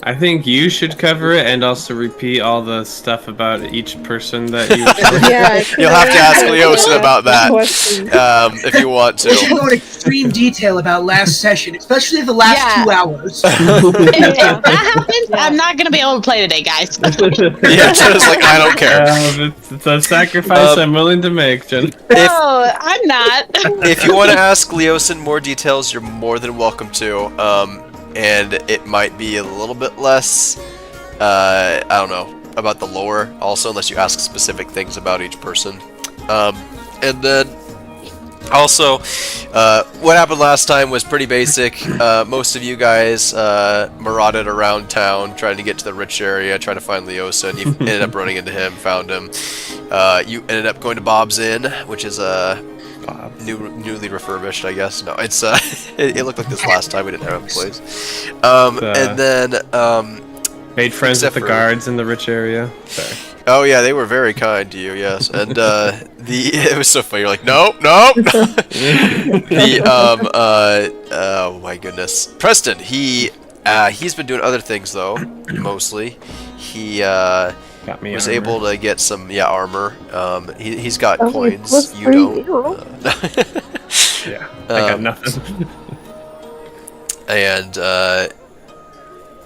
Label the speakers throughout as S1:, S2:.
S1: I think you should cover it and also repeat all the stuff about each person that you.
S2: Yeah,
S3: You'll have to ask Leosin about that if you want
S4: We should
S3: to.
S4: go in extreme detail about last session, especially the last 2 hours.
S5: If that happens, I'm not gonna be able to play today, guys.
S3: Yeah, Jenna's like, I don't care.
S1: It's a sacrifice I'm willing to make, Jen.
S5: No, I'm not.
S3: If you want to ask Leosin more details, you're more than welcome to. And it might be a little bit less, I don't know, about the lore also, unless you ask specific things about each person. And then, also, what happened last time was pretty basic. Most of you guys marauded around town, trying to get to the rich area, trying to find Leosin. You ended up running into him, found him. You ended up going to Bob's Inn, which is newly refurbished, I guess. No, it's it looked like this last time. We didn't have a place. And then
S1: made friends with the guards in the rich area. Sorry.
S3: Oh yeah, they were very kind to you. Yes, and it was so funny. You're like, nope. Oh my goodness, Preston. He's been doing other things though. Mostly, he was able to get some armor. He's got coins. You don't.
S1: Yeah, I got nothing.
S3: And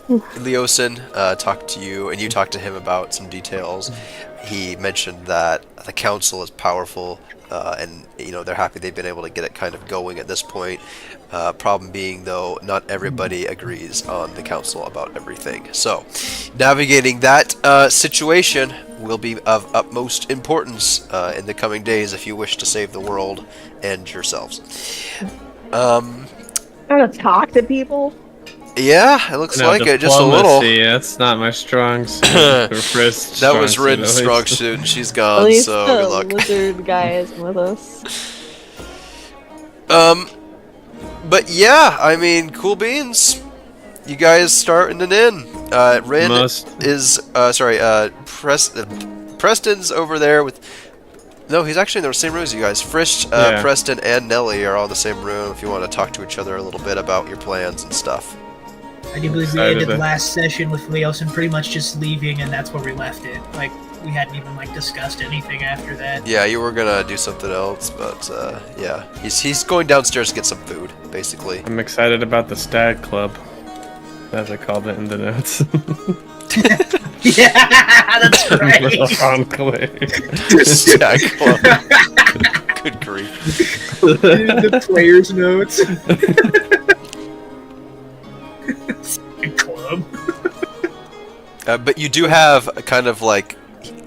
S3: Leosin talked to you, and you talked to him about some details. He mentioned that the council is powerful, and they're happy they've been able to get it kind of going at this point. Problem being, though, not everybody agrees on the council about everything. So, navigating that situation will be of utmost importance in the coming days if you wish to save the world and yourselves.
S2: I'm gonna talk to people.
S3: Yeah, it looks like it, just a little.
S1: That's not my strong suit.
S3: That was Rin's strong suit, and she's gone,
S2: At least
S3: so
S2: the
S3: good luck.
S2: lizard guy is with us.
S3: But yeah, I mean, cool beans. You guys start in an inn. Rin is, Preston's over there with... No, he's actually in the same room as you guys. Preston and Nelly are all in the same room if you want to talk to each other a little bit about your plans and stuff.
S4: I do believe we ended the last session with Leosin pretty much just leaving, and that's where we left it. Like, we hadn't even discussed anything after that.
S3: Yeah, you were gonna do something else, but yeah, he's going downstairs to get some food, basically.
S1: I'm excited about the stag club, as I called it in the notes.
S4: Yeah, that's right.
S1: Enclave.
S3: Stag club. Good grief.
S4: The player's notes. Club.
S3: But you do have a kind of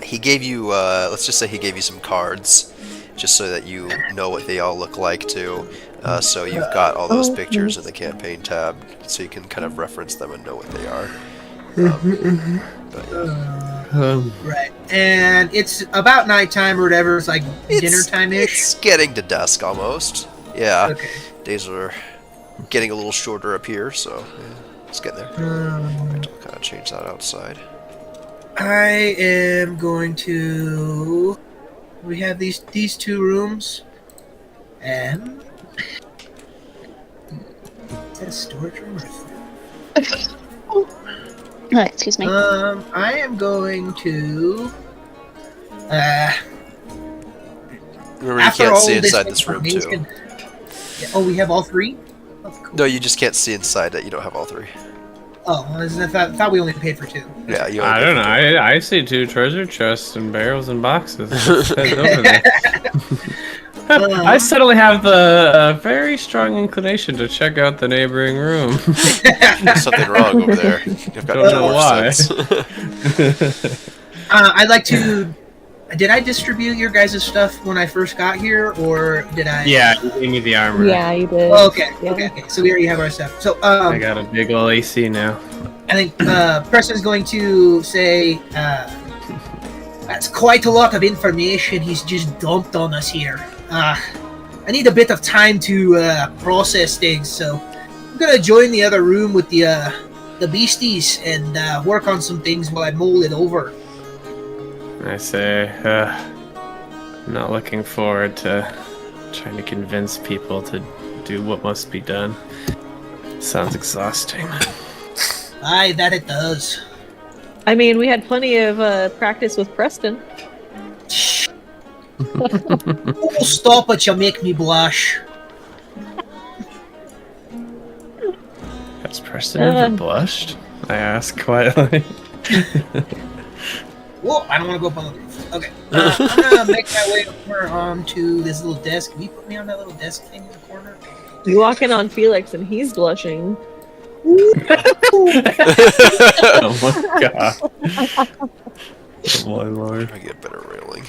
S3: he gave you, let's just say he gave you some cards, just so that you know what they all look like too. So you've got all those pictures in the campaign tab, so you can kind of reference them and know what they are.
S4: Right, and it's about nighttime or whatever. It's like dinner time-ish.
S3: It's getting to dusk almost. Yeah.
S4: Okay.
S3: Days are getting a little shorter up here, so yeah, it's getting there. I'll kind of change that outside.
S4: I am going to... We have these 2 rooms. And... Is that a storage room or...
S5: Excuse me.
S4: I am going to...
S3: Remember, you can't see inside this room, too.
S4: Oh, we have all 3? Oh, cool.
S3: No, you just can't see inside it. You don't have all 3.
S4: Oh, I thought we only paid for 2.
S3: Yeah, you.
S1: I don't know. I see 2 treasure chests and barrels and boxes. I suddenly have the very strong inclination to check out the neighboring room.
S3: There's something wrong over there. You've got
S1: don't know why.
S4: I'd like to... Did I distribute your guys' stuff when I first got here, or did I...
S1: Yeah, you gave me the armor.
S2: Yeah, you did.
S4: Oh, okay,
S2: Yeah.
S4: okay. So we already have our stuff. So,
S1: I got a big ol' AC now.
S4: I think Preston's going to say, that's quite a lot of information he's just dumped on us here. I need a bit of time to process things, so I'm gonna join the other room with the beasties and work on some things while I mull it over.
S1: I say, I'm not looking forward to trying to convince people to do what must be done. Sounds exhausting.
S4: Aye, that it does.
S2: I mean, we had plenty of practice with Preston.
S4: Oh, stop it, you make me blush.
S1: Has Preston ever blushed? I ask quietly.
S4: Whoa, I don't want to go up on the roof. Okay. I'm gonna make my way over onto this little desk. Can you put me on that little desk thing in the corner?
S2: You walk in on Felix and he's blushing.
S1: Oh my god. Oh my lord.
S3: I get a better railing.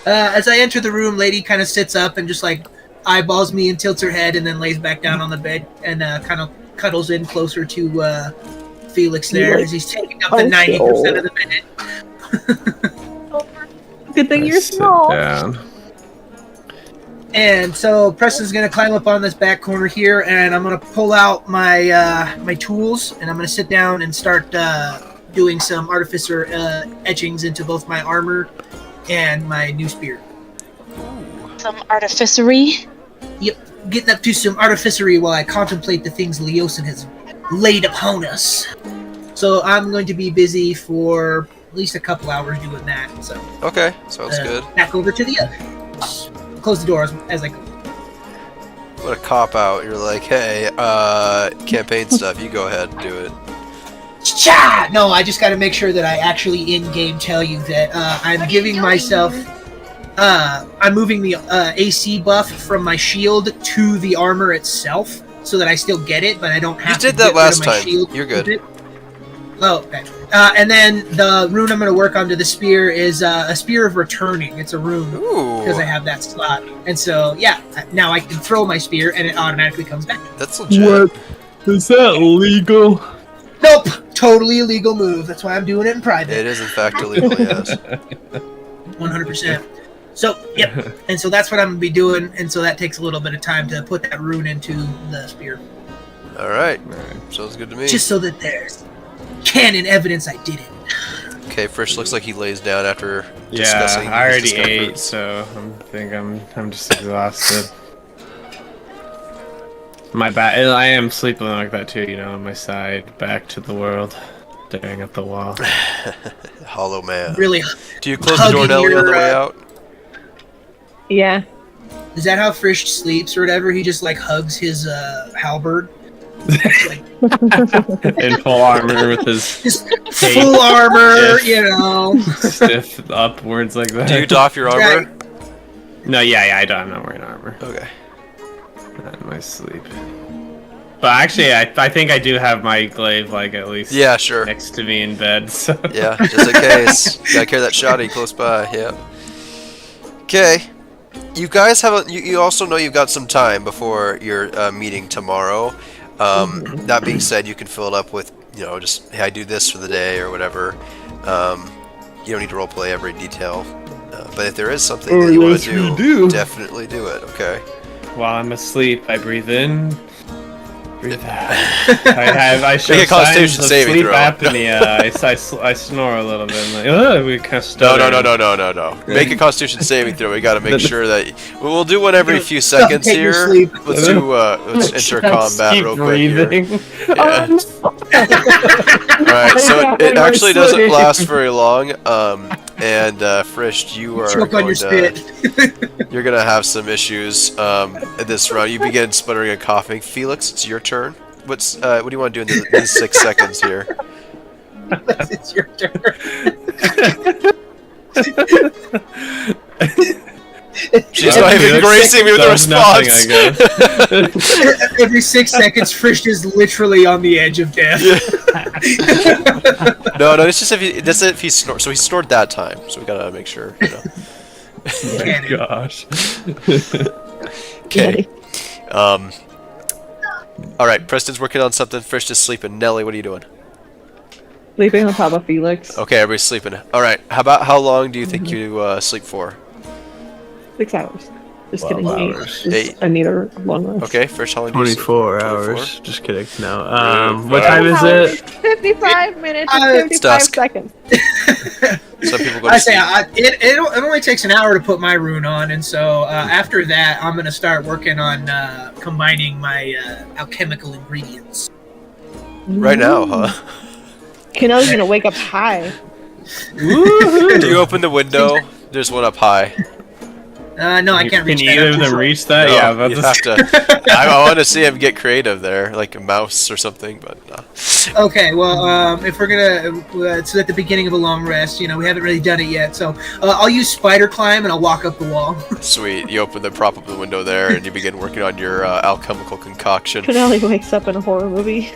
S4: As I enter the room, lady kind of sits up and just like eyeballs me and tilts her head and then lays back down on the bed and kind of cuddles in closer to Felix there as he's taking up the 90% of the bed.
S2: Good thing you're
S1: Sit
S2: small.
S1: down.
S4: And so Preston's gonna climb up on this back corner here, and I'm gonna pull out my my tools, and I'm gonna sit down and start doing some artificer etchings into both my armor and my new spear.
S5: Some artificery.
S4: Yep, getting up to some artificery while I contemplate the things Leosin has laid upon us. So I'm going to be busy for at least a couple hours doing that. So
S3: Okay, sounds good.
S4: back over to the other. Close the door as I go.
S3: What a cop out. You're like, hey, campaign stuff, you go ahead and do it.
S4: Cha! No, I just got to make sure that I actually in-game tell you that I'm giving myself... I'm moving the AC buff from my shield to the armor itself, so that I still get it, but I don't have to
S3: You did that
S4: get rid of
S3: last
S4: my
S3: time.
S4: shield
S3: You're
S4: to use
S3: good.
S4: it. Oh, okay. And then the rune I'm going to work onto the spear is a Spear of Returning. It's a rune,
S3: Ooh,
S4: because I have that slot. And so, yeah, now I can throw my spear, and it automatically comes back.
S3: that's legit.
S1: What? Is that legal?
S4: Nope! Totally illegal move. That's why I'm doing it in private.
S3: It is, in fact, illegal, yes.
S4: 100%. So, yep. And so that's what I'm going to be doing. And so that takes a little bit of time to put that rune into the spear.
S3: Alright, sounds good to me.
S4: Just so that there's canon evidence I did it.
S3: Okay, Frisch looks like he lays down after
S1: Yeah,
S3: discussing
S1: I already
S3: his
S1: ate,
S3: discomforts.
S1: so I'm just exhausted. My back, I am sleeping like that too, you know, on my side, back to the world, staring at the wall.
S3: Hollow man.
S4: Really,
S3: Do you close the door,
S4: hugging
S3: Nelly, on the
S4: your,
S3: way out?
S2: Yeah.
S4: is that how Frisch sleeps or whatever? He just like hugs his halberd? Like,
S1: In full armor with his
S4: just full armor, you know.
S1: stiff upwards like that.
S3: Do you doff your armor?
S4: Right.
S1: No, yeah, I'm not wearing armor.
S3: Okay.
S1: Not in my sleep. But actually, I think I do have my glaive, like, at least
S3: Yeah, sure.
S1: next to me in bed, so...
S3: Yeah, just in case. Gotta carry that shoddy close by, yeah. Okay. You guys have you also know you've got some time before your meeting tomorrow. That being said, you can fill it up with, you know, just, hey, I do this for the day or whatever. You don't need to roleplay every detail. But if there is something that you want to do, definitely do it, okay?
S1: While I'm asleep, I breathe in, breathe out. I show
S3: Make a
S1: signs
S3: Constitution
S1: of
S3: saving
S1: sleep
S3: throw.
S1: apnea. I snore a little bit. I'm like, ugh, we kind of stutter.
S3: No. Make a Constitution saving throw. We gotta make sure that... We'll do one every few seconds
S4: Take your
S3: here.
S4: sleep.
S3: Let's enter combat
S1: Keep
S3: real quick here.
S1: breathing.
S3: Yeah.
S1: Oh,
S3: Alright, so
S1: got
S3: it
S1: my
S3: actually doesn't
S1: sleep.
S3: last very long. And Frisch, you are
S4: Choke on your
S3: going
S4: spit.
S3: you're gonna have some issues at this round. You begin sputtering and coughing. Felix, it's your turn. What do you want to do in these 6 seconds here?
S4: It's your turn.
S3: She's not even gracing me with a
S1: Does nothing,
S3: response.
S1: I guess.
S4: Every 6 seconds, Frisch is literally on the edge of death.
S3: No, it's just if he snored. So he snored that time. So we gotta make sure. You know.
S1: Oh my gosh.
S3: Okay. All right. Preston's working on something. Frisch is sleeping. Nelly, what are you doing?
S2: Sleeping on top of Felix.
S3: Okay, everybody's sleeping. All right. How long do you think you sleep for?
S2: 6 hours. Just
S1: 12
S2: kidding.
S1: hours.
S3: 8.
S2: I need a long rest.
S3: Okay, Frisch, how long do you sleep?
S1: 24
S3: 24?
S1: hours. Just kidding. No.
S3: Really?
S1: What time is it?
S2: 55 minutes and
S3: It's
S2: 55
S3: dusk.
S2: seconds.
S3: Some people go
S4: I
S3: to
S4: say
S3: sleep.
S4: it only takes an hour to put my rune on, and so after that, I'm gonna start working on combining my alchemical ingredients.
S3: Right now, huh?
S2: Canel's gonna wake up high.
S3: Do you open the window? There's one up high.
S4: No, I can't reach
S1: Can
S4: that.
S1: either
S4: I'm
S1: of
S4: too
S1: them
S4: short.
S1: reach that?
S3: No,
S1: Yeah, but
S3: you have to. I want to see him get creative there, like a mouse or something, but no.
S4: Okay, well, if we're gonna, it's at the beginning of a long rest. You know, we haven't really done it yet, so I'll use spider climb and I'll walk up the wall.
S3: Sweet. You open the prop up the window there, and you begin working on your alchemical concoction.
S2: Canelli wakes up in a horror movie.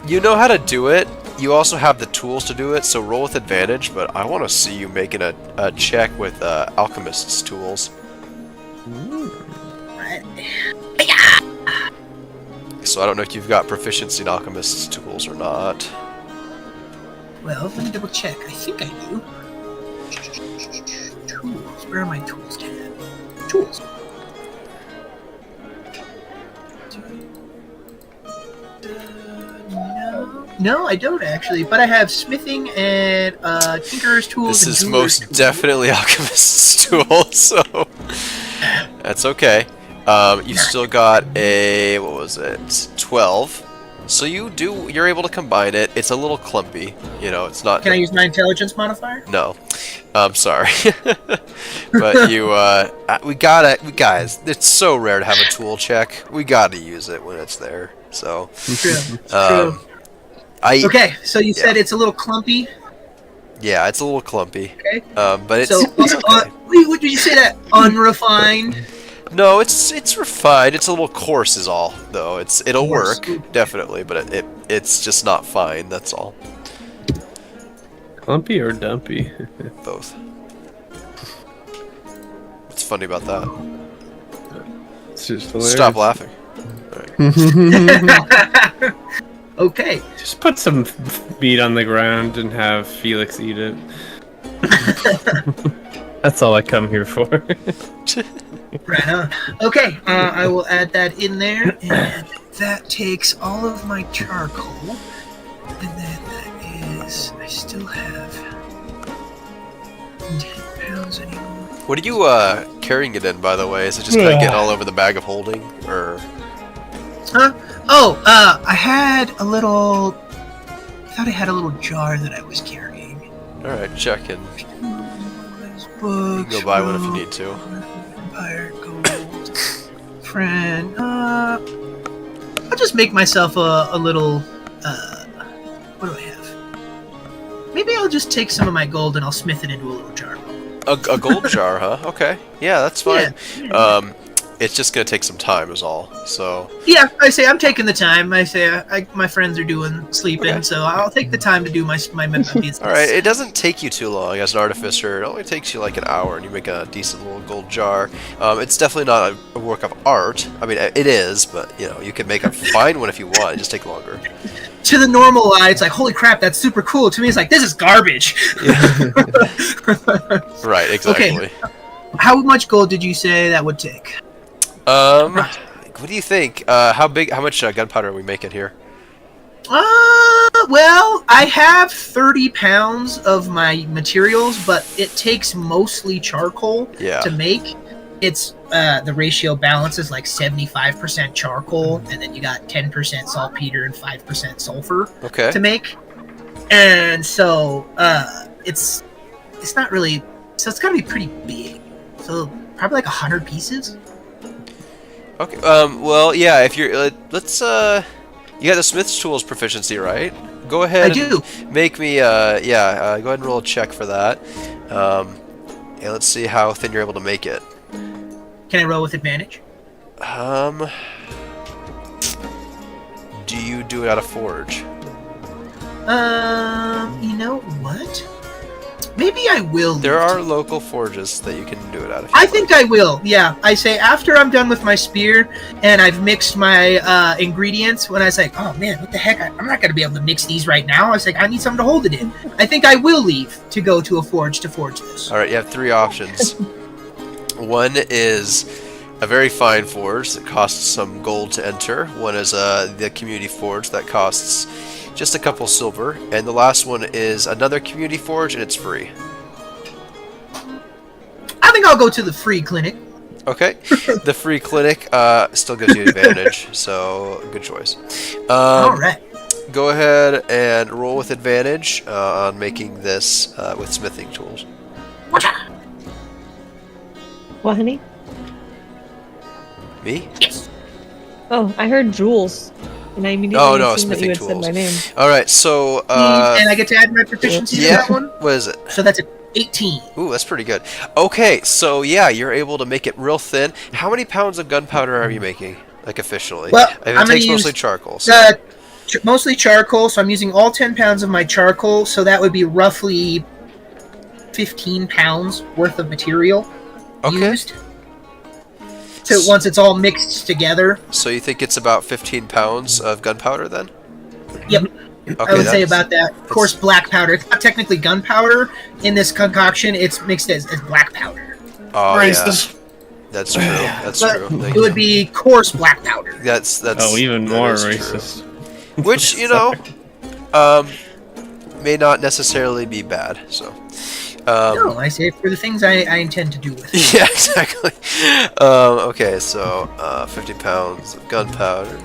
S3: You know how to do it. You also have the tools to do it, so roll with advantage. But I want to see you making a check with alchemist's tools. So I don't know if you've got proficiency in alchemist's tools or not.
S4: Well, let me double check. I think I do. Tools. Where are my tools? Tools. No, I don't actually. But I have smithing and tinkerer's tools.
S3: This
S4: and
S3: is
S4: jeweler's
S3: most
S4: tools.
S3: definitely alchemist's tool, so that's okay. You've still got a, what was it, 12. So you're able to combine it. It's a little clumpy, you know, it's not...
S4: Can I use my intelligence modifier?
S3: No. I'm sorry. But guys, it's so rare to have a tool check. We gotta use it when it's there, so...
S4: True. True. Okay, so you said it's a little clumpy.
S3: Yeah, it's a little clumpy.
S4: Okay.
S3: But it's...
S4: So,
S3: it's okay.
S4: what did you say that? Unrefined?
S3: No, it's refined. It's a little coarse, is all. Though it'll
S4: Coarse.
S3: work definitely, but it's just not fine. That's all.
S1: Clumpy or dumpy?
S3: Both. What's funny about that?
S1: It's just hilarious.
S3: Stop laughing. Alright.
S4: Okay.
S1: Just put some meat on the ground and have Felix eat it. That's all I come here for.
S4: Right on. Okay, I will add that in there, and that takes all of my charcoal, and then that is, I still have 10 pounds anymore.
S3: What are you carrying it in, by the way? Is it just kind of getting all over the bag of holding, or?
S4: Huh? Oh, I had a little, I thought I had a little jar that I was carrying.
S3: All right, check in.
S4: Books,
S3: Go buy one if you need to.
S4: Empire, gold, friend. I'll just make myself a little. What do I have? Maybe I'll just take some of my gold and I'll smith it into a little jar.
S3: A gold jar, huh? Okay. Yeah, that's fine.
S4: Yeah.
S3: It's just gonna take some time, is all. So.
S4: Yeah, I say I'm taking the time. I say my friends are sleeping,
S3: Okay.
S4: so I'll take the time to do my business.
S3: All right, it doesn't take you too long as an artificer. It only takes you like an hour, and you make a decent little gold jar. It's definitely not a work of art. I mean, it is, but you know, you can make a fine one if you want. It just take longer.
S4: To the normal eye, it's like, holy crap, that's super cool. To me, it's like, this is garbage.
S3: Right, exactly.
S4: Okay. How much gold did you say that would take?
S3: What do you think? How much gunpowder are we making here?
S4: Well, I have 30 pounds of my materials, but it takes mostly charcoal
S3: Yeah.
S4: to make. It's the ratio balance is like 75% charcoal, and then you got 10% saltpeter and 5% sulfur
S3: Okay.
S4: to make. And so it's not really, so it's got to be pretty big. So probably like 100 pieces.
S3: Okay. Well, yeah. If you're, let's. You got the smith's tools proficiency, right? Go ahead.
S4: I do.
S3: And make me. Go ahead and roll a check for that. And let's see how thin you're able to make it.
S4: Can I roll with advantage?
S3: Do you do it out of forge?
S4: You know what? Maybe I will.
S3: There are local forges that you can do it out of.
S4: I think I will. Yeah, I say after I'm done with my spear and I've mixed my ingredients. When I was like, oh man, what the heck? I'm not gonna be able to mix these right now. I was like, I need something to hold it in. I think I will leave to go to a forge to forge this.
S3: All right, you have three options. One is a very fine forge that costs some gold to enter. One is the community forge that costs just a couple silver, and the last one is another community forge, and it's free.
S4: I think I'll go to the free clinic.
S3: Okay, the free clinic still gives you advantage, so good choice.
S4: All right.
S3: go ahead and roll with advantage on making this with smithing tools.
S2: What, honey?
S3: Me?
S2: Oh, I heard jewels. And I immediately
S3: Oh, no,
S2: assumed that you
S3: smithing
S2: had said my
S3: tools.
S2: name.
S3: Alright, so...
S4: and I get to add my proficiency to that one?
S3: What is it?
S4: So that's an 18.
S3: Ooh, that's pretty good. Okay, so yeah, you're able to make it real thin. How many pounds of gunpowder are you making, like officially?
S4: Well,
S3: it
S4: I'm
S3: takes
S4: gonna
S3: mostly
S4: use,
S3: charcoal. So.
S4: Mostly charcoal, so I'm using all 10 pounds of my charcoal, so that would be roughly 15 pounds worth of material used. So once it's all mixed together.
S3: So you think it's about 15 pounds of gunpowder then?
S4: Yep.
S3: Okay,
S4: I would say about that. Of course, black powder. It's not technically gunpowder in this concoction. It's mixed as black powder.
S3: Oh,
S6: Racist.
S3: yeah. That's true. That's
S4: But
S3: true. Thank
S4: it
S3: you.
S4: would be coarse black powder.
S3: That's
S1: Oh, even
S3: that
S1: more
S3: is true.
S1: racist.
S3: Which, you know, may not necessarily be bad, so.
S4: No, I say it for the things I intend to do with it.
S3: Yeah, exactly. Okay, so 50 pounds of gunpowder.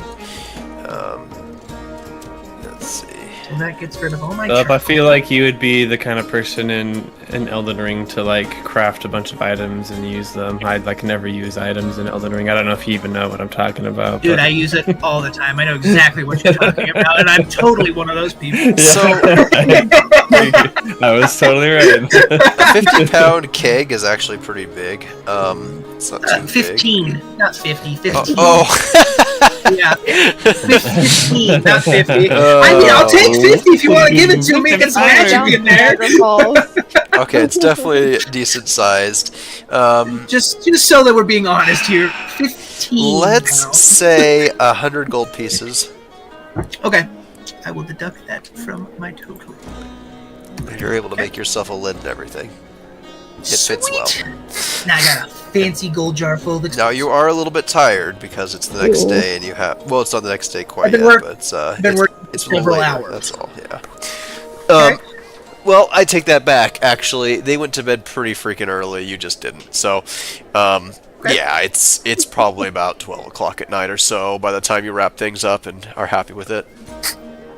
S3: Let's see.
S4: And that gets rid of all my
S1: I
S4: charcoal.
S1: feel like you would be the kind of person in Elden Ring to like craft a bunch of items and use them. I'd like never use items in Elden Ring. I don't know if you even know what I'm talking about.
S4: Dude,
S1: but...
S4: I use it all the time. I know exactly what you're talking about, and I'm totally one of those people.
S3: So,
S1: I was totally right.
S3: a 50-pound keg is actually pretty big. It's not too
S4: 15,
S3: big.
S4: not 50. 15.
S3: Oh.
S4: Yeah, 15, not 50. I mean, I'll take 50 if you want to give it to me. Get some magic in there.
S3: Okay, it's definitely decent sized.
S4: Just so that we're being honest here, 15.
S3: Let's
S4: now.
S3: say 100 gold pieces.
S4: Okay, I will deduct that from my total.
S3: You're able to make yourself a lid and everything. It fits well.
S4: Now I got a fancy gold jar full of explosives.
S3: Now you are a little bit tired because it's the next day and you have. Well, it's not the next day quite yet, but it's
S4: working
S3: it's a little
S4: several
S3: later.
S4: hours.
S3: That's all. Yeah.
S4: Okay.
S3: Well, I take that back. Actually, they went to bed pretty freaking early. You just didn't. So, yeah, it's probably about 12 o'clock at night or so by the time you wrap things up and are happy with it.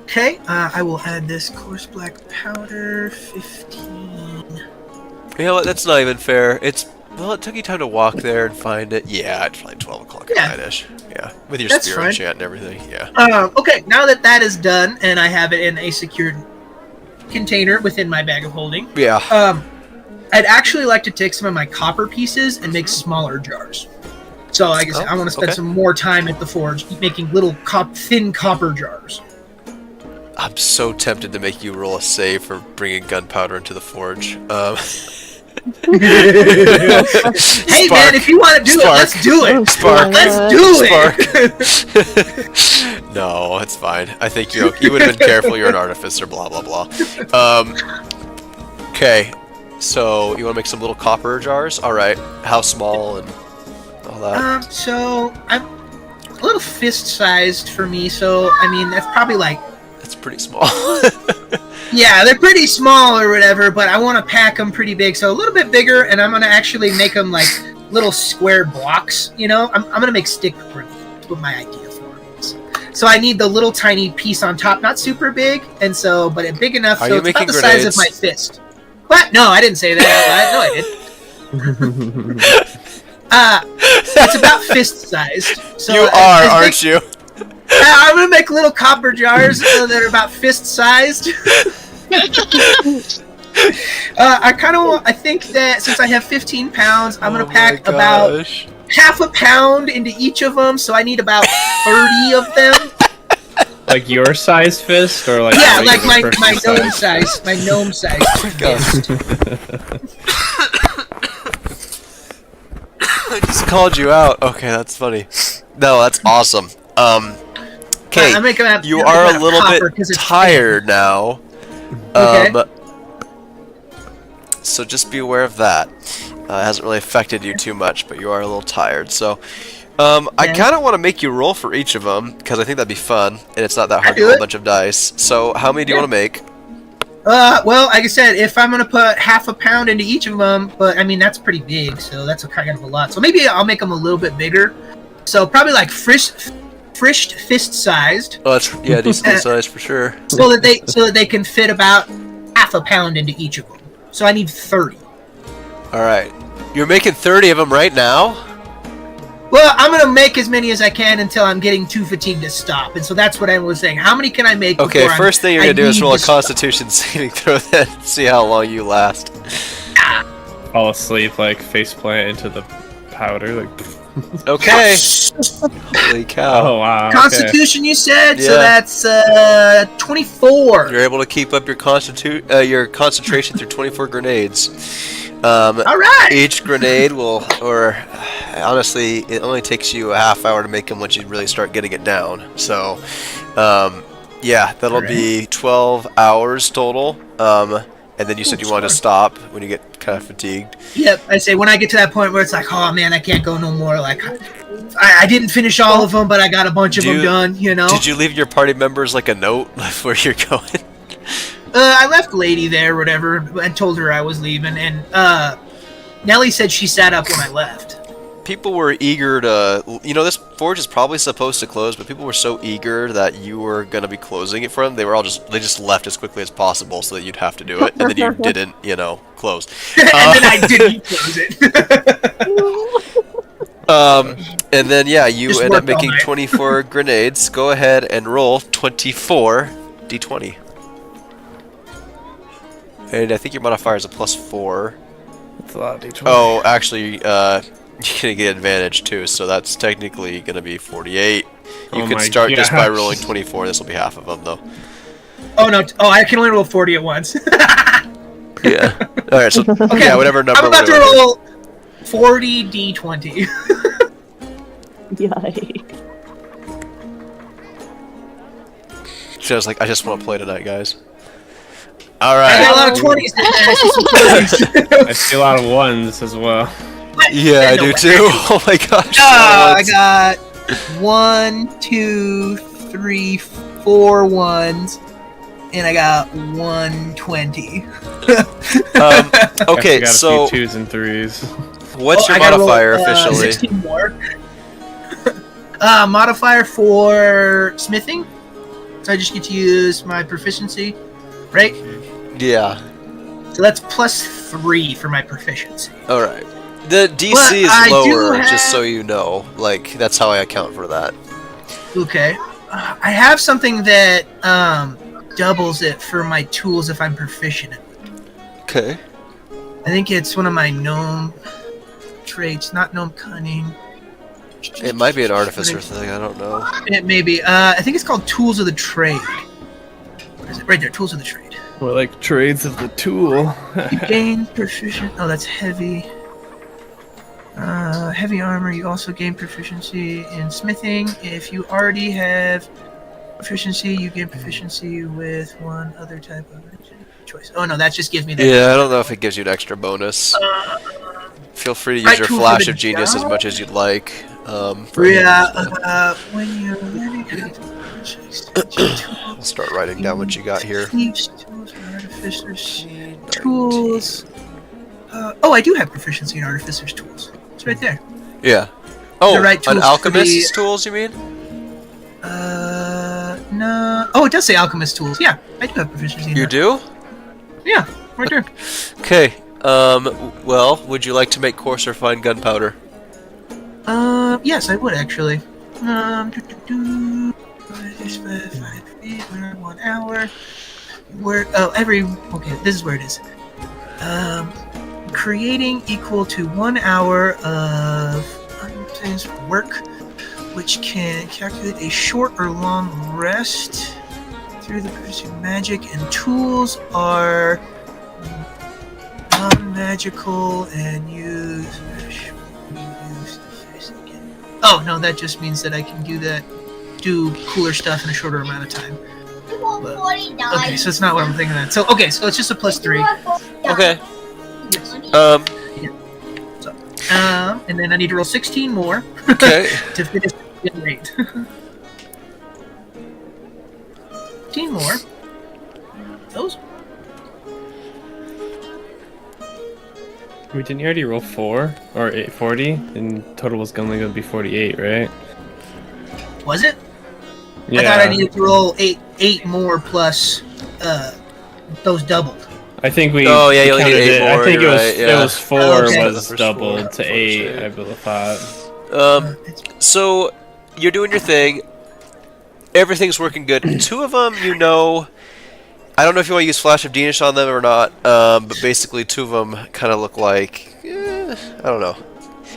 S4: Okay, I will add this coarse black powder, 15.
S3: You know what? That's not even fair. Well, it took you time to walk there and find it. Yeah, it's like 12 o'clock at night-ish. Yeah, with your
S4: That's
S3: spear
S4: fine.
S3: enchant and everything. Yeah.
S4: Okay, now that is done, and I have it in a secured container within my bag of holding,
S3: Yeah.
S4: I'd actually like to take some of my copper pieces and make smaller jars. So I guess I want to spend some more time at the forge making little thin copper jars.
S3: I'm so tempted to make you roll a save for bringing gunpowder into the forge.
S4: Hey man, if you want to do it, let's do it.
S3: Spark.
S4: Let's do
S3: it. No, it's fine. I think you would have been careful. You're an artificer. Blah blah blah. Okay, so you want to make some little copper jars? All right. How small and all that?
S4: So I'm a little fist-sized for me. So I mean, that's probably like.
S3: That's pretty small.
S4: Yeah, they're pretty small or whatever, but I want to pack them pretty big, so a little bit bigger, and I'm going to actually make them like little square blocks, you know? I'm going to make stick for them. That's what my idea for it is. So I need the little tiny piece on top, not super big, and so, but big enough so it's about the size of my fist. What? No, I didn't say that out loud. No, I didn't. It's about fist-sized. So
S3: you are, aren't you?
S4: I'm gonna make little copper jars that are about fist-sized. I think that since I have 15 pounds, I'm gonna pack about half a pound into each of them, so I need about 30 of them.
S1: Like your size fist, or like
S4: like my gnome size, my gnome size.
S3: Oh my gosh. I just called you out. Okay, that's funny. No, that's awesome. Okay, you are a little bit tired now. So just be aware of that. It hasn't really affected you too much, but you are a little tired. So, I kind of want to make you roll for each of them because I think that'd be fun, and it's not that hard to roll a bunch of dice. So, how many do you want to make?
S4: Well, like I said, if I'm gonna put half a pound into each of them, but I mean that's pretty big, so that's kind of a lot. So maybe I'll make them a little bit bigger. So probably like frished fist-sized,
S3: Oh, that's decently sized for sure.
S4: so that they can fit about half a pound into each of them. So I need 30.
S3: All right, you're making 30 of them right now.
S4: Well, I'm gonna make as many as I can until I'm getting too fatigued to stop, and so that's what I was saying. How many can I make?
S3: Okay,
S4: before
S3: first thing you're
S4: I
S3: gonna do is
S4: need
S3: roll a
S4: to stop?
S3: Constitution saving throw, then see how long you last.
S1: Fall asleep, like face plant into the powder, like.
S3: Okay. Holy cow!
S1: Oh wow. Okay.
S4: Constitution, you said, so
S3: Yeah.
S4: that's 24.
S3: You're able to keep up your concentration through 24 grenades.
S4: All right.
S3: Each grenade will, or honestly, it only takes you a half hour to make them once you really start getting it down. So, yeah, that'll be 12 hours total. And then you said you wanted to stop when you get kind of fatigued.
S4: Yep. I say when I get to that point where it's like, oh man, I can't go no more. Like, I didn't finish all of them, but I got a bunch of them done. You know.
S3: Did you leave your party members like a note of where you're going?
S4: I left Lady there, or whatever, and told her I was leaving. And Nellie said she sat up when I left.
S3: People were eager to, this forge is probably supposed to close, but people were so eager that you were going to be closing it for them. They just left as quickly as possible so that you'd have to do it, and then you didn't, close.
S4: And then I didn't close it.
S3: And then, yeah, you
S4: Just
S3: end up
S4: worked all
S3: making
S4: night.
S3: 24 grenades. Go ahead and roll 24 d20. And I think your modifier is a +4.
S1: That's a lot of D20.
S3: Oh, actually, you're gonna get advantage too, so that's technically gonna be 48. You
S1: Oh
S3: could
S1: my
S3: start just by
S1: gosh.
S3: rolling 24. This will be half of them, though.
S4: Oh no! Oh, I can only roll 40 at once.
S3: Yeah. All right. So yeah, whatever number.
S4: I'm about to
S3: we're doing.
S4: roll 40 d20.
S2: Yikes.
S3: So I was like, I just want to play tonight, guys. All
S4: I
S3: right.
S4: got a lot of 20s. I see some 30s.
S1: I see a lot of ones as well.
S3: Yeah, I
S4: No
S3: do
S4: way.
S3: too. Oh my gosh.
S4: I got 1, 2, 3, 4 ones, and I got 120.
S3: Okay,
S1: I got
S3: so
S1: a few 2s and 3s.
S3: what's your
S4: I gotta
S3: modifier
S4: roll,
S3: officially?
S4: 16 more. Modifier for smithing. So I just get to use my proficiency, right?
S3: Yeah.
S4: So that's +3 for my proficiency.
S3: All right. The DC
S4: But
S3: is
S4: I do
S3: lower,
S4: have-
S3: just so you know. Like that's how I account for that.
S4: Okay. I have something that doubles it for my tools if I'm proficient in it.
S3: Okay.
S4: I think it's one of my gnome traits, not gnome cunning.
S3: It might be an artificer thing. I don't know.
S4: It may be. I think it's called Tools of the Trade. Where is it? Right there, Tools of the Trade.
S1: We're like trades of the tool.
S4: You gain proficient. Oh, that's heavy. Heavy armor. You also gain proficiency in smithing. If you already have proficiency, you gain proficiency with one other type of choice. Oh no, that just gives me that.
S3: Yeah, I don't know if it gives you an extra bonus. Feel free to use
S4: right
S3: your
S4: tool for
S3: flash
S4: the
S3: of genius as
S4: job?
S3: much as you'd like. For any of this.
S4: When you're learning
S3: I'll start writing down what you got here.
S4: Thieves, tools, artificers, tools. Oh, I do have proficiency in artificers' tools. It's right there.
S3: Yeah. Oh,
S4: The right
S3: an
S4: tools
S3: alchemist's
S4: for
S3: tools, you mean?
S4: No. Oh, it does say alchemist tools. Yeah, I do have proficiency in
S3: You
S4: that.
S3: do?
S4: Yeah, right there.
S3: Okay. Well, would you like to make coarse or fine gunpowder?
S4: Yes, I would actually. 5 feet, 1 hour. Where? Oh, okay, this is where it is. Creating equal to 1 hour of unplanned work, which can calculate a short or long rest through the pursuit of magic, and tools are non-magical and use. Oh no, that just means that I can do cooler stuff in a shorter amount of time. But, okay, so it's not what I'm thinking of. So okay, so it's just a +3.
S3: Okay.
S4: Yes. And then I need to roll 16 more
S3: Okay.
S4: to finish the rate. 15 more. Those.
S1: We didn't you already roll 4 or 40? And total was only going to be 48, right?
S4: Was it?
S1: Yeah.
S4: I thought I needed to roll eight more plus those doubled.
S1: I think we.
S3: Oh, yeah, you only
S1: counted
S3: need 8
S1: it.
S3: more,
S1: I think
S3: you're
S1: it was
S3: right, yeah.
S1: it was 4
S4: Okay.
S1: was doubled to 8. I thought.
S3: So you're doing your thing. Everything's working good. 2 of them, you know. I don't know if you want to use Flash of Danish on them or not, but basically 2 of them kind of look like, I don't know.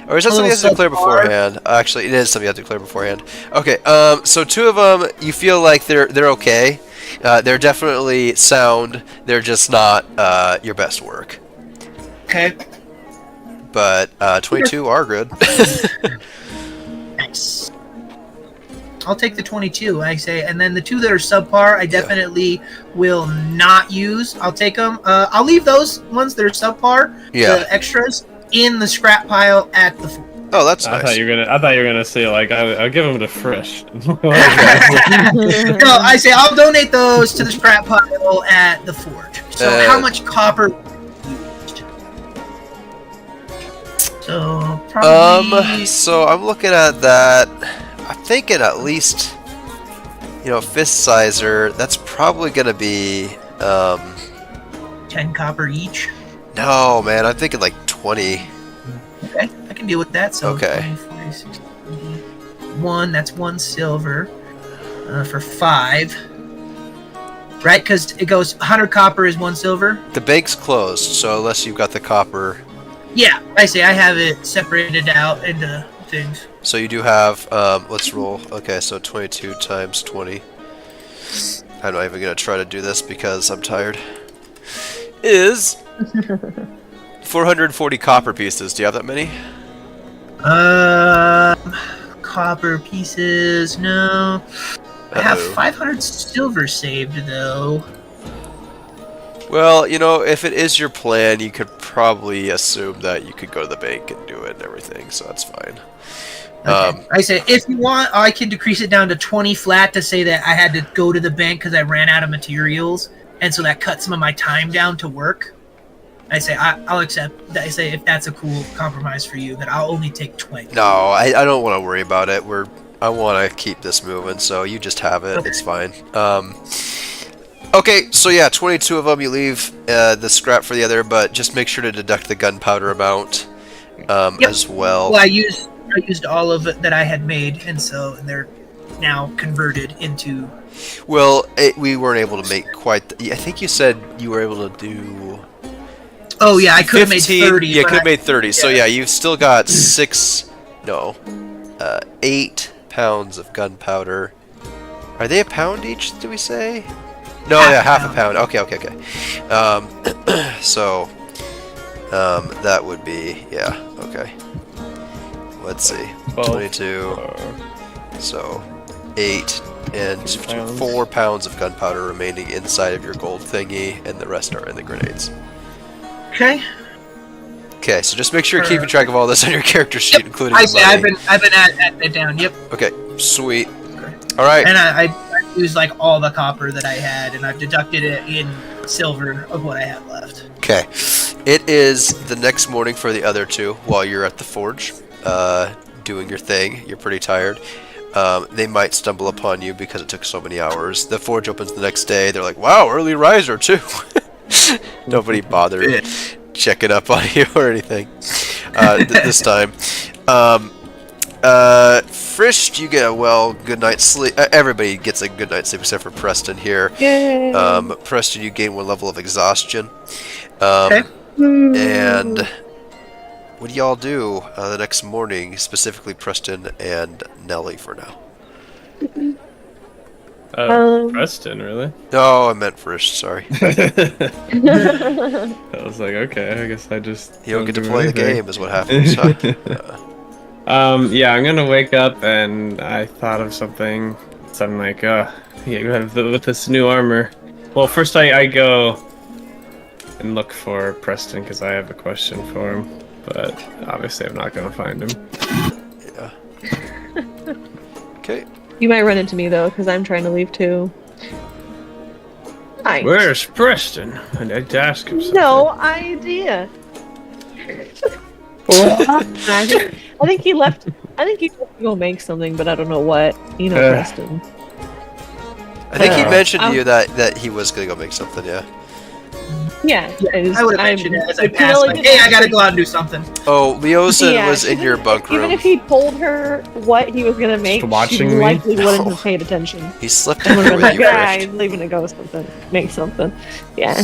S3: Or is that something you have to declare beforehand? Actually, it is something you have to declare beforehand. Okay, so 2 of them, you feel like they're okay. They're definitely sound. They're just not your best work.
S4: Okay.
S3: But 22 are good.
S4: Nice. I'll take the 22, I say, and then the 2 that are subpar, I definitely will not use. I'll take them. I'll leave those ones that are subpar, the extras, in the scrap pile at the fort.
S3: Oh, that's nice.
S1: I thought you were gonna say like I'll give them to Frisch.
S4: No, I say I'll donate those to the scrap pile at the forge. So how much copper used? So probably.
S3: So I'm looking at that. I'm thinking at least, fist sizer. That's probably gonna be
S4: 10 copper each.
S3: No, man. I'm thinking like 20.
S4: Okay, I can deal with that. So
S3: okay.
S4: 20, 40, 60, 1. That's 1 silver for 5. Right, because it goes 100 copper is 1 silver.
S3: The bank's closed, so unless you've got the copper.
S4: Yeah, I say I have it separated out into things.
S3: So you do have. Let's roll. Okay, so 22 times 20. I'm not even gonna try to do this because I'm tired. Is 440 copper pieces. Do you have that many?
S4: Copper pieces. No. I have 500 silver saved though.
S3: Well, if it is your plan, you could probably assume that you could go to the bank and do it and everything, so that's fine.
S4: Okay. I say, if you want, I can decrease it down to 20 flat to say that I had to go to the bank because I ran out of materials, and so that cuts some of my time down to work. I say, I'll accept. I say, if that's a cool compromise for you, that I'll only take 20.
S3: No, I don't want to worry about it. I want to keep this moving, so you just have it. Okay. It's fine. Okay, so yeah, 22 of them. You leave the scrap for the other, but just make sure to deduct the gunpowder amount as well.
S4: Well, I used all of it that I had made, and they're now converted into.
S3: Well, we weren't able to make quite. I think you said you were able to do.
S4: Oh yeah, I could have made 30.
S3: Yeah, could have made 30. Yeah. So yeah, you've still got 8 pounds of gunpowder. Are they a pound each? Do we say? No, half a pound. Okay. So, that would be okay. Let's see, 22. So, 8 and 4 pounds of gunpowder remaining inside of your gold thingy, and the rest are in the grenades.
S4: Okay.
S3: Okay, so just make sure you're keeping track of all this on your character sheet, including the money.
S4: I've been at it down. Yep.
S3: Okay, sweet. Okay. All right.
S4: And I used like all the copper that I had, and I've deducted it in silver of what I have left.
S3: Okay. It is the next morning for the other 2 while you're at the forge, doing your thing. You're pretty tired. They might stumble upon you because it took so many hours. The forge opens the next day. They're like, "Wow, early riser too." Nobody bothered checking up on you or anything this time. Frisch, you get a good night's sleep. Everybody gets a good night's sleep except for Preston here.
S2: Yay.
S3: Preston, you gain 1 level of exhaustion.
S4: Okay.
S3: And what do y'all do the next morning, specifically Preston and Nelly for now?
S1: Preston, really?
S3: No, I meant Frisch, sorry.
S1: I was like, okay, I guess I just...
S3: You don't get to play the game is what happens.
S1: Yeah, I'm gonna wake up and I thought of something. So I'm like, with this new armor. Well, first I go and look for Preston because I have a question for him. But obviously I'm not gonna find him.
S3: Yeah. Okay.
S2: You might run into me though, because I'm trying to leave too. Hi.
S1: Where's Preston? I need to ask him something.
S2: No idea. I think he left. I think he left to go make something, but I don't know what. Preston.
S3: I think he mentioned to you that he was gonna go make something. Yeah.
S2: Yeah,
S4: I would have mentioned it as I passed. Like, hey, I gotta go out and do something.
S3: Oh, Leosin
S2: Yeah,
S3: was in your bunk room.
S2: Even if he told her what he was gonna make,
S1: watching
S2: she
S1: me?
S2: likely wouldn't
S3: No.
S2: have paid attention.
S3: He slipped
S2: And
S3: in
S2: would
S3: here
S2: have
S3: with
S2: been
S3: you,
S2: like, "Ah,
S3: Grift.
S2: I'm leaving to go something, make something." Yeah.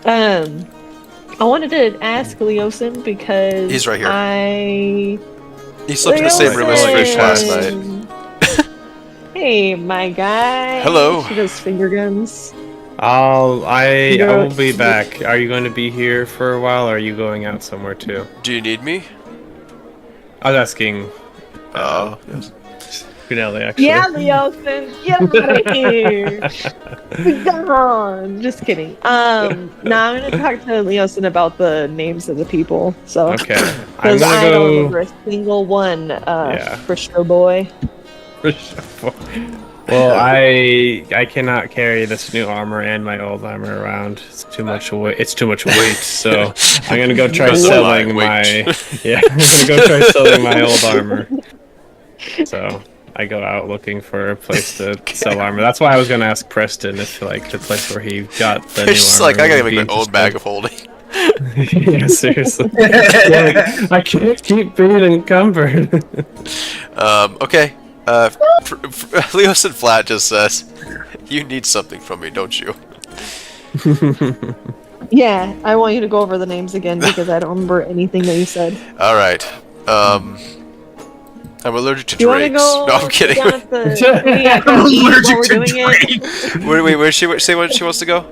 S2: I wanted to ask Leosin because
S3: He's right here.
S2: I
S3: He slept in the same room as Fish last night.
S2: night. Hey, my guy.
S3: Hello.
S2: She does finger guns.
S1: I will be back. Are you going to be here for a while, or are you going out somewhere too?
S3: Do you need me?
S1: I was asking
S3: Oh.
S1: Gunelli, actually.
S2: Yeah, Leosin, get out of here. Be gone. Just kidding. Now I'm gonna talk to Leosin about the names of the people. So,
S1: Okay. I'm
S2: because
S1: gonna
S2: I don't
S1: go.
S2: remember a single one.
S1: Yeah.
S2: For sure, boy.
S1: Well, I cannot carry this new armor and my old armor around. It's too much weight. It's too much weight. So I'm gonna go try
S3: Because of
S1: selling
S3: my
S1: my.
S3: weight.
S1: Yeah, I'm gonna go try selling my old armor. So I go out looking for a place to sell armor. That's why I was gonna ask Preston if like the place where he got the new
S3: It's just
S1: armor.
S3: like I gotta
S1: would
S3: make
S1: be
S3: my own bag of holding.
S1: interesting. Yeah, seriously. Yeah, like, I can't keep being encumbered.
S3: Okay. Leosin Flat just says, "You need something from me, don't you?"
S2: Yeah, I want you to go over the names again because I don't remember anything that you said.
S3: All right. I'm allergic to
S2: Do you want to
S3: drakes.
S2: go?
S3: No, I'm kidding.
S2: Down at the city after
S4: I'm
S2: we eat while
S4: allergic
S2: we're
S4: to
S2: doing it?
S4: drakes.
S3: Wait, where's she? Say when she wants to go?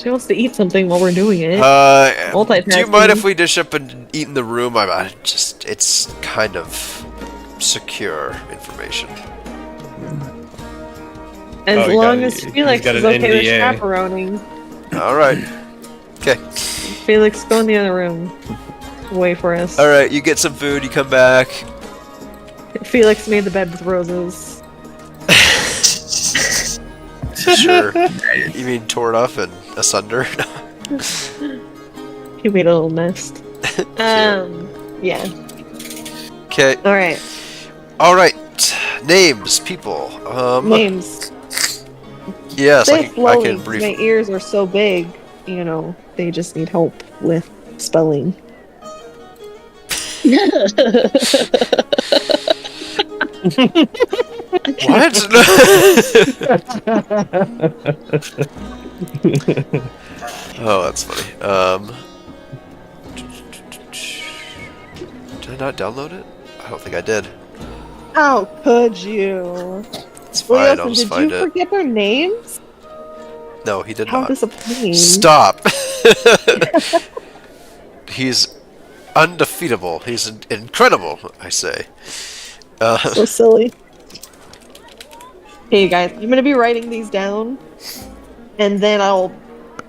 S2: She wants to eat something while we're doing it.
S3: Do you mind if we dish up and eat in the room? It's kind of secure information.
S2: As
S1: Oh, you
S2: long
S1: got-
S2: as
S1: he's
S2: Felix
S1: got
S2: is
S1: an
S2: okay with
S1: NDA.
S2: chaperoning.
S3: All right. Okay.
S2: Felix, go in the other room. Wait for us.
S3: All right. You get some food. You come back.
S2: Felix made the bed with roses.
S3: Sure. You mean tore it off and asunder?
S2: He made a little nest. Yeah.
S3: Okay.
S2: All right.
S3: All right. Names, people.
S2: Names.
S3: Yes,
S2: Say
S3: I
S2: slowly.
S3: can
S2: 'Cause
S3: brief.
S2: my ears are so big. You know, they just need help with spelling.
S3: What? Oh, that's funny. Did I not download it? I don't think I did.
S2: How could you?
S3: It's fine. I'll
S2: Wilson,
S3: just
S2: did
S3: find
S2: you
S3: it.
S2: forget their names?
S3: No, he did
S2: How
S3: not.
S2: disappointing.
S3: Stop. He's undefeatable. He's incredible, I say.
S2: So silly. Hey guys, I'm gonna be writing these down, and then I'll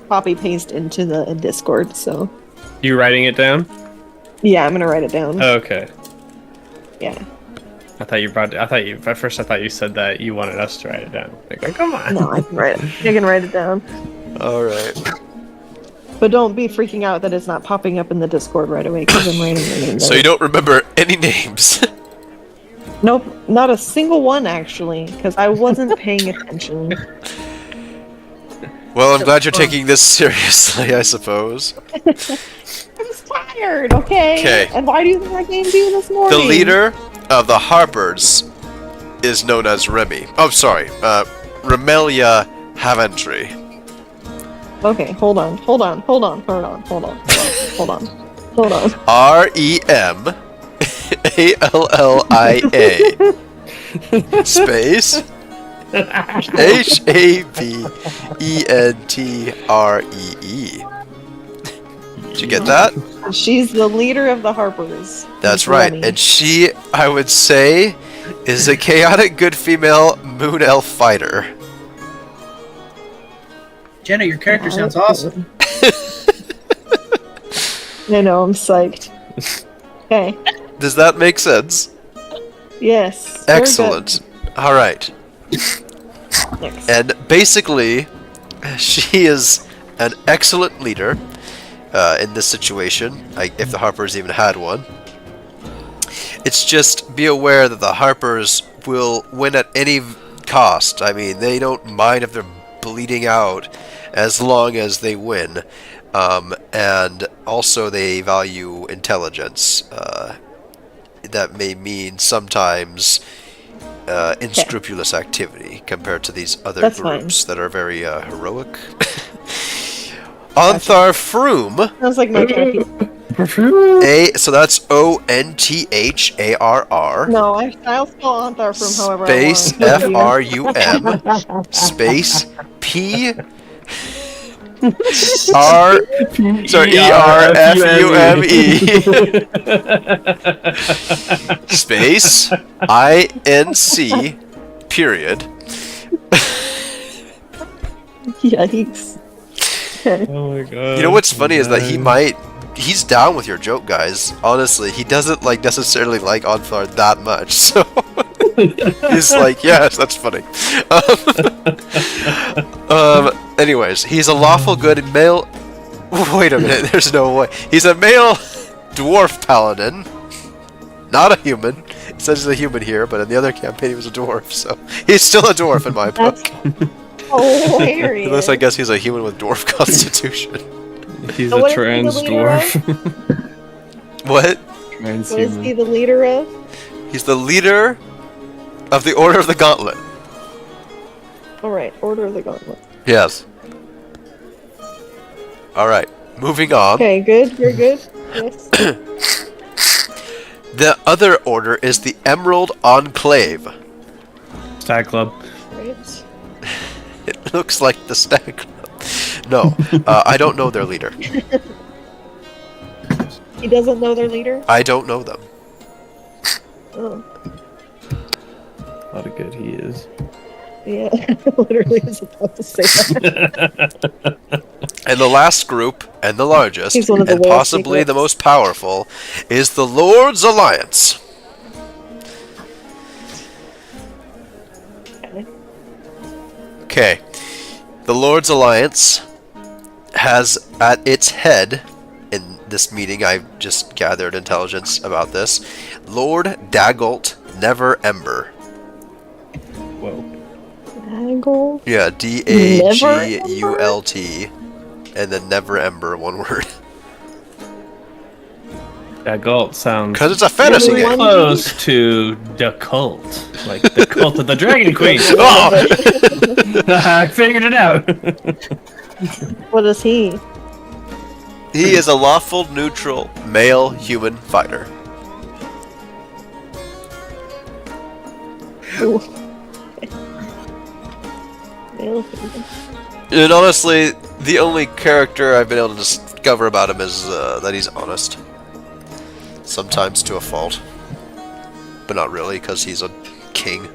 S2: copy paste into the Discord. So
S1: You writing it down?
S2: yeah, I'm gonna write it down.
S1: Okay.
S2: Yeah.
S1: I thought at first I thought you said that you wanted us to write it down. Like, oh, come on.
S2: No, I can write it. I can write it down.
S3: All right.
S2: But don't be freaking out that it's not popping up in the Discord right away because I'm writing your name.
S3: So you don't remember any names?
S2: Nope, not a single one actually, because I wasn't paying attention.
S3: Well, I'm glad you're taking this seriously, I suppose.
S2: I was tired, okay?
S3: 'Kay.
S2: And why do you think I came to you this morning?
S3: The leader of the Harpers is known as Remy. Oh, sorry. Remelia Haventry.
S2: Okay, hold on.
S3: Remelia space Haventree. Did you get that?
S2: She's the leader of the Harpers.
S3: That's
S2: Miss
S3: right.
S2: Remy.
S3: And she, I would say, is a chaotic good female moon elf fighter.
S4: Jenna, your character sounds awesome.
S2: I know, I'm psyched. Okay.
S3: Does that make sense?
S2: Yes. very good.
S3: Excellent. All right.
S2: Next.
S3: And basically, she is an excellent leader in this situation, if the Harpers even had one. It's just be aware that the Harpers will win at any cost. I mean, they don't mind if they're bleeding out as long as they win. And also they value intelligence. That may mean sometimes unscrupulous activity compared to these other
S2: That's
S3: groups that are very heroic. Onthar Froom.
S2: Sounds like my champion.
S3: So that's ONTHARR.
S2: No, I'll spell Anthar from however
S3: Space
S2: I want.
S3: FRUM space P R sorry ERFUME space INC period.
S2: Yikes. Okay.
S1: Oh my god.
S3: You know what's funny is that he's down with your joke, guys. Honestly, he doesn't like necessarily like Onthar that much, so he's like, yes, that's funny. Anyways, he's a lawful good male. Wait a minute, there's no way. He's a male dwarf paladin, not a human. It says he's a human here, but in the other campaign he was a dwarf, so he's still a dwarf in my book.
S2: Hilarious.
S3: Unless I guess he's a human with dwarf constitution.
S1: He's
S2: So
S1: a
S2: what is he
S1: trans
S2: the leader of?
S3: What?
S1: dwarf.
S2: What is he
S1: Transhuman.
S2: the leader of?
S3: He's the leader of the Order of the Gauntlet.
S2: Alright, Order of the Gauntlet.
S3: Yes. Alright, moving on.
S2: Okay, good. You're good. Yes.
S3: The other order is the Emerald Enclave.
S1: Stag Club.
S2: Right.
S3: It looks like the Stag Club. No, I don't know their leader.
S2: He doesn't know their leader?
S3: I don't know them.
S2: Oh.
S1: A lot of good he is.
S2: Yeah, literally was about to say that.
S3: And the last group, and the largest,
S2: He's one of the
S3: and
S2: world's
S3: possibly the
S2: secrets.
S3: most powerful, is the Lord's Alliance. Okay. The Lord's Alliance has at its head, in this meeting I've just gathered intelligence about this, Lord Dagult Never Ember.
S1: Whoa.
S2: Angle?
S3: Yeah, Dagult, and then Never Ember, one word.
S1: That Galt sounds
S3: Because it's a fantasy
S2: Really
S3: game.
S1: close to the cult. Like the cult of the Dragon Queen.
S3: Oh!
S1: I figured it out.
S2: What is he?
S3: He is a lawful, neutral, male human fighter.
S2: Ooh. Male human.
S3: And honestly, the only character I've been able to discover about him is that he's honest. Sometimes to a fault. But not really, because he's a king.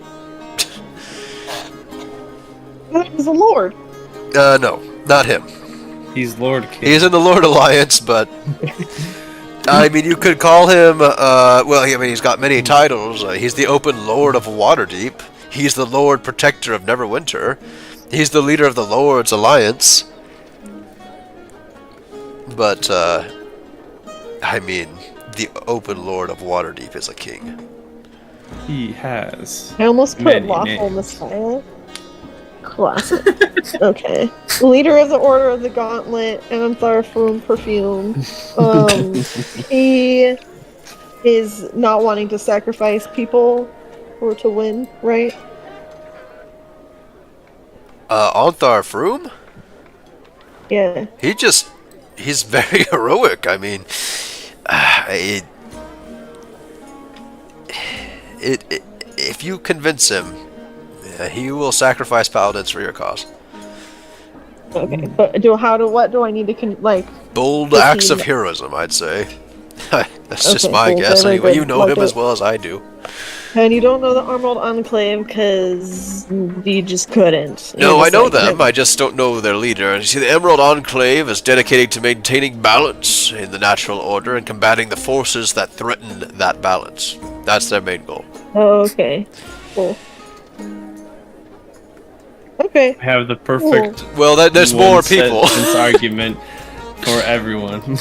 S2: He's a lord.
S3: No, not him.
S1: He's Lord King.
S3: He's in the Lord Alliance, but... I mean, you could call him, well, I mean, he's got many titles. He's the Open Lord of Waterdeep. He's the Lord Protector of Neverwinter. He's the leader of the Lord's Alliance. But, I mean, the Open Lord of Waterdeep is a king.
S1: He has.
S2: I almost put
S1: many
S2: lawful
S1: names.
S2: Messiah. Classic. Okay. Leader of the Order of the Gauntlet, Anthar from Perfume. He is not wanting to sacrifice people or to win, right?
S3: Onthar Froom?
S2: Yeah.
S3: He's very heroic. I mean, if you convince him, he will sacrifice paladins for your cause.
S2: Okay. But what do I need to
S3: Bold
S2: Does
S3: acts
S2: he-
S3: of heroism, I'd say. That's just
S2: Okay,
S3: my
S2: cool.
S3: guess.
S2: Very
S3: Anyway,
S2: good.
S3: you know
S2: Like
S3: him
S2: it.
S3: as well as I do.
S2: And you don't know the Emerald Enclave because you just couldn't.
S3: No,
S2: You're
S3: I
S2: just
S3: know
S2: like,
S3: them. I just don't know their leader. You see, the Emerald Enclave is dedicated to maintaining balance in the natural order and combating the forces that threaten that balance. That's their main goal.
S2: Oh, okay. Cool. Okay.
S1: I have the perfect
S3: Well, there's more
S1: one
S3: people.
S1: sentence argument for everyone.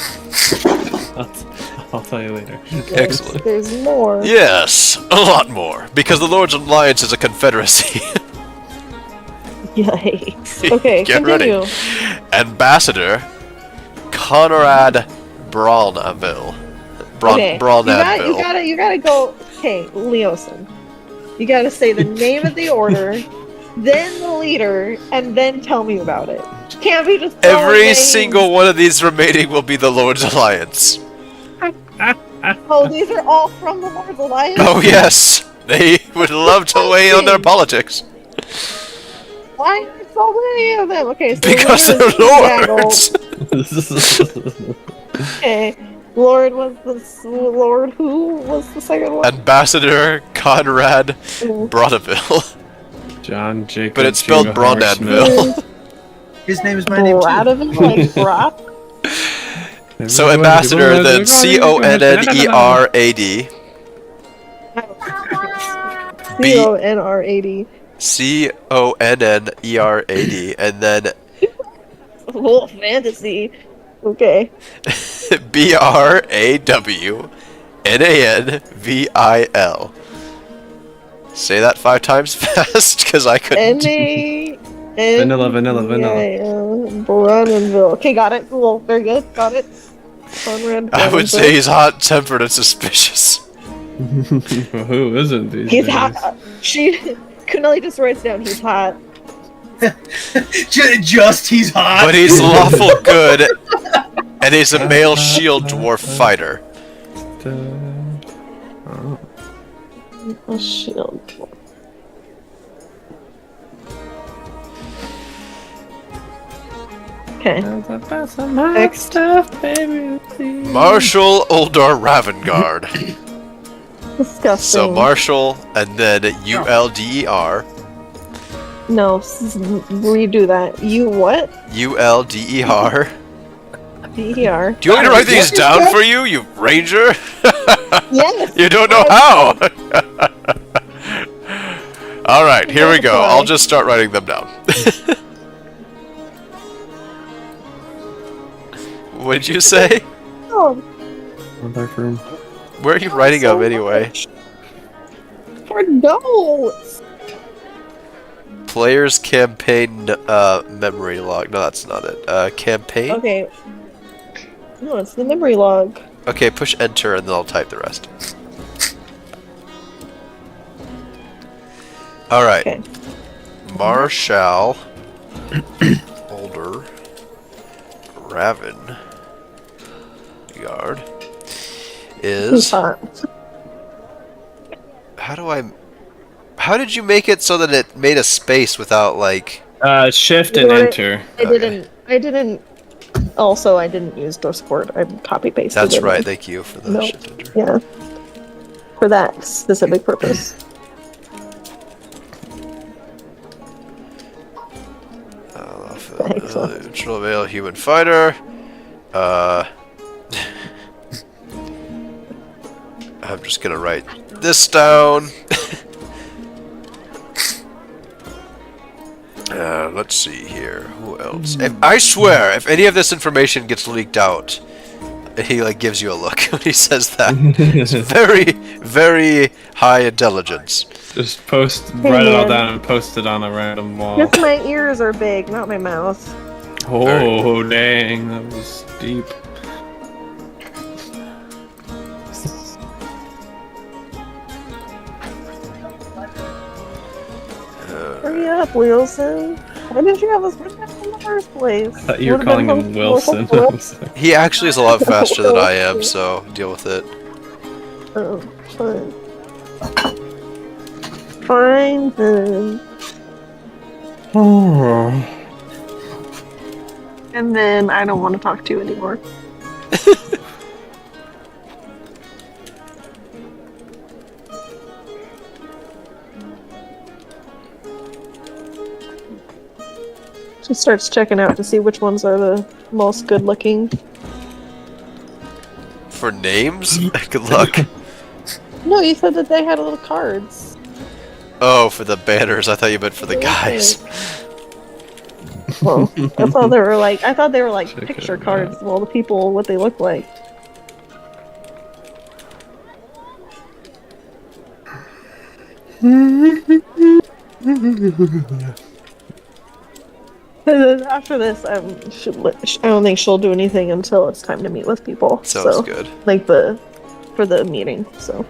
S1: I'll tell you later.
S3: Excellent.
S2: There's more.
S3: Yes, a lot more. Because the Lord's Alliance is a confederacy.
S2: Yikes. Okay,
S3: Get
S2: continue.
S3: ready. Ambassador Conrad Braunaville.
S2: Okay, you
S3: Braunaville.
S2: gotta go. Okay, Leosin. You gotta say the name of the order, then the leader, and then tell me about it. Can't be just throwing
S3: Every
S2: names.
S3: single one of these remaining will be the Lord's Alliance.
S2: Oh, these are all from the Lord's Alliance?
S3: Oh yes, they would love to weigh on their politics.
S2: Why are there so many of them? Okay, so
S3: Because
S2: the
S3: they're
S2: leader is
S3: lords!
S2: Okay, Lord was the Lord. Who was the second one?
S3: Ambassador Conrad
S2: Ooh.
S3: Braunaville.
S1: John Jacob.
S3: But it's spelled
S1: Judah Hammer Smith.
S3: Braunaville.
S4: His name is my name too.
S2: Bradaville, like Brat?
S3: So Ambassador, then Connrad.
S2: C-O-N-R-A-D.
S3: Connrad, and then
S2: Wolf Fantasy. Okay.
S3: Brawnanvil. Say that 5 times fast, because I couldn't.
S1: Vanilla.
S2: Brunanville. Okay, got it. Cool. Very good. Got it. Conrad.
S3: I would say he's hot-tempered and suspicious.
S1: Who isn't these
S2: He's
S1: days?
S2: hot. Kunnelli just writes down he's hot.
S4: Just he's hot.
S3: But he's lawful good, and he's a male shield dwarf fighter.
S1: Oh.
S2: A shield. Okay. Next
S1: stuff, baby.
S3: Marshal Uldor Ravengard.
S2: Disgusting.
S3: So Marshal, and then ULDER.
S2: No, redo that. You what?
S3: ULDER.
S2: D-E-R.
S3: Do you want me to write these down for you, you ranger?
S2: Yes.
S3: You don't know how! Alright, here we go. I'll just start writing them down. What did you say?
S2: Oh,
S1: Back room.
S3: Where are you writing them anyway?
S2: for notes.
S3: Player's campaign memory log. No, that's not it. Campaign?
S2: Okay. No, it's the memory log.
S3: Okay, push enter and then I'll type the rest. Alright.
S2: Okay.
S3: Marshal Older Raven Yard
S2: Who's
S3: is
S2: hot?
S3: how did you make it so that it made a space without like
S1: Shift
S2: You
S1: and
S2: know what?
S1: enter.
S2: I didn't. Also, I didn't use Discord. I copy pasted.
S3: That's
S2: it
S3: right,
S2: in.
S3: thank you for the
S2: Nope.
S3: shift enter.
S2: Yeah. For that specific purpose. Excellent.
S3: Neutral male human fighter. I'm just gonna write this down. Let's see here. Who else? I swear, if any of this information gets leaked out, he like gives you a look when he says that. It's very, very high intelligence.
S1: Just write it all down and post it on a random wall.
S2: Just my ears are big, not my mouth.
S1: Oh, dang, that was deep.
S2: Hurry up, Wilson. Why didn't you have us written up in the first place?
S1: I thought you were
S2: Would've
S1: calling
S2: been
S1: him
S2: helpful.
S1: Wilson.
S3: He actually is a lot faster than I am, so deal with it.
S2: Oh, fine. Fine then. And then I don't want to talk to you anymore. She starts checking out to see which ones are the most good looking.
S3: For names? Good luck.
S2: No, you said that they had little cards.
S3: Oh, for the banners. I thought you meant for the guys.
S2: Well, I thought they were like
S1: Check
S2: picture
S1: it
S2: cards of all the people, what they look like. And then after this, I don't think she'll do anything until it's time to meet with people.
S3: Sounds
S2: so,
S3: good.
S2: Like for the meeting. So.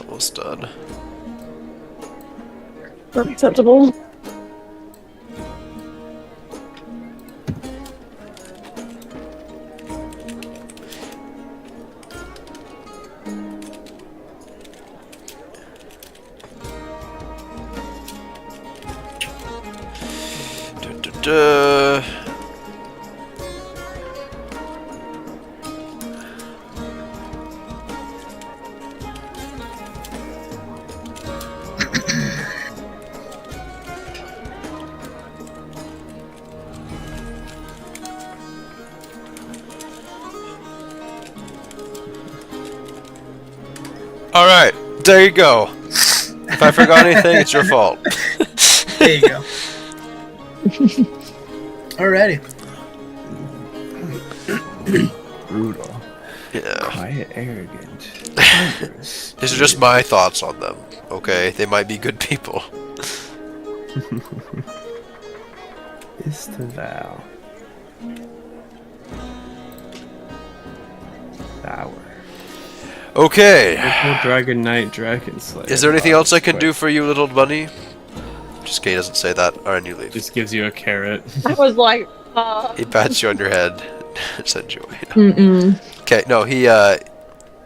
S3: Almost done.
S2: Unacceptable.
S3: Duh. All right, there you go. If I forgot anything, it's your fault.
S4: There you go. Alrighty.
S1: Brutal.
S3: Yeah.
S1: Quiet, arrogant. dangerous.
S3: These are just my thoughts on them. Okay, they might be good people.
S1: Is to thou. Thou.
S3: Okay.
S1: Little Dragon Knight, Dragon Slayer.
S3: Is there anything else I can do for you, little bunny? Just Kay doesn't say that. Alright, you leave.
S1: Just gives you a carrot.
S2: I was like,
S3: He pats you on your head. Sends you away.
S2: Mm-mm.
S3: Okay, no, he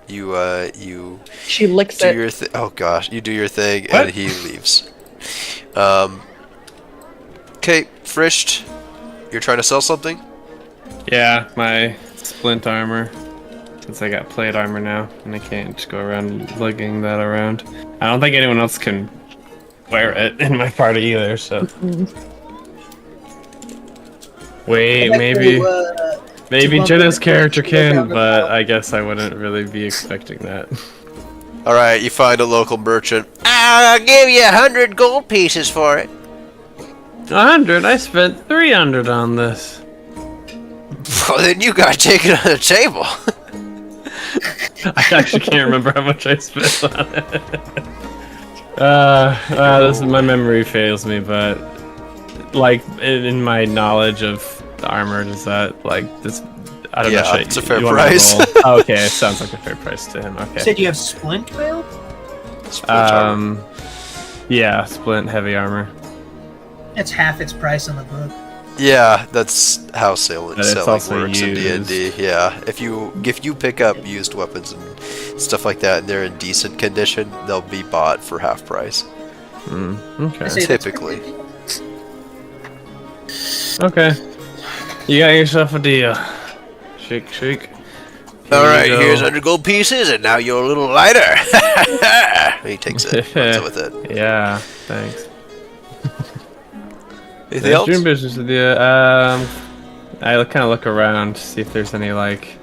S3: you
S2: She licks
S3: do
S2: it.
S3: your thing. Oh gosh, you do your thing
S1: What?
S3: and he leaves. Okay, Frisht, you're trying to sell something?
S1: Yeah, my splint armor. Since I got plate armor now, and I can't just go around lugging that around. I don't think anyone else can wear it in my party either, so... Wait, maybe Jenna's character can, but I guess I wouldn't really be expecting that.
S3: Alright, you find a local merchant. I'll give you 100 gold pieces for it.
S1: 100? I spent 300 on this.
S3: Well, then you gotta take it on the table.
S1: I actually can't remember how much I spent on it. This my memory fails me, but like in my knowledge of the armor, does that like this? I don't know.
S3: Yeah, it's a fair
S1: you want me to
S3: price.
S1: roll? Oh, okay, it sounds like a fair price to him.
S4: You
S1: Okay.
S4: said you have splint mail?
S1: Yeah, splint heavy armor.
S4: That's half its price on the book.
S3: Yeah, that's how selling
S1: But it's also
S3: works in
S1: used.
S3: D&D. Yeah, if you pick up used weapons and stuff like that, and they're in decent condition, they'll be bought for half price.
S1: Okay.
S4: I say that's
S3: Typically.
S1: Okay. You got yourself a deal. Shake, shake.
S3: All right,
S1: you go.
S3: here's 100 gold pieces, and now you're a little lighter. He takes it, runs with it.
S1: Yeah, thanks.
S3: Anything else?
S1: Doing business with you. I kind of look around to see if there's any like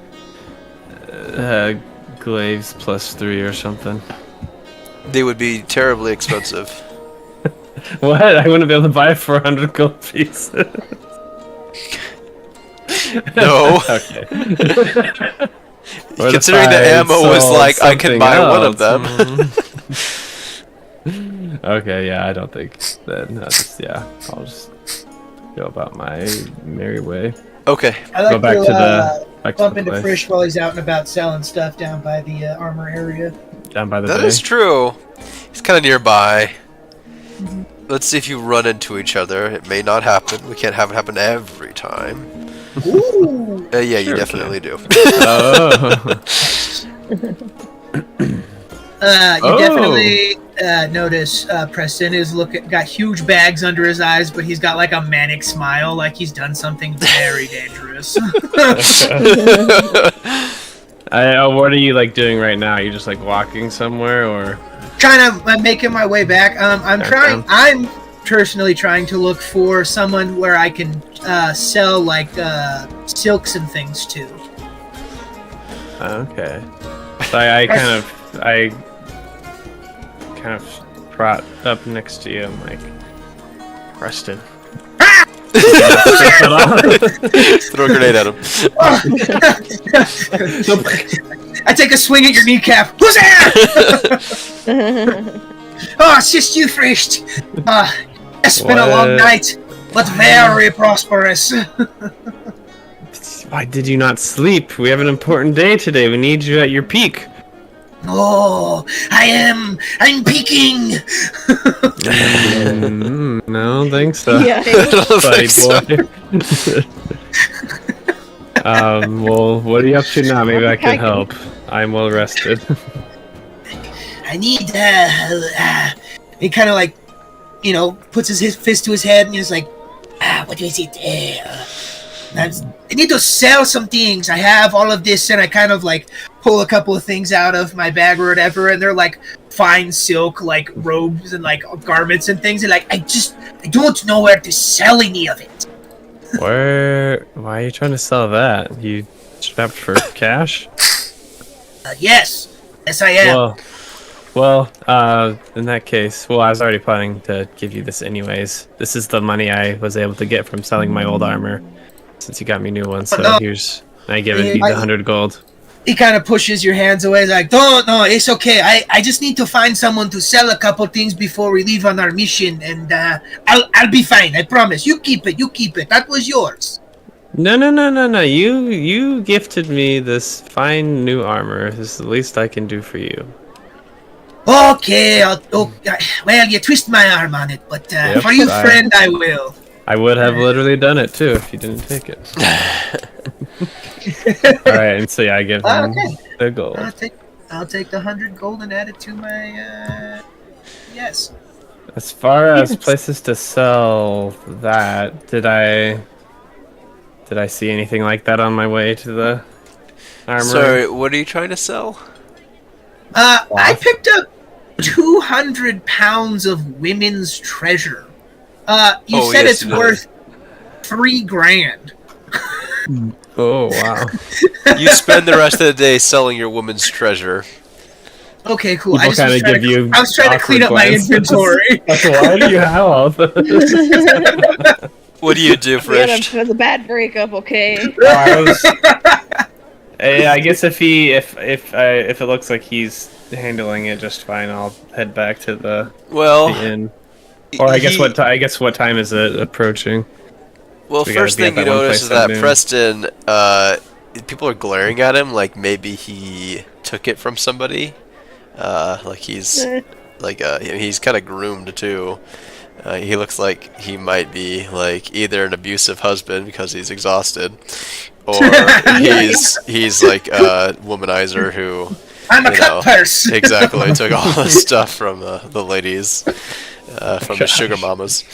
S1: glaives +3 or something.
S3: They would be terribly expensive.
S1: What? I wouldn't be able to buy it for 100 gold pieces.
S3: No.
S1: Okay.
S3: Considering the ammo was like, I can buy one of them.
S1: Okay, yeah, I don't think that. No, I'll just go about my merry way.
S3: Okay.
S4: I like
S1: back
S4: to,
S1: to the- back to
S4: bump
S1: the
S4: into
S1: place.
S4: Frisch while he's out and about selling stuff down by the armor area.
S1: Down by the
S3: That
S1: bay.
S3: is true. He's kind of nearby. Let's see if you run into each other. It may not happen. We can't have it happen every time.
S4: Ooh!
S3: Yeah, you
S1: Sure
S3: definitely do.
S1: Oh.
S4: You definitely notice Preston is got huge bags under his eyes, but he's got like a manic smile, like he's done something very dangerous.
S1: What are you like doing right now? Are you just like walking somewhere, or?
S4: Trying to making my way back. I'm
S1: Okay.
S4: I'm personally trying to look for someone where I can sell like silks and things to.
S1: Okay. So I kind of trot up next to you. I'm like, Preston. it off.
S3: Throw a grenade at him.
S4: I take a swing at your kneecap. Who's there? Oh, it's just you first. It's been a long
S1: What?
S4: night, but very prosperous.
S1: Why did you not sleep? We have an important day today. We need you at your peak.
S4: Oh, I'm peeking.
S1: No, thanks so.
S2: Yeah.
S1: Buddy boy. Well, what are you up to now? Maybe I can help. I'm well rested.
S4: I need, he kind of like, puts his fist to his head and he's like, what is it? I need to sell some things. I have all of this, and I kind of like pull a couple of things out of my bag or whatever, and they're like fine silk, like robes and like garments and things. And like, I don't know where to sell any of it.
S1: Why are you trying to sell that? You strapped for cash?
S4: Yes, I am.
S1: Well, in that case, I was already planning to give you this anyways. This is the money I was able to get from selling my old armor, since you got me new ones. So here's, I give you the 100 gold.
S4: He kind of pushes your hands away, like, no, it's okay. I just need to find someone to sell a couple things before we leave on our mission, and I'll be fine. I promise. You keep it. That was yours.
S1: No. You gifted me this fine new armor. This is the least I can do for you.
S4: Okay, well, you twist my arm on it, but for you, friend, I will.
S1: I would have literally done it too if you didn't take it. Alright, and so I give him the gold.
S4: I'll take the 100 gold and add it to my, yes.
S1: As far as places to sell that, did I see anything like that on my way to the armor?
S3: Sorry, what are you trying to sell?
S4: I picked up 200 pounds of women's treasure. You said it's worth 3 grand.
S1: Oh, wow.
S3: You spend the rest of the day selling your woman's treasure.
S4: Okay, cool.
S1: People
S4: I was trying to clean up my inventory.
S1: Why do you have all this?
S3: What do you do, Frisch?
S2: It was a bad breakup, okay?
S1: I guess if it looks like he's handling it just fine, I'll head back to the inn. Or I guess what time is it approaching?
S3: Well, first thing you notice is that Preston, people are glaring at him like maybe he took it from somebody. Like he's he's kind of groomed too. He looks like he might be like either an abusive husband because he's exhausted, or he's like a womanizer who
S4: I'm a cut purse.
S3: Exactly, took all the stuff from the ladies, from the sugar mamas.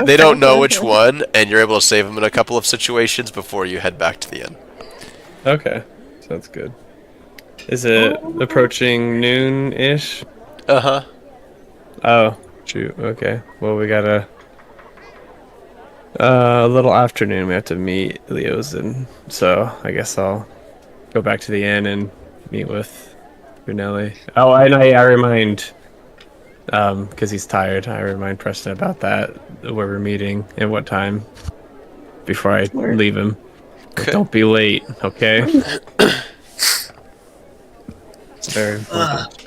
S3: They don't know which one, and you're able to save them in a couple of situations before you head back to the inn.
S1: Okay, sounds good. Is it approaching noon-ish?
S3: Uh-huh.
S1: Oh, shoot. Okay. Well, we got a little afternoon. We have to meet Leo's, and so I guess I'll go back to the inn and meet with Brunelli. Oh, and I remind, because he's tired, I remind Preston about that, where we're meeting and what time, before I leave him.
S3: Okay.
S1: Don't be late, okay? It's very important.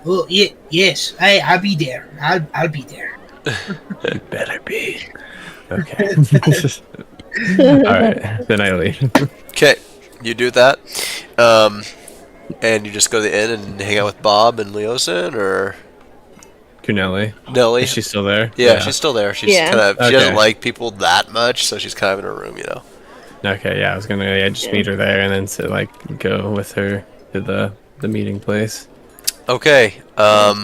S4: Well, yes, I'll be there. I'll be there.
S1: You better be. Okay. Alright, then I leave.
S3: Okay, you do that. And you just go to the inn and hang out with Bob and Leosin, or
S1: Cunelli.
S3: Nelly.
S1: Is she still there?
S3: Yeah, she's still there. She's
S2: Yeah.
S3: kind of she
S1: Okay.
S3: doesn't like people that much, so she's kind of in her room, you know.
S1: Okay, yeah, I was gonna just meet her there and then go with her to the meeting place.
S3: Okay. I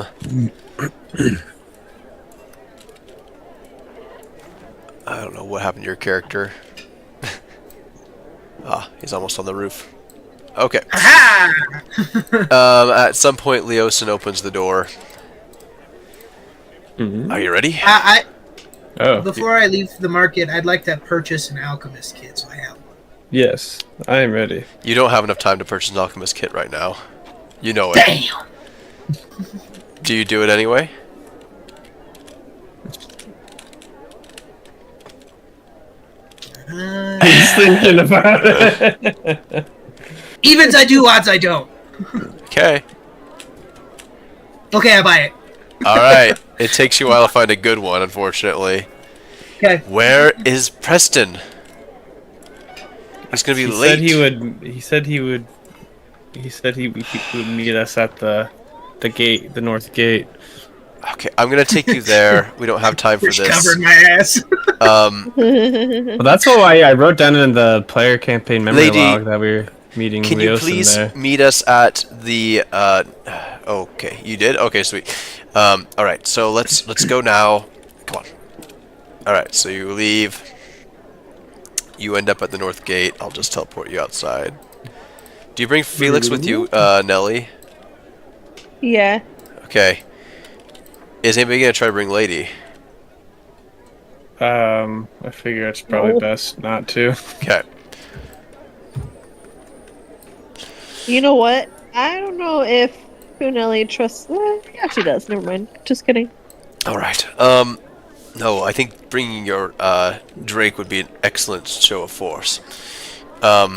S3: don't know what happened to your character. He's almost on the roof. Okay. At some point, Leosin opens the door.
S1: Mm-hmm.
S3: Are you ready?
S4: Before I leave the market, I'd like to purchase an alchemist kit, so I have one.
S1: Yes, I am ready.
S3: You don't have enough time to purchase an alchemist kit right now. You know it.
S4: Damn!
S3: Do you do it anyway?
S1: thinking about it.
S4: Evens I do, odds I don't.
S3: Okay.
S4: Okay, I buy it.
S3: All right. It takes you a while to find a good one, unfortunately.
S4: Okay.
S3: Where is Preston? He's gonna be
S1: He
S3: late.
S1: said he would. He said he would. He said he would meet us at the gate, the north gate.
S3: Okay, I'm gonna take you there. We don't have time for
S4: Which
S3: this.
S4: covered my ass.
S1: Well, that's why I wrote down in the player campaign memory
S3: Lady,
S1: log that we were meeting
S3: Can you
S1: Leosin
S3: please
S1: there.
S3: meet us at the? Okay, you did. Okay, sweet. All right, so let's go now. Come on. All right, so you leave. You end up at the north gate. I'll just teleport you outside. Do you bring Felix with you, Nelly?
S2: Yeah.
S3: Okay. Is anybody gonna try to bring Lady?
S1: I figure it's probably
S2: No.
S1: best not to.
S3: Okay.
S2: You know what? I don't know if Kunelli trusts. Yeah, she does. Never mind. Just kidding.
S3: All right. No, I think bringing your Drake would be an excellent show of force. All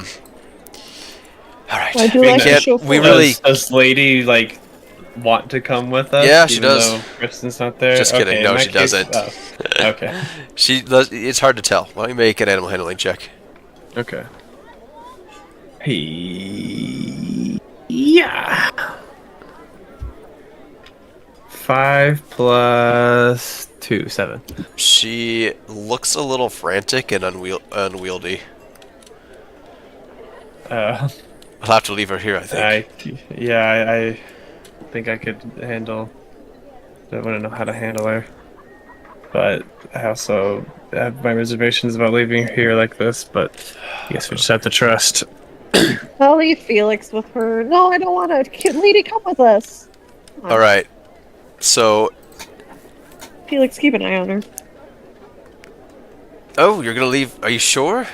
S3: right.
S2: I do
S3: we
S2: like to
S3: can't.
S2: show
S3: We
S2: force.
S3: really.
S1: Does Lady like want to come with us?
S3: Yeah, she
S1: even
S3: does.
S1: though Kristen's not there.
S3: Just kidding.
S1: Okay,
S3: No,
S1: in that
S3: she
S1: case-
S3: doesn't.
S1: oh, okay.
S3: She does. It's hard to tell. Why don't you make an animal handling check?
S1: Okay. Yeah. 5 plus 2, 7.
S3: She looks a little frantic and unwieldy.
S1: Uh,
S3: I'll have to leave her here, I think.
S1: I think I could handle. I wouldn't know how to handle her, but I also have my reservations about leaving her here like this. But I guess we just have to trust.
S2: I'll leave Felix with her. No, I don't want to. Lady, come with us.
S3: All right. So,
S2: Felix, keep an eye on her.
S3: oh, you're gonna leave? Are you sure?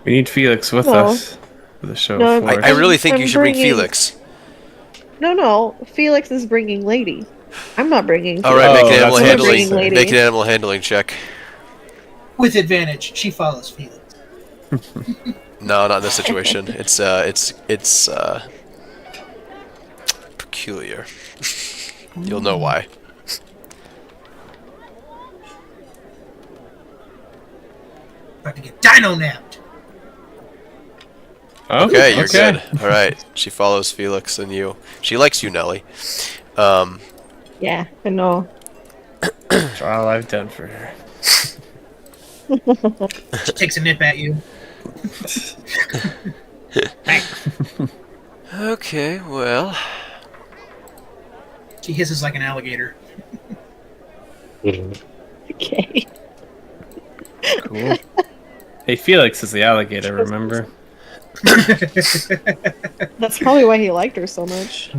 S1: We need Felix with
S2: No.
S1: us for the show.
S2: No,
S1: of
S3: I
S1: force.
S3: really think you
S2: I'm
S3: should bring
S2: bringing-
S3: Felix.
S2: No. Felix is bringing Lady. I'm not bringing.
S3: All right, make an
S1: Oh,
S3: animal
S1: that's
S3: handling.
S2: what I'm saying.
S3: Make an animal handling check.
S4: With advantage, she follows Felix.
S3: No, not in this situation. It's peculiar. You'll know why.
S4: About to get dino napped.
S1: Oh,
S3: Okay, you're good. All right. She follows Felix and you. She likes you, Nelly.
S2: Yeah, I know.
S1: That's all I've done for her.
S4: She takes a nip at you.
S3: Okay, well.
S4: She hisses like an alligator.
S2: Okay.
S1: Cool. Hey, Felix is the alligator. Remember?
S2: That's probably why he liked her so much.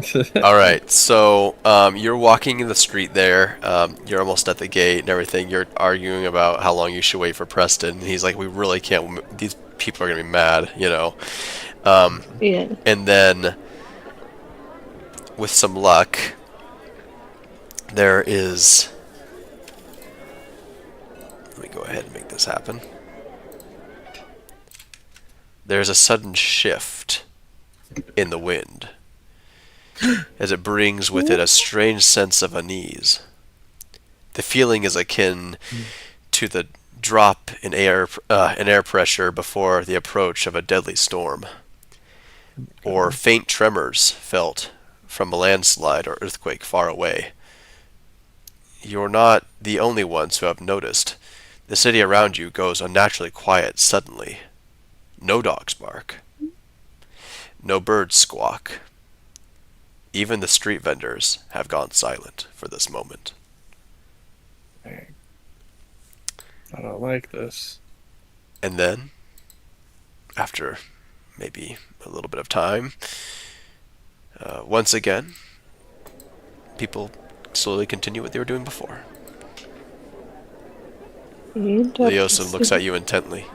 S3: All right. So you're walking in the street there. You're almost at the gate and everything. You're arguing about how long you should wait for Preston. He's like, we really can't. These people are gonna be mad, you know.
S2: Yeah.
S3: And then, with some luck, there is. Let me go ahead and make this happen. There's a sudden shift in the wind as it brings with it a strange sense of unease. The feeling is akin to the drop in air pressure before the approach of a deadly storm, or faint tremors felt from a landslide or earthquake far away. You're not the only ones who have noticed. The city around you goes unnaturally quiet suddenly. No dogs bark. No birds squawk. Even the street vendors have gone silent for this moment.
S1: I don't like this.
S3: And then, after maybe a little bit of time, once again, people slowly continue what they were doing before. Leosin looks at you intently.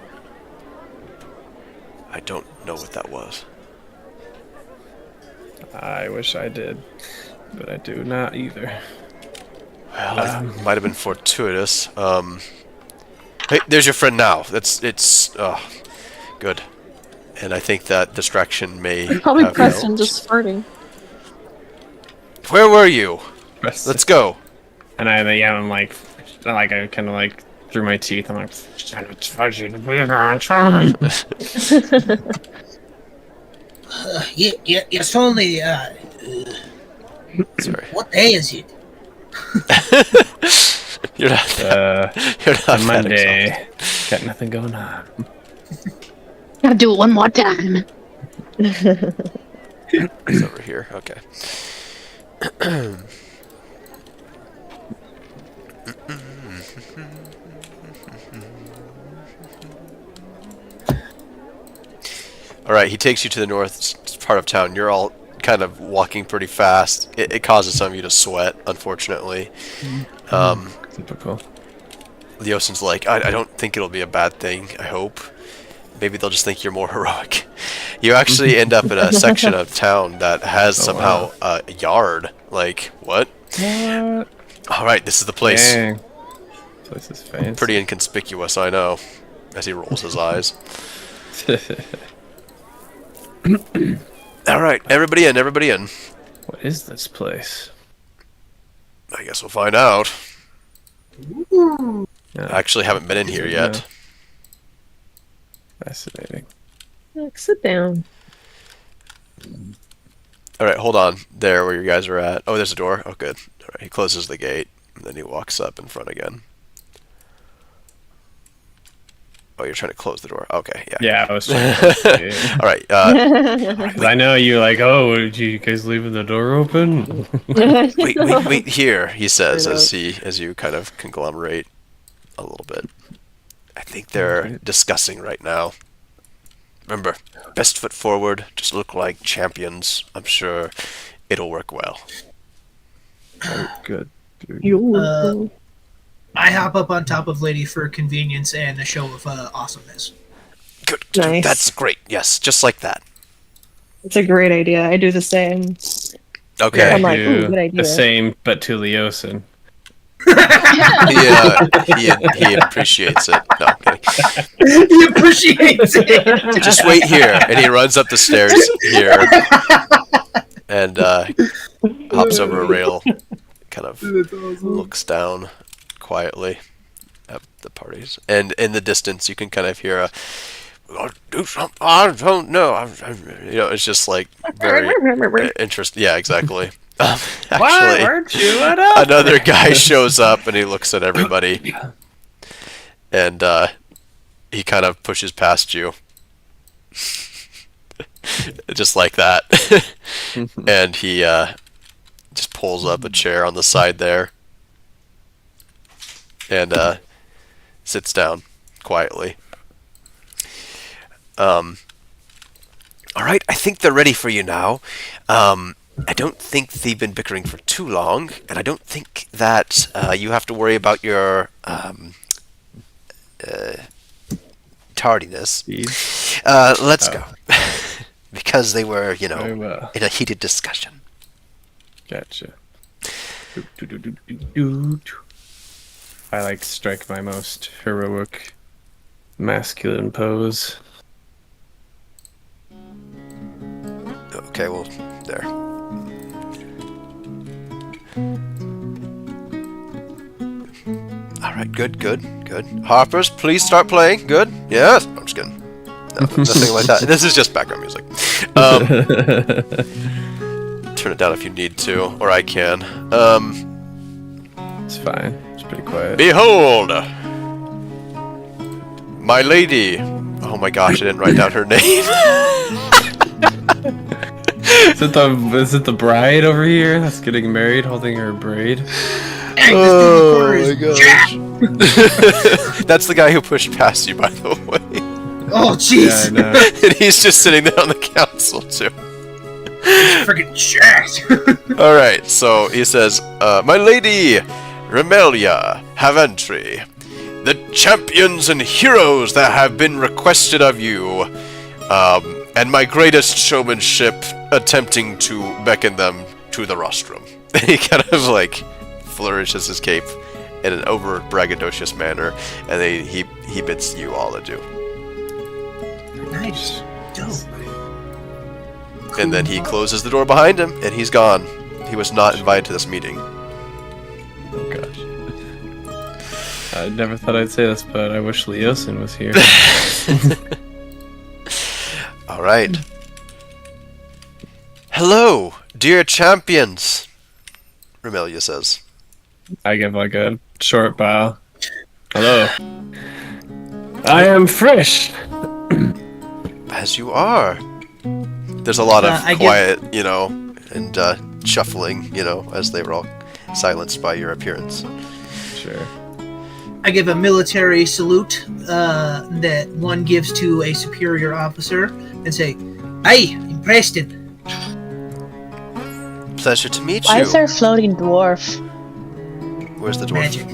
S3: I don't know what that was.
S1: I wish I did, but I do not either.
S3: Well, it might have been fortuitous. Hey, there's your friend now. It's good. And I think that distraction may
S2: Probably
S3: have
S2: Preston
S3: helped.
S2: just farting.
S3: Where were you?
S1: Preston.
S3: Let's go.
S1: And I'm like I kind of like through my teeth. I'm like,
S4: Yes, only.
S3: Sorry.
S4: What day is it?
S3: You're not. You're not that
S1: Monday.
S3: exhausted.
S1: Got nothing going on.
S5: Gotta do it one more time.
S3: It's over here. Okay. All right, he takes you to the north part of town. You're all kind of walking pretty fast. It causes some of you to sweat, unfortunately.
S1: Typical.
S3: Leosin's like, I don't think it'll be a bad thing. I hope. Maybe they'll just think you're more heroic. You actually end up in a section of town that has somehow a yard. Like, what?
S1: What?
S3: All right, this is the place.
S1: Dang. Place is fancy.
S3: Pretty inconspicuous, I know. As he rolls his eyes. All right, everybody in, everybody in.
S1: What is this place?
S3: I guess we'll find out.
S4: Ooh.
S3: I actually haven't been in here yet.
S1: Fascinating.
S2: Look, sit down.
S3: All right, hold on. There, where you guys are at. Oh, there's a door. Oh, good. All right, he closes the gate, and then he walks up in front again. Oh, you're trying to close the door. Okay, yeah.
S1: Yeah, I was trying to
S3: All right.
S1: 'cause I know you like, oh, did you guys leaving the door open?
S3: Wait here, he says as you kind of conglomerate a little bit. I think they're discussing right now. Remember, best foot forward, just look like champions. I'm sure it'll work well.
S1: Good.
S4: I hop up on top of Lady for convenience and a show of awesomeness.
S3: Good.
S2: Nice.
S3: That's great. Yes, just like that.
S2: It's a great idea. I do the same.
S3: Okay.
S2: I'm like,
S1: do
S2: ooh, good idea.
S1: the same, but to Leosin.
S3: He appreciates it. No, I'm kidding.
S4: He appreciates it.
S3: Just wait here, and he runs up the stairs here, and hops over a rail, kind of looks down quietly at the parties, and in the distance you can kind of hear a do something. I don't know. It's just like very interesting. Yeah, exactly. Actually,
S1: aren't you? What up?
S3: another guy shows up and he looks at everybody, and he kind of pushes past you, just like that, and he just pulls up a chair on the side there, and sits down quietly. All right, I think they're ready for you now. I don't think they've been bickering for too long, and I don't think that you have to worry about your tardiness. Let's go. Because they were,
S1: Very well.
S3: in a heated discussion.
S1: Gotcha. I like strike my most heroic masculine pose.
S3: Okay, well, there. All right, good. Harpers, please start playing. Good. Yes. I'm just kidding. No, nothing like that. This is just background music. Turn it down if you need to, or I can.
S1: It's fine. It's pretty quiet.
S3: Behold, my lady. Oh my gosh, I didn't write down her name.
S1: Is it the bride over here that's getting married, holding her braid?
S3: Oh my gosh. That's the guy who pushed past you, by the way.
S4: Oh, jeez.
S1: Yeah, I know.
S3: And he's just sitting there on the council, too.
S4: Freaking shit.
S3: Alright, so he says, my lady, Remelia, have entry. The champions and heroes that have been requested of you, and my greatest showmanship attempting to beckon them to the rostrum. He kind of like flourishes his cape in an over braggadocious manner, and he he bids you all adieu.
S4: Nice. Dope.
S3: And then he closes the door behind him, and he's gone. He was not invited to this meeting.
S1: Oh gosh. I never thought I'd say this, but I wish Leosin was here.
S3: All right. Hello, dear champions, Remelia says.
S1: I give like a short bow. Hello. I am Frisch.
S3: As you are. There's a lot of
S4: I
S3: quiet, and shuffling, as they were all silenced by your appearance.
S1: Sure.
S4: I give a military salute that one gives to a superior officer and say, "Hey, I'm Preston."
S3: Pleasure to meet
S5: Why
S3: you.
S5: is there a floating dwarf?
S3: Where's the dwarf?
S4: Magic.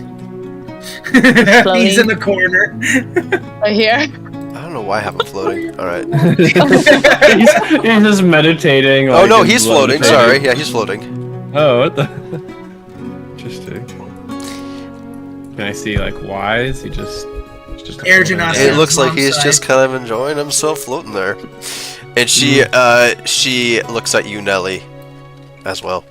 S4: He's in the corner.
S5: Right here?
S3: I don't know why I have him floating. All right.
S1: he's just meditating.
S3: Oh
S1: like,
S3: no,
S1: and
S3: he's floating.
S1: levitating.
S3: Sorry. Yeah, he's floating.
S1: Oh, what the? Interesting. Can I see like why is he just
S4: Air
S1: floating?
S4: Genasi.
S3: It looks like he's
S4: alongside.
S3: just kind of enjoying himself floating there. And she looks at you, Nelly, as well.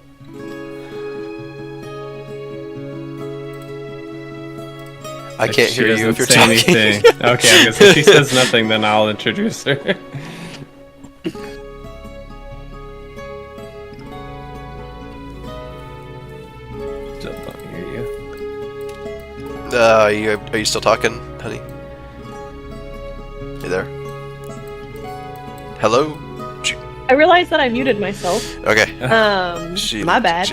S3: I can't
S1: She
S3: hear you if
S1: doesn't
S3: you're
S1: say
S3: talking.
S1: anything. Okay, I guess if she says nothing, then I'll introduce her. Still don't hear you.
S3: Are you still talking, honey? You there? Hello?
S2: I realized that I muted myself.
S3: Okay.
S2: My bad.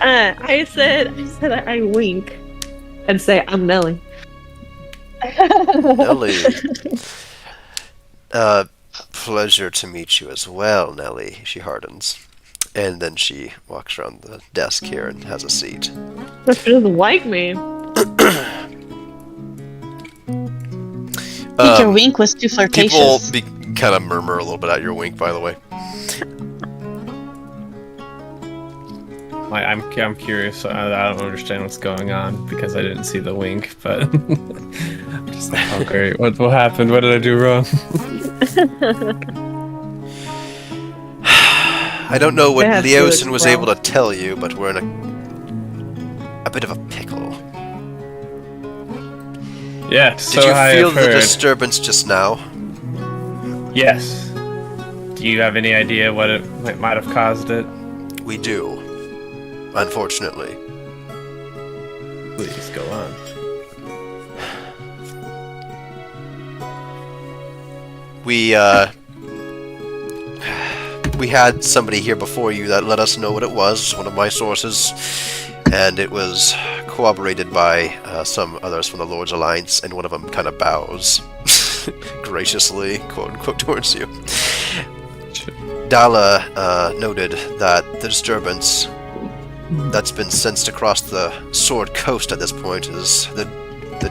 S2: I said I wink and say I'm Nelly.
S3: Nelly. Pleasure to meet you as well, Nelly. She hardens. And then she walks around the desk here and has a seat.
S2: She doesn't like me.
S5: I think your wink was too flirtatious.
S3: People kind of murmur a little bit at your wink, by the way.
S1: I'm curious. I don't understand what's going on because I didn't see the wink. But I'm just like, oh great, what happened? What did I do wrong?
S3: I don't know what
S2: They have to
S3: Leosin was
S2: explore.
S3: able to tell you, but we're in a bit of a pickle.
S1: Yeah.
S3: Did
S1: So
S3: you
S1: I
S3: feel
S1: have
S3: the
S1: heard.
S3: disturbance just now?
S1: Yes. Do you have any idea what it might have caused it?
S3: We do. Unfortunately.
S1: Please go on.
S3: We had somebody here before you that let us know what it was, one of my sources, and it was corroborated by some others from the Lord's Alliance, and one of them kind of bows graciously, quote-unquote, towards you. Dala noted that the disturbance that's been sensed across the Sword Coast at this point is the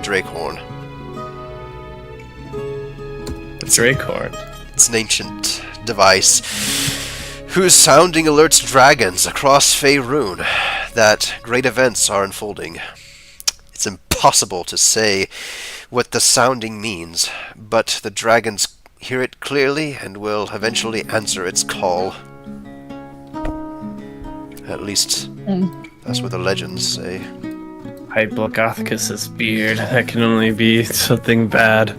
S3: Drakehorn.
S1: The Dracehorn.
S3: It's an ancient device whose sounding alerts dragons across Faerun that great events are unfolding. It's impossible to say what the sounding means, but the dragons hear it clearly and will eventually answer its call. At least, that's what the legends say.
S1: I Blogothicus's beard. That can only be something bad.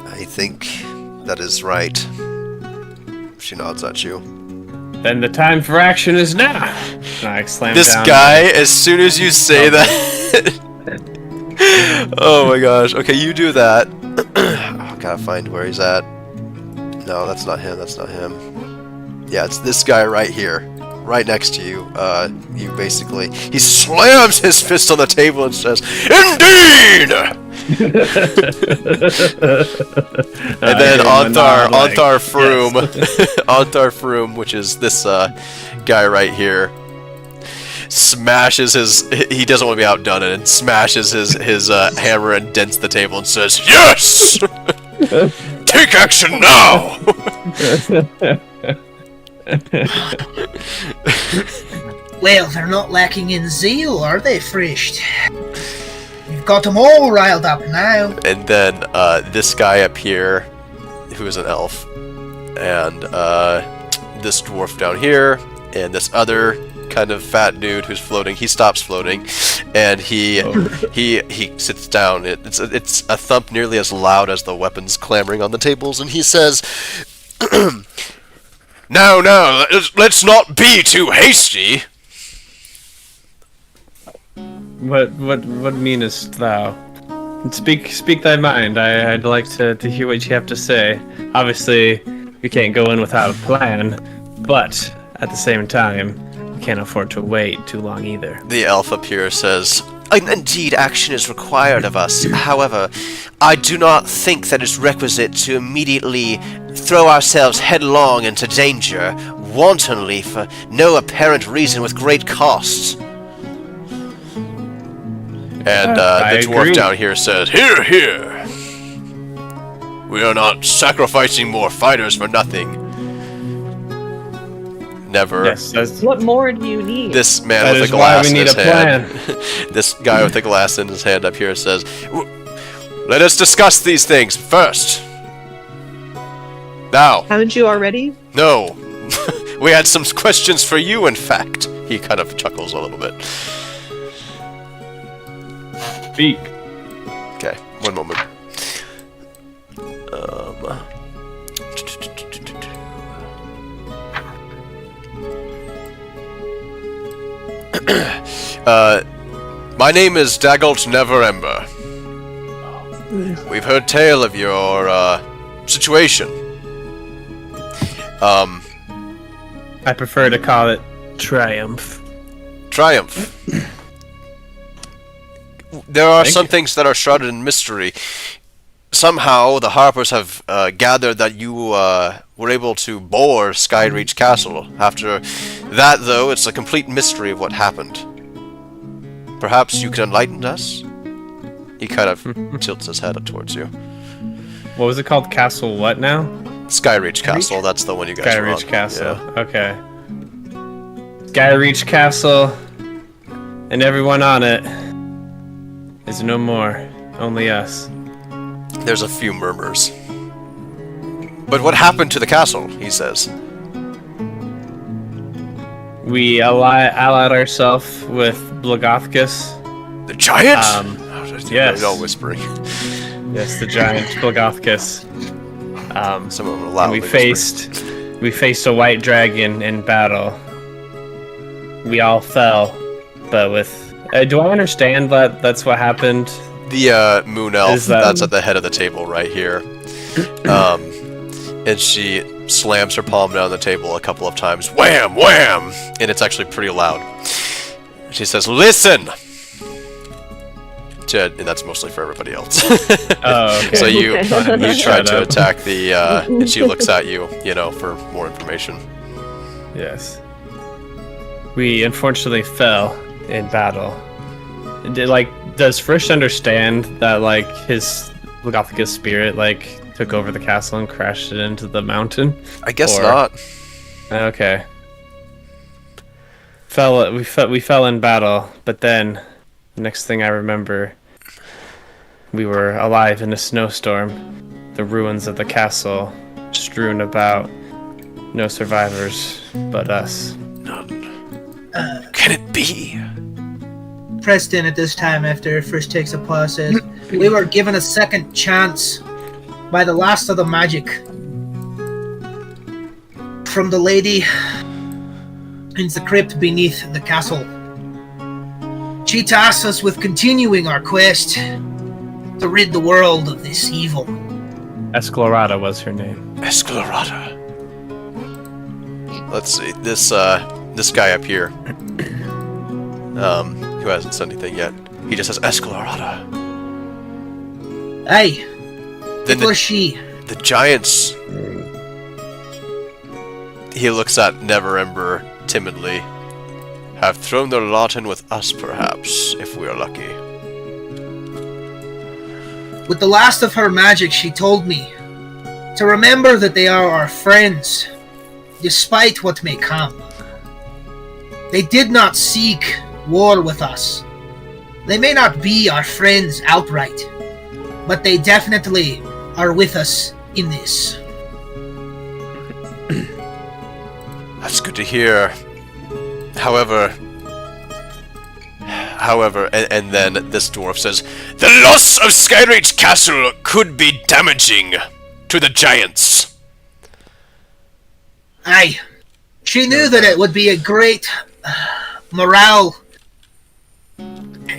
S3: I think that is right. She nods at you.
S1: Then the time for action is now. And I slam
S3: This
S1: down.
S3: guy, as soon as you say that... Oh my gosh. Okay, you do that. Oh, gotta find where he's at. No, that's not him. That's not him. Yeah, it's this guy right here. Right next to you. You basically... He slams his fist on the table and says, "Indeed!" And then Onthar Froom, Onthar Froom, which is this guy right here, smashes his. He doesn't want to be outdone, and smashes his hammer and dents the table and says, "Yes, take action now."
S4: Well, they're not lacking in zeal, are they, Frisht? You've got them all riled up now.
S3: And then this guy up here, who is an elf, and this dwarf down here, and this other kind of fat dude who's floating. He stops floating, and he sits down. It's a thump nearly as loud as the weapons clamoring on the tables, and he says, "Now, let's not be too hasty."
S1: What meanest thou? Speak thy mind. I'd like to hear what you have to say. Obviously, we can't go in without a plan, but at the same time, we can't afford to wait too long either.
S3: The elf up here says, "Indeed, action is required of us. However, I do not think that it's requisite to immediately throw ourselves headlong into danger, wantonly, for no apparent reason with great costs." And the dwarf
S1: agree.
S3: down here says, "Hear, hear! We are not sacrificing more fighters for nothing. Never."
S1: Yes,
S2: What more do you need?
S3: This man
S1: that
S3: with
S1: is
S3: a
S1: why
S3: glass
S1: we
S3: in
S1: need
S3: his
S1: a
S3: hand.
S1: plan.
S3: This guy with the glass in his hand up here says, "Let us discuss these things first. Now,
S2: Haven't you already?
S3: no, we had some questions for you, in fact." He kind of chuckles a little bit.
S1: Speak.
S3: Okay, one moment. My name is Daggalt Neverember. We've heard tale of your situation.
S1: I prefer to call it triumph.
S3: Triumph. There are
S1: Thank
S3: some
S1: you.
S3: things that are shrouded in mystery. Somehow, the Harpers have gathered that you were able to bore Skyreach Castle. After that, though, it's a complete mystery of what happened. Perhaps you can enlighten us? He kind of tilts his head up towards you.
S1: What was it called? Castle what now?
S3: Skyreach Castle, that's the one you guys were on.
S1: Skyreach Castle.
S3: Yeah.
S1: Okay. Skyreach Castle, and everyone on it is no more. Only us.
S3: There's a few murmurs. But what happened to the castle, he says.
S1: We allied ourselves with Blagothkus.
S3: The giant?
S1: Yes.
S3: No whispering.
S1: Yes, the giant Blagothkus.
S3: Some of them are
S1: And
S3: loudly
S1: we faced a white dragon in battle. We all fell, but with. Do I understand that that's what happened?
S3: The moon elf
S1: Is that-
S3: that's at the head of the table right here. And she slams her palm down the table a couple of times. Wham! Wham! And it's actually pretty loud. She says, "Listen!" And that's mostly for everybody else.
S1: Oh, okay.
S3: So you
S2: Okay.
S3: tried to
S1: up.
S3: attack the, and she looks at you, for more information.
S1: Yes. We unfortunately fell in battle. Does Frisch understand that, his Blagothkus spirit, took over the castle and crashed it into the mountain?
S3: I guess
S1: Or-
S3: not.
S1: Okay. We fell in battle, but then, the next thing I remember, we were alive in a snowstorm. The ruins of the castle strewn about. No survivors but us.
S3: Can it be?
S4: Preston, at this time, after first takes a pause, says, "We were given a second chance by the last of the magic from the lady in the crypt beneath the castle. She tasked us with continuing our quest to rid the world of this evil."
S1: Esclarada was her name.
S3: Esclarada. Let's see. This guy up here, who hasn't said anything yet, he just says Esclarada.
S4: Aye,
S3: Then
S4: it was she.
S3: the giants. He looks at Neverember timidly. Have thrown their lot in with us, perhaps, if we are lucky.
S4: With the last of her magic, she told me to remember that they are our friends, despite what may come. They did not seek war with us. They may not be our friends outright, but they definitely are with us in this.
S3: That's good to hear. However, and then this dwarf says, the loss of Skyreach Castle could be damaging to the giants.
S4: Aye. She knew that it would be a great morale.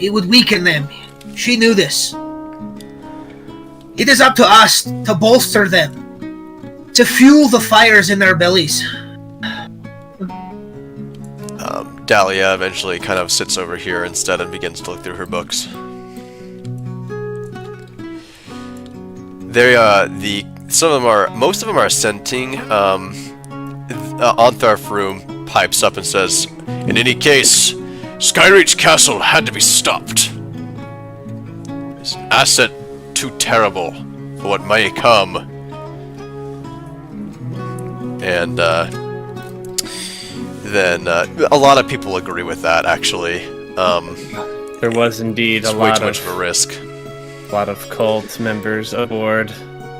S4: It would weaken them. She knew this. It is up to us to bolster them, to fuel the fires in their bellies.
S3: Dahlia eventually kind of sits over here instead and begins to look through her books. Most of them are scenting. Antharfroom pipes up and says, in any case, Skyreach Castle had to be stopped. This asset too terrible for what may come. And then a lot of people agree with that, actually.
S1: There was indeed
S3: It's
S1: a
S3: way
S1: lot
S3: too much of a risk.
S1: cult members aboard,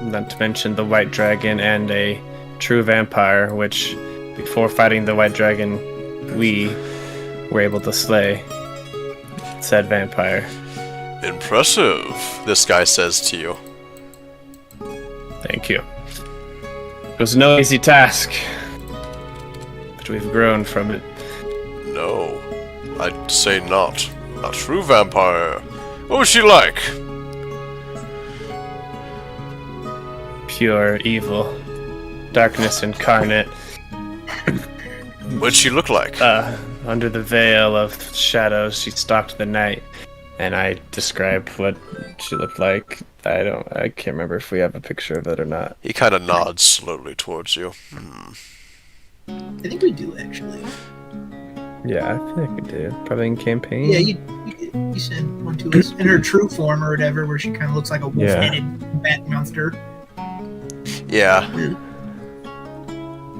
S1: not to mention the White Dragon and a true vampire, which, before fighting the White Dragon, we were able to slay said vampire.
S3: Impressive, this guy says to you.
S1: Thank you. It was no easy task, but we've grown from it.
S3: No, I'd say not. A true vampire. What was she like?
S1: Pure evil. Darkness incarnate.
S3: What'd she look like?
S1: Under the veil of shadows, she stalked the night, and I described what she looked like. I can't remember if we have a picture of it or not.
S3: He kind of nods slowly towards you.
S4: I think we do, actually.
S1: Yeah, I think we do. Probably in campaign.
S4: Yeah, you sent one to us. In her true form or whatever, where she kind of looks like a wolf-headed bat monster.
S3: Yeah.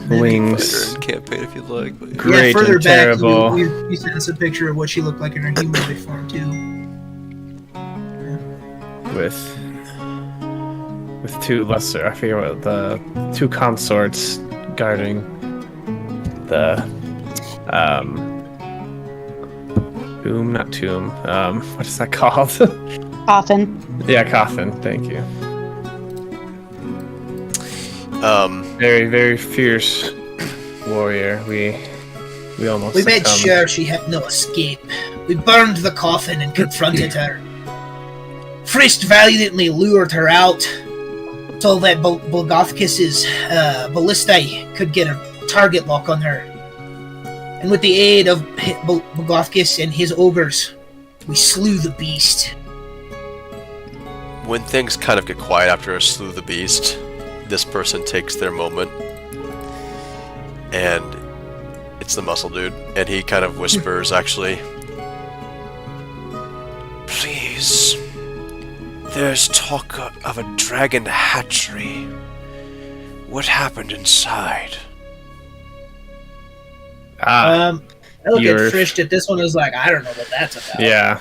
S1: Wings.
S3: Campaign if you'd like. But...
S1: Great
S4: further
S1: and
S4: back,
S1: terrible.
S4: you sent us a picture of what she looked like in her humanoid form, too.
S1: With two lesser, I forget what, the two consorts guarding the tomb. What is that called?
S5: Coffin.
S1: Yeah, coffin. Thank you. Very, very fierce warrior. We almost
S4: We made
S1: succumbed.
S4: sure she had no escape. We burned the coffin and confronted her. Frist valiantly lured her out so that Bulgothkis's ballistae could get a target lock on her. And with the aid of Bulgothkis and his ogres, we slew the beast.
S3: When things kind of get quiet after a slew the beast, this person takes their moment, and it's the muscle dude, and he kind of whispers, actually, please, there's talk of a dragon hatchery. What happened inside?
S4: I look at
S1: You're-
S4: Frist at this one is like, I don't know what that's about.
S1: Yeah,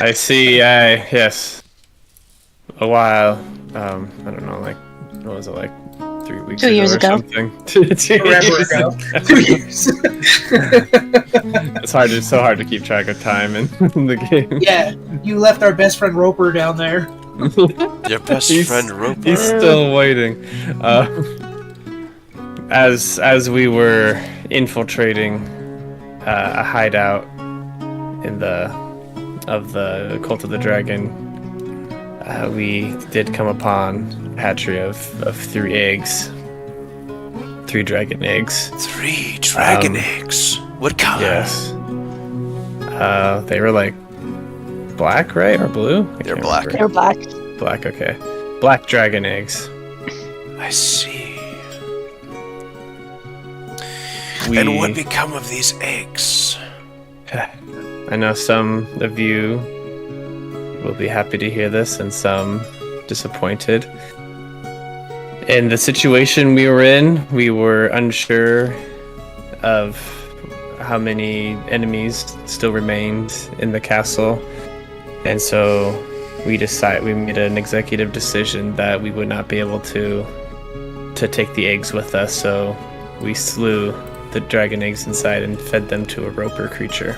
S1: I see. Yes, a while. I don't know, like, what was it, like 3 weeks
S5: 2 years
S1: or
S5: ago.
S1: something? 2
S4: Forever
S1: years
S4: ago. 2 years.
S1: It's so hard to keep track of time in the game.
S4: Yeah, you left our best friend Roper down there.
S3: Your best
S1: He's-
S3: friend Roper.
S1: He's still waiting. As we were infiltrating a hideout of the Cult of the Dragon, we did come upon a hatchery of 3 eggs. 3 dragon eggs.
S3: 3 dragon eggs. What color?
S1: Yes. They were like black, right? Or blue? I
S3: They're
S1: can't
S3: black.
S1: remember.
S5: They're black.
S1: Black, okay. Black dragon eggs.
S3: I see.
S1: We,
S3: And what become of these eggs?
S1: I know some of you will be happy to hear this, and some disappointed. In the situation we were in, we were unsure of how many enemies still remained in the castle, and so we made an executive decision that we would not be able to take the eggs with us. So we slew the dragon eggs inside and fed them to a roper creature.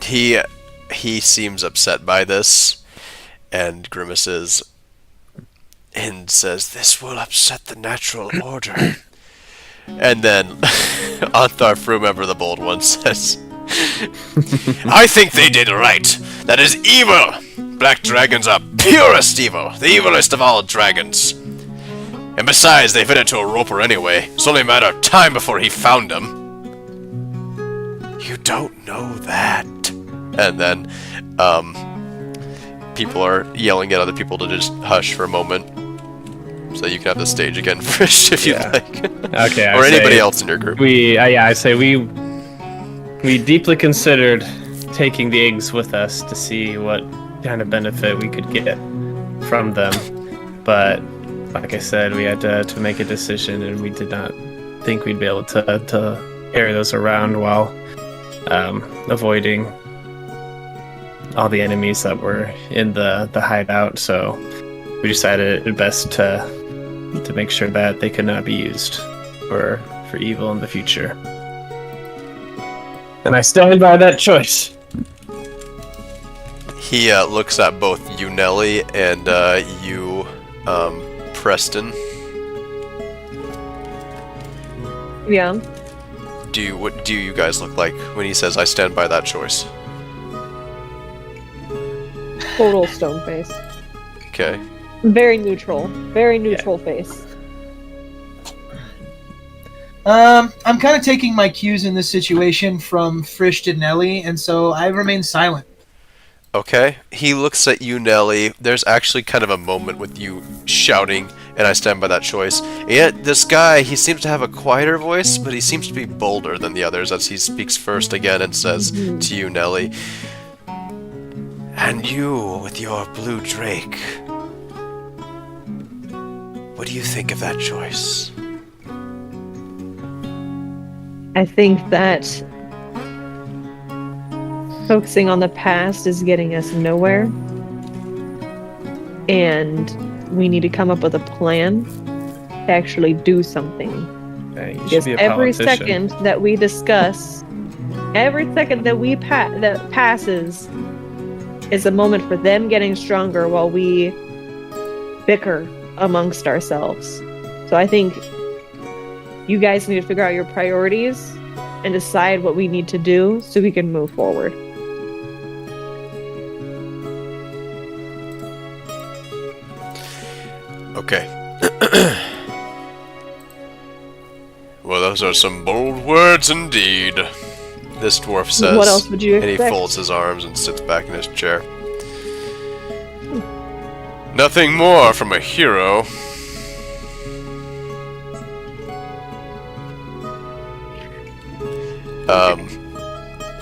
S3: He seems upset by this and grimaces and says, "This will upset the natural order." And then Antharf, remember the bold one, says, "I think they did right. That is evil. Black dragons are purest evil, the evilest of all dragons. And besides, they fit into a roper anyway. It's only a matter of time before he found them." "You don't know that." And then people are yelling at other people to just hush for a moment. So you can have the stage again, Frisch, if you'd like.
S1: Okay.
S3: Or anybody else in your group.
S1: I say we deeply considered taking the eggs with us to see what kind of benefit we could get from them, but like I said, we had to make a decision, and we did not think we'd be able to carry those around while avoiding all the enemies that were in the hideout. So we decided it best to make sure that they could not be used for evil in the future. And I stand by that choice.
S3: He looks at both you, Nelly, and you, Preston.
S2: Yeah.
S3: What do you guys look like when he says, "I stand by that choice"?
S2: Total stone face.
S3: Okay.
S2: Very neutral. Very neutral face.
S4: I'm kind of taking my cues in this situation from Frisch to Nelly, and so I remain silent.
S3: Okay. He looks at you, Nelly. There's actually kind of a moment with you shouting, "And I stand by that choice." And yet this guy, he seems to have a quieter voice, but he seems to be bolder than the others as he speaks first again and says to you, Nelly, "And you, with your blue drake, what do you think of that choice?"
S2: I think that focusing on the past is getting us nowhere. And we need to come up with a plan to actually do something.
S1: Yeah, you should
S2: Because
S1: be a
S2: every
S1: politician.
S2: second that we discuss, every second that that passes is a moment for them getting stronger while we bicker amongst ourselves. So I think you guys need to figure out your priorities and decide what we need to do so we can move forward.
S3: Okay. Well, those are some bold words indeed. This dwarf says.
S2: What else would you
S3: And he
S2: expect?
S3: folds his arms and sits back in his chair. Nothing more from a hero.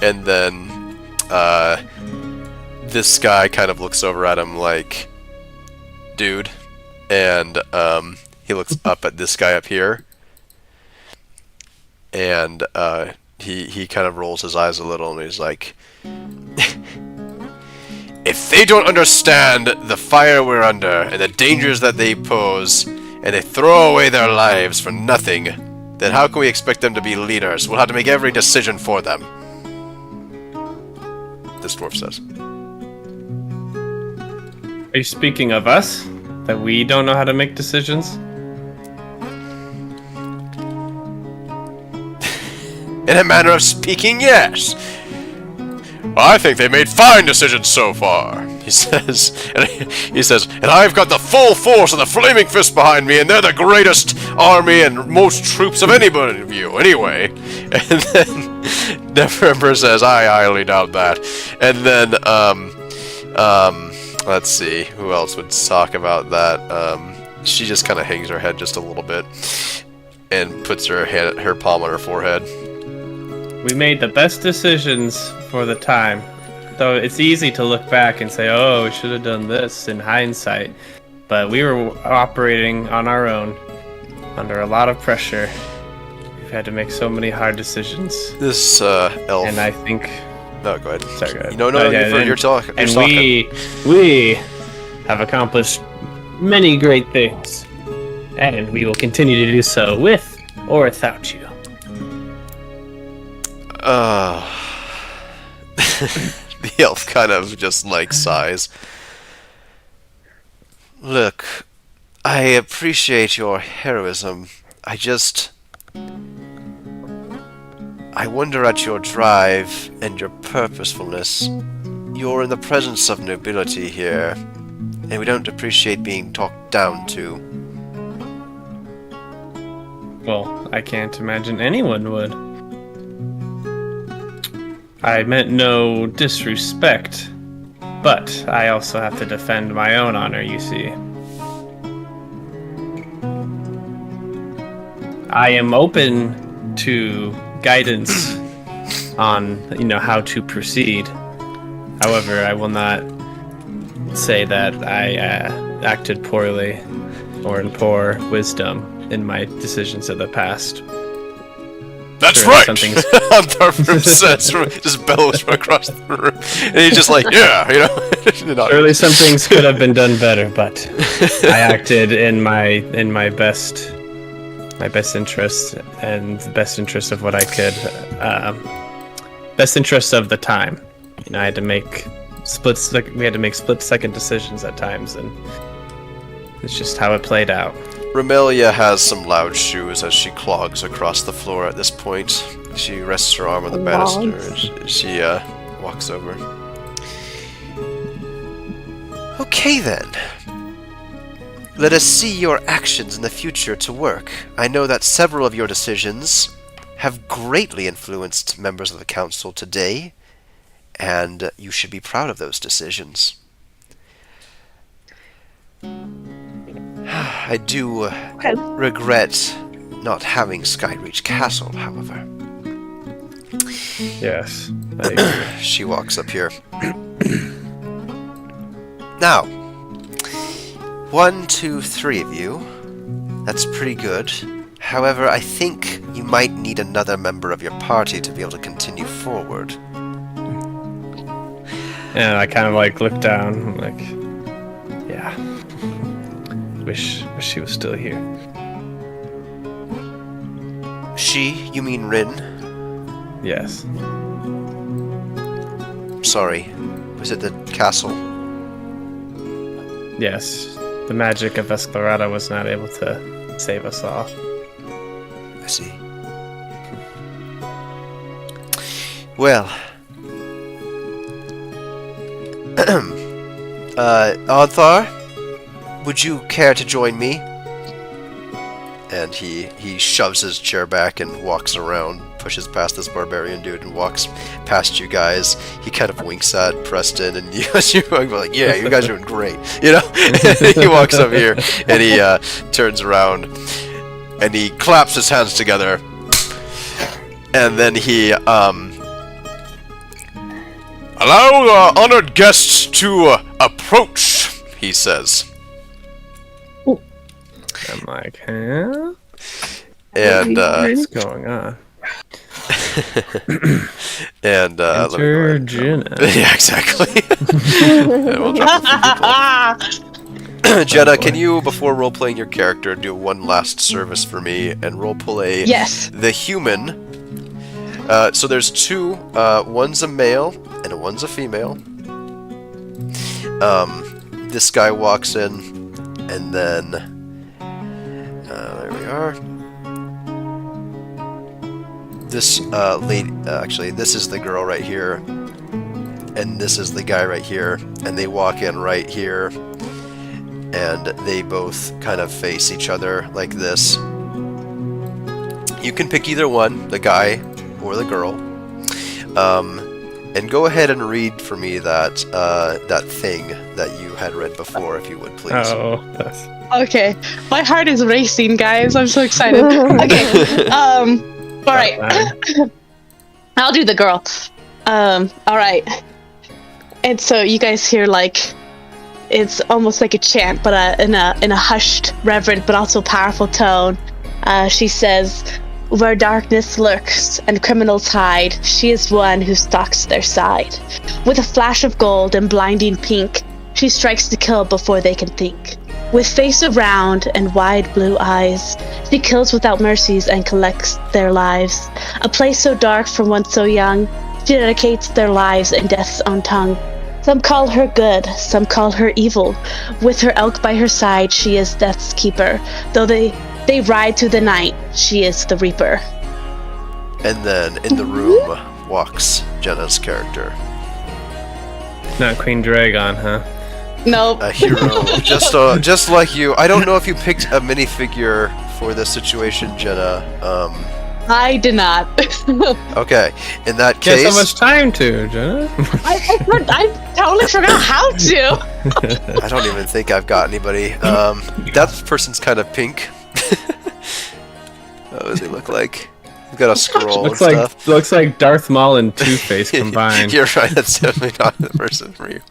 S3: And then, this guy kind of looks over at him like, "Dude," and he looks up at this guy up here, and he kind of rolls his eyes a little, and he's like, "If they don't understand the fire we're under and the dangers that they pose, and they throw away their lives for nothing, then how can we expect them to be leaders? We'll have to make every decision for them." This dwarf says.
S1: Are you speaking of us? That we don't know how to make decisions?
S3: In a manner of speaking, yes. "I think they made fine decisions so far," he says. And I've got the full force of the Flaming Fist behind me, and they're the greatest army and most troops of anybody of you, anyway. And then Neverember says, "I highly doubt that." And then, let's see, who else would talk about that? She just kind of hangs her head just a little bit and puts her palm on her forehead.
S1: We made the best decisions for the time. Though it's easy to look back and say, "Oh, we should have done this" in hindsight. But we were operating on our own, under a lot of pressure. We've had to make so many hard decisions.
S3: This elf.
S1: And I think...
S3: No, go ahead.
S1: Sorry, go ahead.
S3: No, you're talking.
S1: And we have accomplished many great things. And we will continue to do so with or without you.
S3: The elf kind of just like sighs. Look, I appreciate your heroism. I wonder at your drive and your purposefulness. You're in the presence of nobility here, and we don't appreciate being talked down to.
S1: Well, I can't imagine anyone would. I meant no disrespect, but I also have to defend my own honor, you see. I am open to guidance on, how to proceed. However, I will not say that I acted poorly or in poor wisdom in my decisions of the past.
S3: That's
S1: Sure,
S3: right!
S1: something's-
S3: Thorfinn says, just bellows from across the room. And he's just like, yeah, Not-
S1: Surely some things could have been done better, but I acted in my best interest and the best interest of what I could, best interest of the time. I had to make we had to make split-second decisions at times, and it's just how it played out.
S3: Romelia has some loud shoes as she clogs across the floor at this point. She rests her arm on the banister and she walks over. Okay then. Let us see your actions in the future to work. I know that several of your decisions have greatly influenced members of the council today, and you should be proud of those decisions. I do regret not having Skyreach Castle, however.
S1: Yes, I agree.
S3: She walks up here. Now, 1, 2, 3 of you. That's pretty good. However, I think you might need another member of your party to be able to continue forward.
S1: And I kind of look down. I'm like, yeah. Wish she was still here.
S3: She? You mean Rin?
S1: Yes.
S3: Sorry. Was it the castle?
S1: Yes. The magic of Esclarada was not able to save us all.
S3: I see. Well. Arthar? Would you care to join me? And he shoves his chair back and walks around, pushes past this barbarian dude and walks past you guys. He kind of winks at Preston and you are like, yeah, you guys are doing great, He walks up here and he turns around and he claps his hands together and then he allow the honored guests to approach, he says.
S1: I'm like, huh?
S3: And
S1: What's going on?
S3: and let me go
S1: Enter
S3: ahead.
S1: Jenna.
S3: Yeah, exactly. And we'll drop a few people. Jenna, can you, before role-playing your character, do one last service for me and role-play
S5: Yes.
S3: the human? So there's two. One's a male and one's a female. This guy walks in, and then there we are. This lady, actually, this is the girl right here, and this is the guy right here, and they walk in right here, and they both kind of face each other like this. You can pick either one, the guy or the girl, and go ahead and read for me that that thing that you had read before, if you would, please.
S1: Oh, that's...
S5: Okay, my heart is racing, guys. I'm so excited. Okay, all right. I'll do the girl. All right. And so you guys hear it's almost like a chant, but in a hushed, reverent, but also powerful tone. She says, "Where darkness lurks and criminals hide, she is one who stalks their side. With a flash of gold and blinding pink, she strikes to kill before they can think. With face around and wide blue eyes, she kills without mercies and collects their lives. A place so dark for one so young, she dedicates their lives in death's own tongue. Some call her good, some call her evil. With her elk by her side, she is death's keeper. Though they ride through the night, she is the reaper."
S3: And then in the room walks Jenna's character.
S1: Not Queen Dragon, huh?
S5: Nope.
S3: A hero, just like you. I don't know if you picked a minifigure for this situation, Jenna.
S5: I did not.
S3: Okay, in that
S1: You had
S3: case,
S1: so much time to, Jenna.
S5: I totally forgot how to.
S3: I don't even think I've got anybody. That person's kind of pink. What does he look like? He's got a scroll and stuff.
S1: Looks like Darth Maul and Two-Face combined.
S3: You're right. That's definitely not the person for you.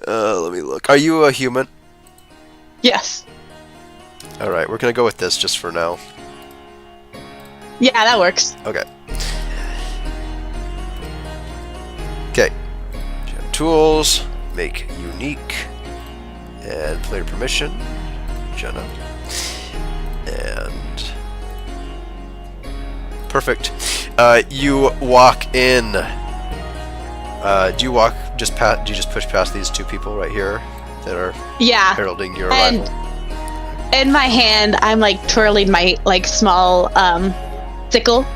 S3: Let me look. Are you a human?
S5: Yes.
S3: All right, we're gonna go with this just for now.
S5: Yeah, that works.
S3: Okay. Okay. Tools, make unique, and player permission, Jenna, and perfect. You walk in. Do you walk just past? Do you just push past these two people right here that are
S5: Yeah.
S3: heralding your
S5: And
S3: arrival?
S5: in my hand, I'm like twirling my like small sickle.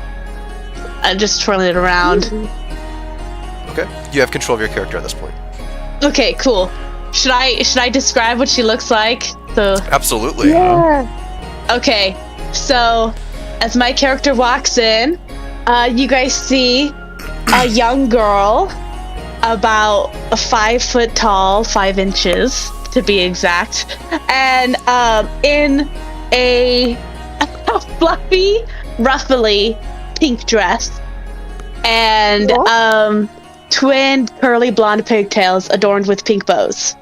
S5: I'm just twirling it around.
S3: Okay. You have control of your character at this point.
S5: Okay, cool. Should I describe what she looks like? So
S3: Absolutely.
S5: okay, so as my character walks in, you guys see a young girl, about 5 foot tall, 5 inches to be exact, and in a fluffy, ruffly pink dress, and twin curly blonde pigtails adorned with pink bows.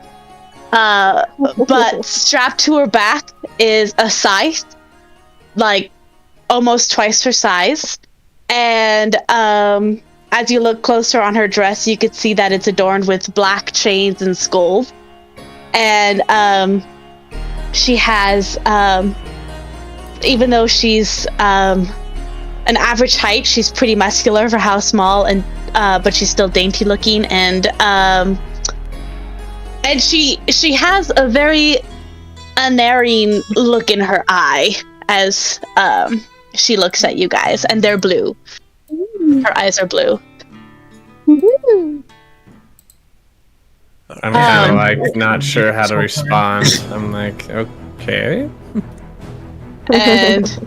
S5: But strapped to her back is a scythe, like almost twice her size. And as you look closer on her dress, you could see that it's adorned with black chains and skulls. And she has, even though she's an average height, she's pretty muscular for how small, and but she's still dainty looking, and she has a very unerring look in her eye as she looks at you guys, and they're blue. Her eyes are blue.
S1: I'm kind of like not sure how to respond. I'm like, okay.
S5: And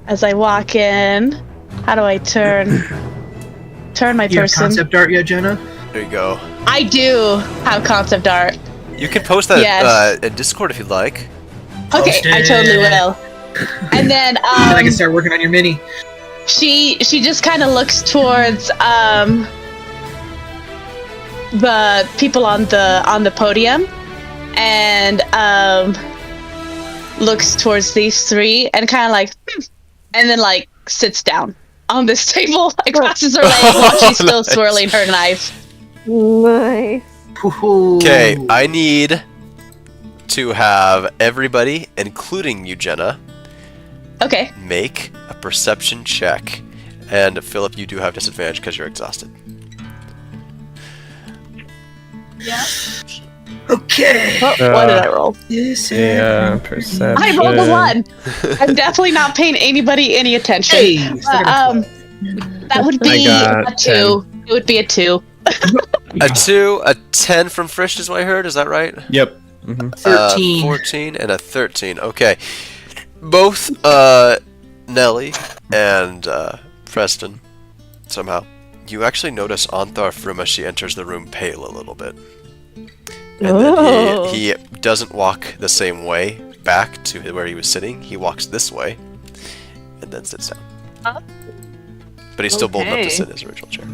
S5: as I walk in, how do I turn my
S4: You have
S5: person?
S4: concept art yet, Jenna?
S3: There you go.
S5: I do have concept art.
S3: You can post that
S5: Yes.
S3: in Discord if you'd like.
S5: Okay, I totally will. And then
S4: Then I can start working on your mini.
S5: she just kind of looks towards the people on the podium, and looks towards these three and kind of like and then like sits down on this table and crosses her legs while she's still
S3: Nice.
S5: swirling her knife.
S2: Nice.
S3: Okay, I need to have everybody, including you, Jenna,
S5: Okay.
S3: make a perception check. And Philip, you do have disadvantage because you're exhausted.
S4: Okay.
S5: What did I roll?
S1: Yeah, perception.
S5: I rolled a 1. I'm definitely not paying anybody any attention.
S4: Hey,
S5: That would be
S1: I
S5: a
S1: got
S5: 2. It would be a 2.
S3: A 2, a 10 from Frisch is what I heard, is that right?
S1: Yep. Mm-hmm.
S4: 13.
S3: 14 and a 13. Okay. Both Nelly and Preston, somehow, you actually notice Anthar Fruma, she enters the room pale a little bit. And then he doesn't walk the same way back to where he was sitting. He walks this way and then sits down. But he's still bold enough to
S2: Okay.
S3: sit in his original chair.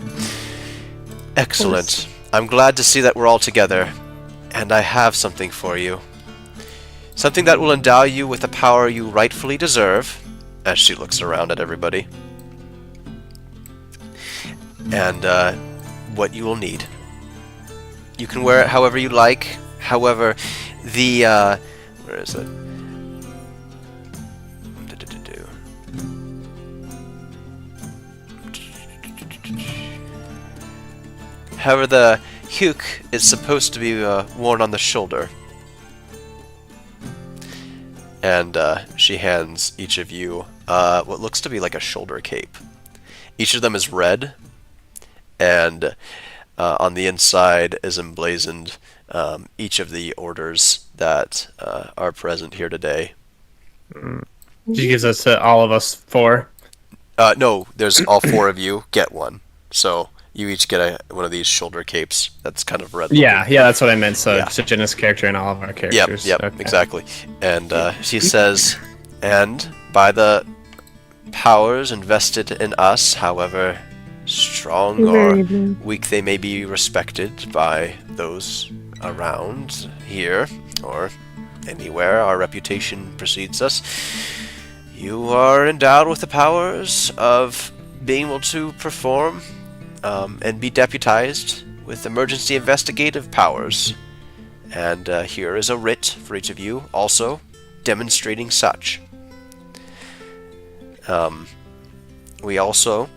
S3: Excellent. I'm glad to see that we're all together. And I have something for you. Something that will endow you with the power you rightfully deserve, as she looks around at everybody. And what you will need. You can wear it however you like. However, the where is it? However, the huke is supposed to be worn on the shoulder. And she hands each of you what looks to be like a shoulder cape. Each of them is red, and on the inside is emblazoned each of the orders that are present here today.
S1: She gives us all of us 4.
S3: No, there's all 4 of you get one. So you each get one of these shoulder capes that's kind of red looking.
S1: Yeah, that's what I meant. So
S3: Yeah.
S1: it's a Jenna's character and all of our characters.
S3: Yep,
S1: Okay.
S3: exactly. And she says, and by the powers invested in us, however strong or weak they may be respected by those around here or anywhere our reputation precedes us, you are endowed with the powers of being able to perform and be deputized with emergency investigative powers. And here is a writ for each of you, also demonstrating such. We also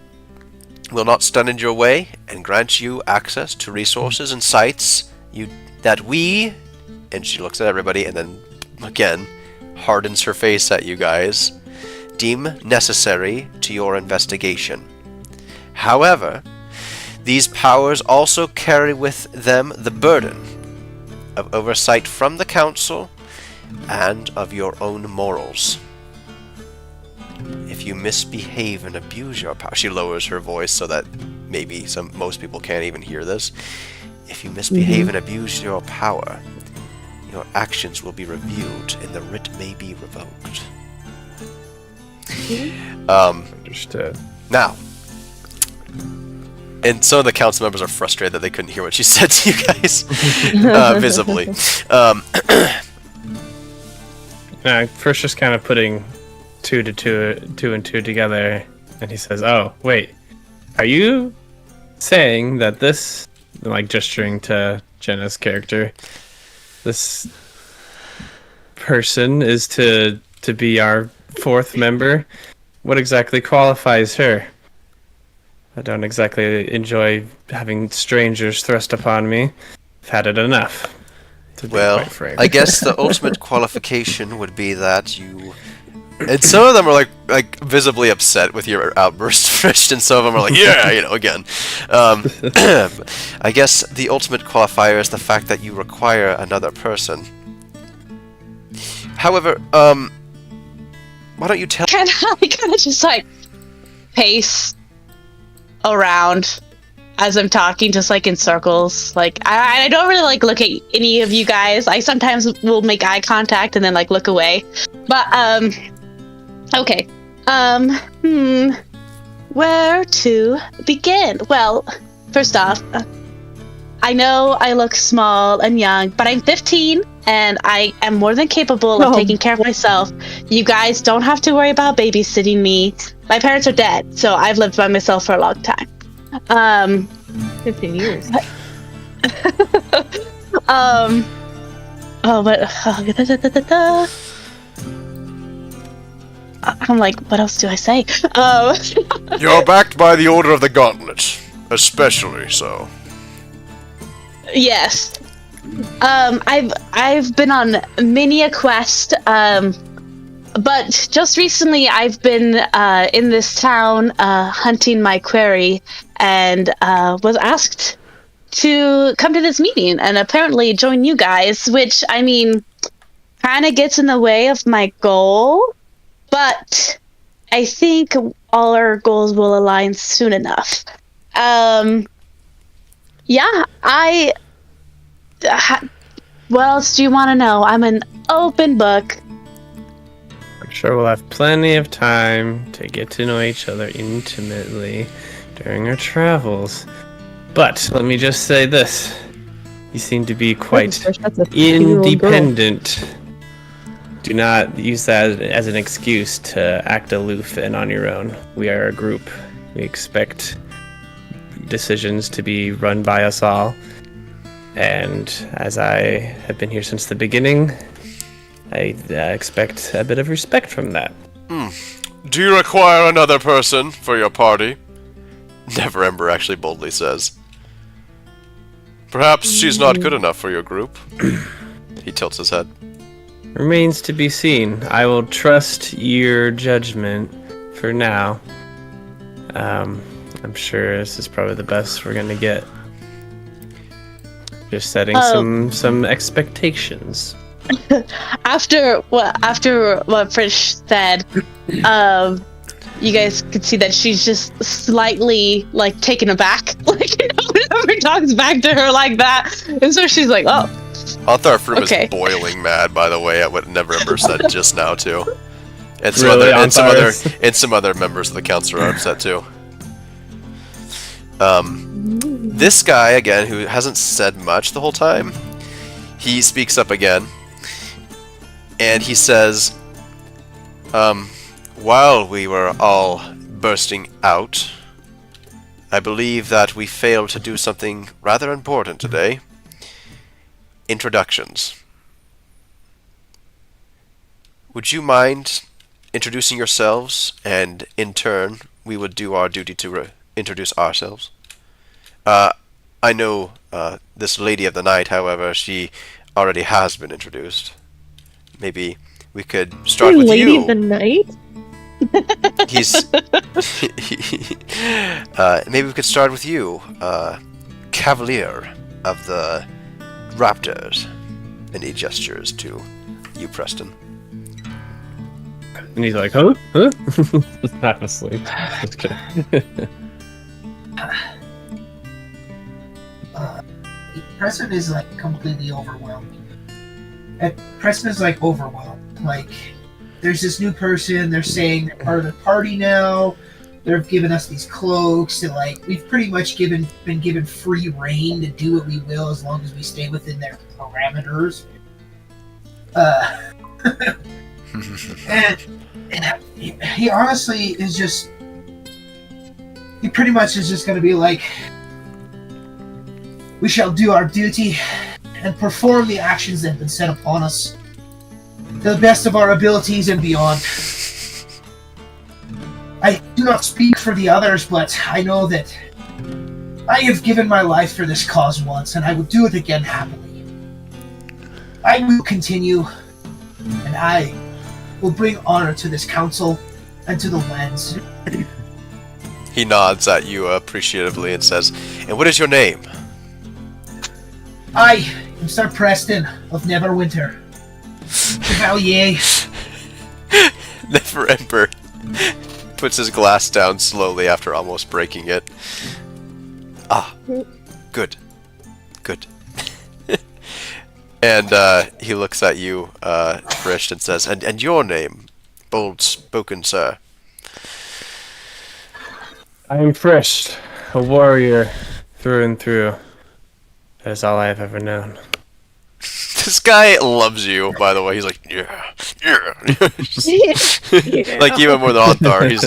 S3: will not stand in your way and grant you access to resources and sites that we, and she looks at everybody and then again hardens her face at you guys, deem necessary to your investigation. However, these powers also carry with them the burden of oversight from the council and of your own morals. If you misbehave and abuse your power, she lowers her voice so that maybe most people can't even hear this. If you misbehave and abuse your power, your actions will be reviewed and the writ may be revoked.
S1: Understood.
S3: Now, and some of the council members are frustrated that they couldn't hear what she said to you guys, visibly.
S1: First, just kind of putting 2 and 2 together, and he says, "Oh, wait, are you saying that this," like gesturing to Jenna's character, "this person is to be our 4th member? What exactly qualifies her? I don't exactly enjoy having strangers thrust upon me. I've had it enough." To be
S3: Well,
S1: quite frank.
S3: I guess the ultimate qualification would be that you... And some of them are like visibly upset with your outburst, Frisch, and some of them are like, yeah, again. I guess the ultimate qualifier is the fact that you require another person. However, why don't you tell...
S5: I kind of just like pace around as I'm talking, just like in circles. Like I don't really like look at any of you guys. I sometimes will make eye contact and then like look away. But okay. Where to begin? Well, first off, I know I look small and young, but I'm 15 and I am more than capable of taking care of myself. You guys don't have to worry about babysitting me. My parents are dead, so I've lived by myself for a long time.
S2: 15 years.
S5: I'm like, what else do I say?
S3: You're backed by the Order of the Gauntlet, especially so.
S5: Yes. I've been on many a quest, but just recently I've been in this town hunting my quarry and was asked to come to this meeting and apparently join you guys, which, I mean, kind of gets in the way of my goal, but I think all our goals will align soon enough. Yeah, what else do you want to know? I'm an open book.
S1: I'm sure we'll have plenty of time to get to know each other intimately during our travels. But let me just say this. You seem to be quite
S2: That's a 15-year-old girl.
S1: independent. Do not use that as an excuse to act aloof and on your own. We are a group. We expect decisions to be run by us all. And as I have been here since the beginning, I expect a bit of respect from that.
S3: Do you require another person for your party? Never Ember actually boldly says. Perhaps she's not good enough for your group. He tilts his head.
S1: Remains to be seen. I will trust your judgment for now. I'm sure this is probably the best we're gonna get. Just setting some expectations.
S5: After what Frisch said, you guys could see that she's just slightly like taken aback. Like, you know, whenever talks back to her like that, and so she's like, "Oh."
S3: Antharfrum
S5: Okay.
S3: is boiling mad, by the way, at what Never Ember said just now too. And some
S1: Really,
S3: some other members of the council are upset too. This guy again, who hasn't said much the whole time, he speaks up again, and he says, "While we were all bursting out, I believe that we failed to do something rather important today. Introductions. Would you mind introducing yourselves, and in turn, we would do our duty to introduce ourselves? I know this Lady of the Night, however, she already has been introduced. Maybe we could start with
S2: Lady
S3: you."
S2: of the Night?
S3: Maybe we could start with you, Cavalier of the Raptors. And he gestures to you, Preston.
S1: And he's like, huh? Huh? Half asleep. Just kidding.
S4: Preston is like completely overwhelmed. Preston is like overwhelmed. Like, there's this new person. They're saying they're part of the party now. They've given us these cloaks, and like we've pretty much been given free reign to do what we will as long as we stay within their parameters. And he honestly is just. He pretty much is just going to be like, "We shall do our duty and perform the actions that have been set upon us to the best of our abilities and beyond. I do not speak for the others, but I know that I have given my life for this cause once, and I will do it again happily. I will continue, and I will bring honor to this council and to the lands."
S3: He nods at you appreciatively and says, "And what is your name?"
S4: "I am Sir Preston of Neverwinter. Chevalier."
S3: Never Ember puts his glass down slowly after almost breaking it. "Ah, good. Good." And he looks at you, Frisch, and says, and your name, bold spoken sir?"
S1: I am Frisch, a warrior through and through. That is all I have ever known.
S3: This guy loves you, by the way. He's like, yeah. Like, even more than Othar, he's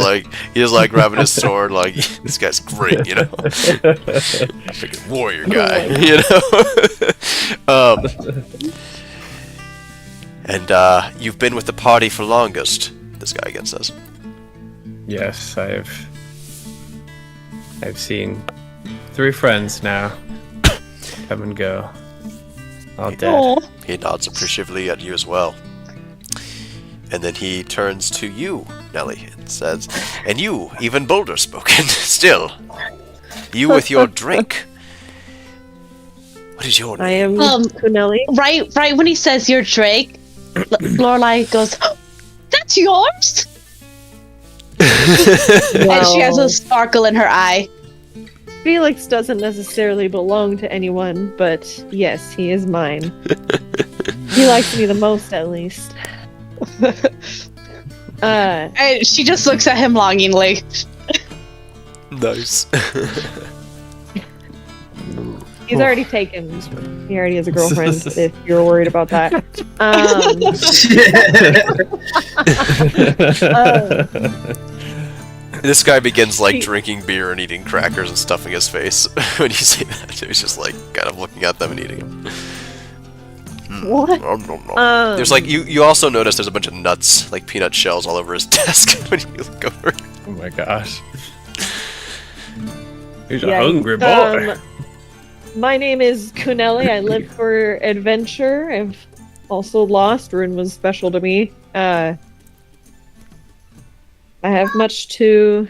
S3: like grabbing his sword, like, this guy's great, you know? Freaking warrior guy, you know? And you've been with the party for longest, this guy again says.
S1: Yes, I've seen 3 friends now come and go. All dead.
S5: Aw.
S3: He nods appreciatively at you as well. And then he turns to you, Nelly, and says, and you, even bolder spoken, still. You with your drink. What is your name?
S2: I am Kuneli.
S5: Right when he says your Drake, Lorelai goes, "Oh, that's yours?" And she has a sparkle in her eye.
S2: Felix doesn't necessarily belong to anyone, but yes, he is mine. He likes me the most, at least.
S5: And she just looks at him longingly.
S3: Nice.
S2: He's already taken. He already has a girlfriend. If you're worried about that.
S3: This guy begins like drinking beer and eating crackers and stuffing his face when you say that. He's just like kind of looking at them and eating them.
S2: What?
S3: Nom, nom, nom. There's like you also notice there's a bunch of nuts, like peanut shells, all over his desk when you look over.
S1: Oh my gosh. He's a hungry boy.
S2: My name is Kuneli. I live for adventure. I've also lost. Rune was special to me. I have much to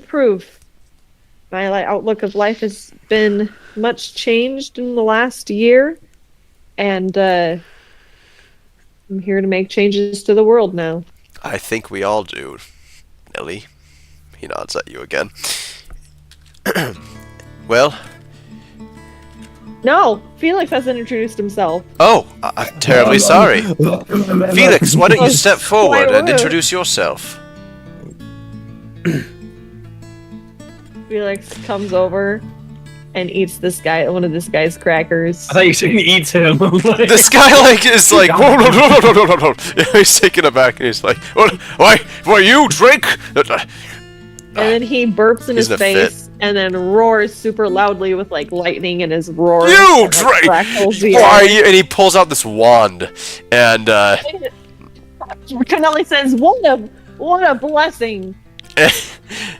S2: prove. My outlook of life has been much changed in the last year, and I'm here to make changes to the world now.
S3: I think we all do, Nelly. He nods at you again. Well.
S2: No, Felix hasn't introduced himself.
S3: Oh, I'm terribly sorry. Felix, why don't you step forward and introduce yourself?
S2: Felix comes over and eats one of this guy's crackers.
S1: I thought you said he eats him.
S3: This guy is like, whoa, whoa, whoa, whoa, whoa, whoa, whoa. He's taken aback and he's like, why you drink?
S2: And then he burps in his face and then roars super loudly with like lightning in his roar.
S3: You drink! Why? And he pulls out this wand and
S2: Canelli says, "What a blessing! I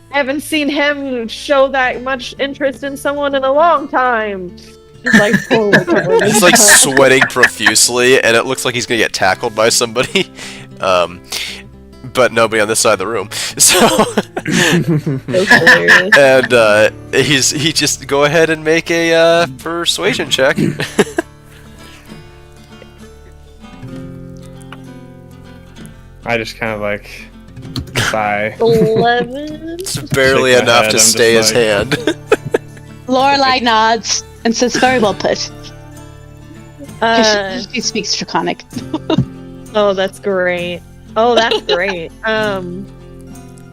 S2: haven't seen him show that much interest in someone in a long time." He's like,
S3: he's like sweating profusely, and it looks like he's gonna get tackled by somebody. But nobody on this side of the room. So, and he just go ahead and make a persuasion check.
S1: I just kind of like sigh.
S2: 11.
S3: It's barely enough to stay his hand.
S5: Lorelai nods and says, "Very well put." She speaks Draconic.
S2: Oh, that's great.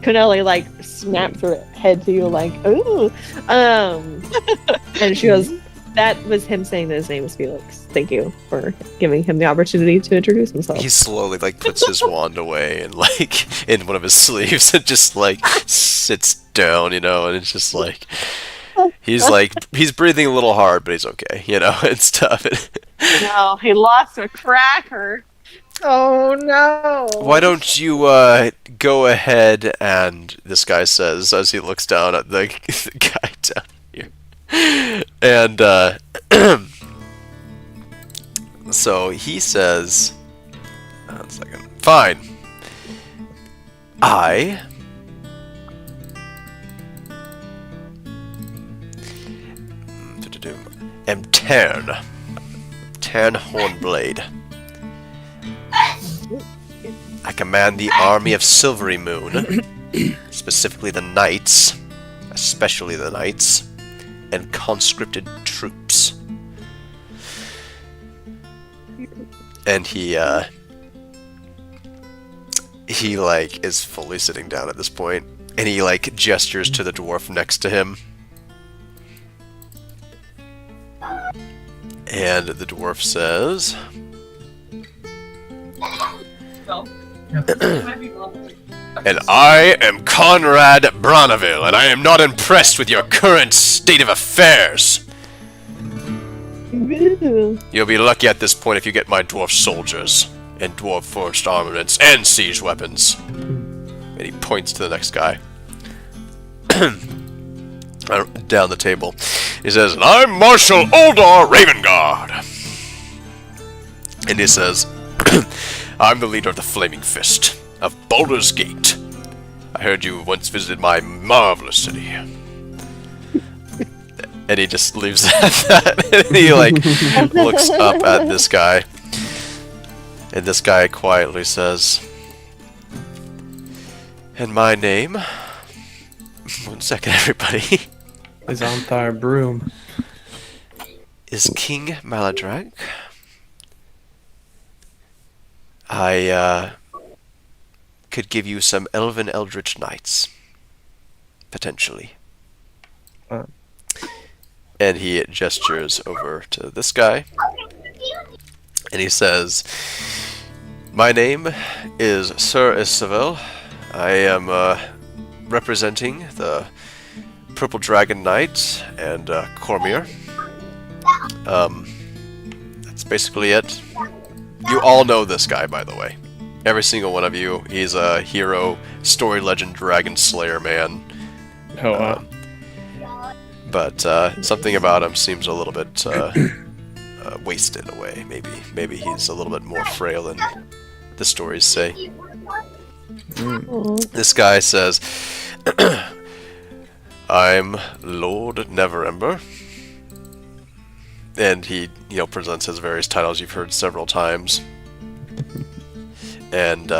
S2: Kuneli like snaps her head to you like, ooh. And she goes, that was him saying that his name is Felix. Thank you for giving him the opportunity to introduce himself.
S3: He slowly like puts his wand away and like in one of his sleeves and just like sits down, and it's just like he's breathing a little hard, but he's okay, and stuff.
S2: No, he lost a cracker. Oh no!
S3: Why don't you go ahead and this guy says as he looks down at the guy down here, and so he says, "1 second, fine. I am Tern Hornblade. I command the army of Silvery Moon, specifically the Knights, especially the Knights, and conscripted troops." And he like is fully sitting down at this point, and he like gestures to the dwarf next to him. And the dwarf says, "And I am Conrad Bronneville, and I am not impressed with your current state of affairs. You'll be lucky at this point if you get my dwarf soldiers, and dwarf forged armaments, and siege weapons." And he points to the next guy. Down the table. He says, "And I'm Marshal Uldar Ravengard." And he says, "I'm the leader of the Flaming Fist of Baldur's Gate. I heard you once visited my marvelous city." And he just leaves it at that. And he looks up at this guy. And this guy quietly says, "And my name," 1 second everybody,
S1: "is Anthar Broom.
S3: "is King Maladrak. I could give you some elven eldritch knights. Potentially. And he gestures over to this guy. And he says, "My name is Sir Isabel. I am representing the Purple Dragon Knight and Cormier. That's basically it. You all know this guy, by the way. Every single one of you. He's a hero, story legend, dragon slayer man.
S1: Oh, wow.
S3: But something about him seems a little bit wasted away. Maybe he's a little bit more frail than the stories say." This guy says, "I'm Lord Neverember." And he, presents his various titles you've heard several times. And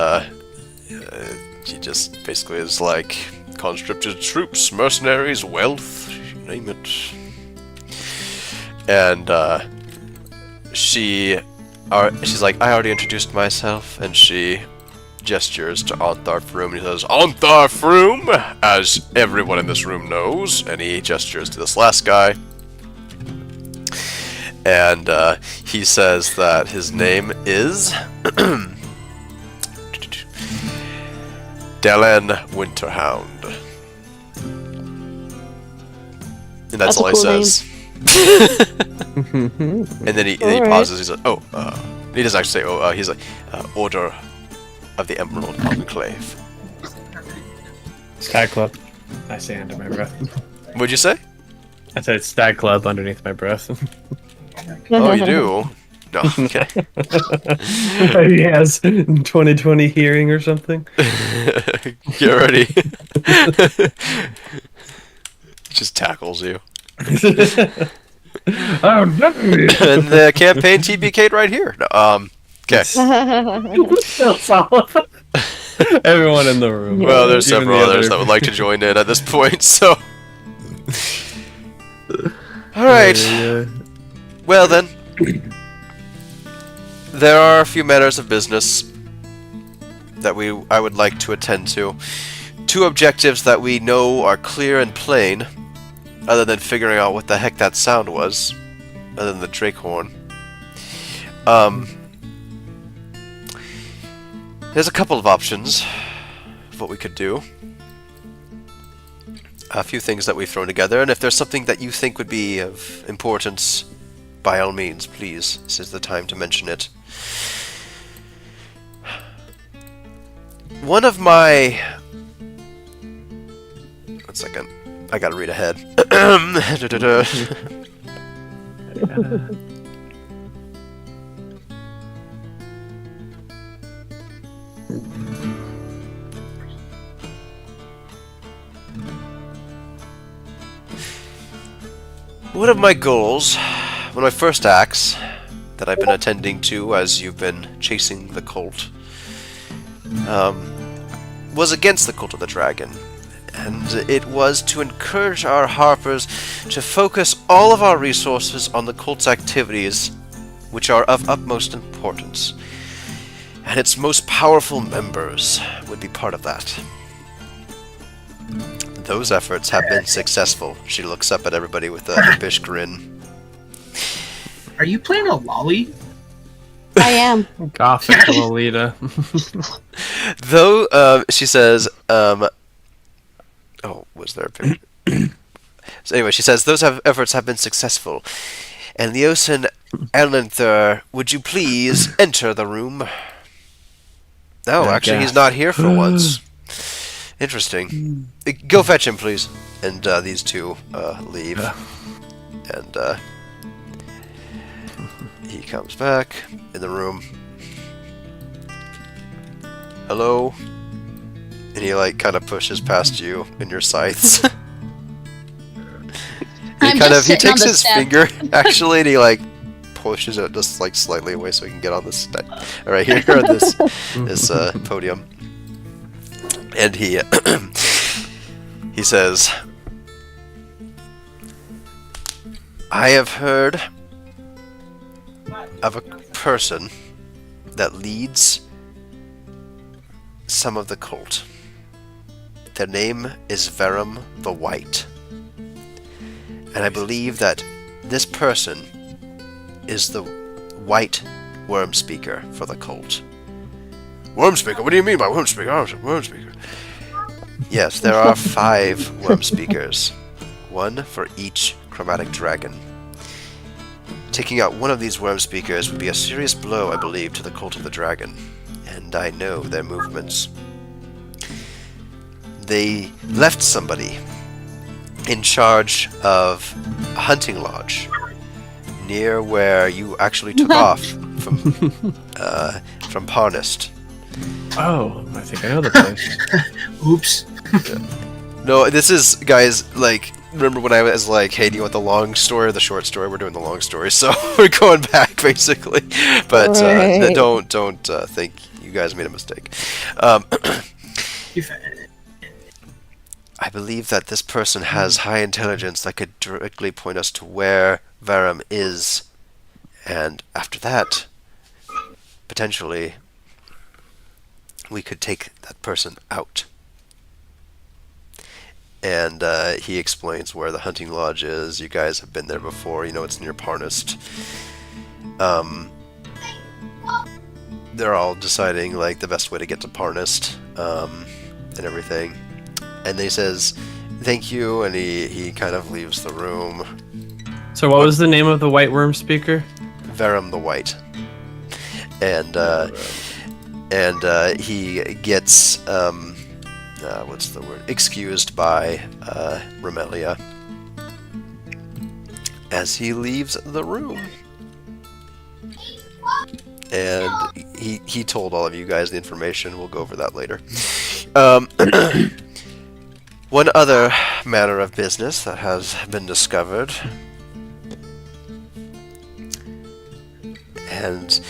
S3: he just basically is like, conscripted troops, mercenaries, wealth, you name it. And she's like, "I already introduced myself," and she gestures to Ontharf Room, and he says, "Ontharf Room, as everyone in this room knows," and he gestures to this last guy. And he says that his name is Dellen Winterhound. And that's all he
S2: a cool
S3: says. And then he pauses. He's like, he doesn't actually say, he's like, "Order of the Emerald Enclave."
S1: Stag Club. I say under my breath.
S3: What'd you say?
S1: I said Stag Club underneath my breath.
S3: Oh, you do? No, okay.
S1: He has 2020 hearing or something.
S3: Get ready. Just tackles you.
S1: Oh, no.
S3: And the campaign TBK'd right here. Okay.
S1: Everyone in the room.
S3: Well, there's
S1: Even
S3: several
S1: the
S3: others
S1: other-
S3: that would like to join in at this point, so. Alright. Well then. There are a few matters of business that I would like to attend to. Two objectives that we know are clear and plain, other than figuring out what the heck that sound was, other than the Drake horn. There's a couple of options of what we could do. A few things that we've thrown together, and if there's something that you think would be of importance, by all means, please, this is the time to mention it. One of my... One second. I gotta read ahead. One of my goals, one of my first acts that I've been attending to as you've been chasing the cult, was against the Cult of the Dragon. And it was to encourage our Harpers to focus all of our resources on the cult's activities, which are of utmost importance. And its most powerful members would be part of that. Those efforts have been successful. She looks up at everybody with a impish grin.
S4: Are you playing a lolly?
S5: I am.
S1: Gothic Lolita.
S3: Though, she says, oh, was there a picture? So anyway, she says, those efforts have been successful. And Leosin Erlenther, would you please enter the room? Oh, actually, he's not here for once. Interesting. Go fetch him, please. And these two leave. And he comes back in the room. Hello? And he, like, kind of pushes past you in your sights. He takes his finger, actually, and he, like, pushes it just, like, slightly away so he can get on this, right here on this podium. And he he says, I have heard of a person that leads some of the cult. Their name is Verum the White. And I believe that this person is the white worm speaker for the cult. Worm speaker? What do you mean by worm speaker? Worm speaker. Yes, there are 5 worm speakers. 1 for each chromatic dragon. Taking out one of these worm speakers would be a serious blow, I believe, to the cult of the dragon. And I know their movements. They left somebody in charge of a hunting lodge near where you actually took off from Parnist.
S1: Oh, I think I know the place.
S4: Oops.
S3: No, this is, guys, like, remember when I was like, hey, do you want the long story or the short story? We're doing the long story, so we're going back, basically. But
S2: Right.
S3: don't think you guys made a mistake. I believe that this person has high intelligence that could directly point us to where Varum is. And after that, potentially, we could take that person out. And he explains where the hunting lodge is. You guys have been there before. You know it's near Parnist. They're all deciding like the best way to get to Parnist and everything. And he says, "Thank you," and he kind of leaves the room.
S1: So what was the name of the white worm speaker?
S3: Varum the White. And he gets what's the word? Excused by Romelia as he leaves the room. And he told all of you guys the information. We'll go over that later. One other matter of business that has been discovered, and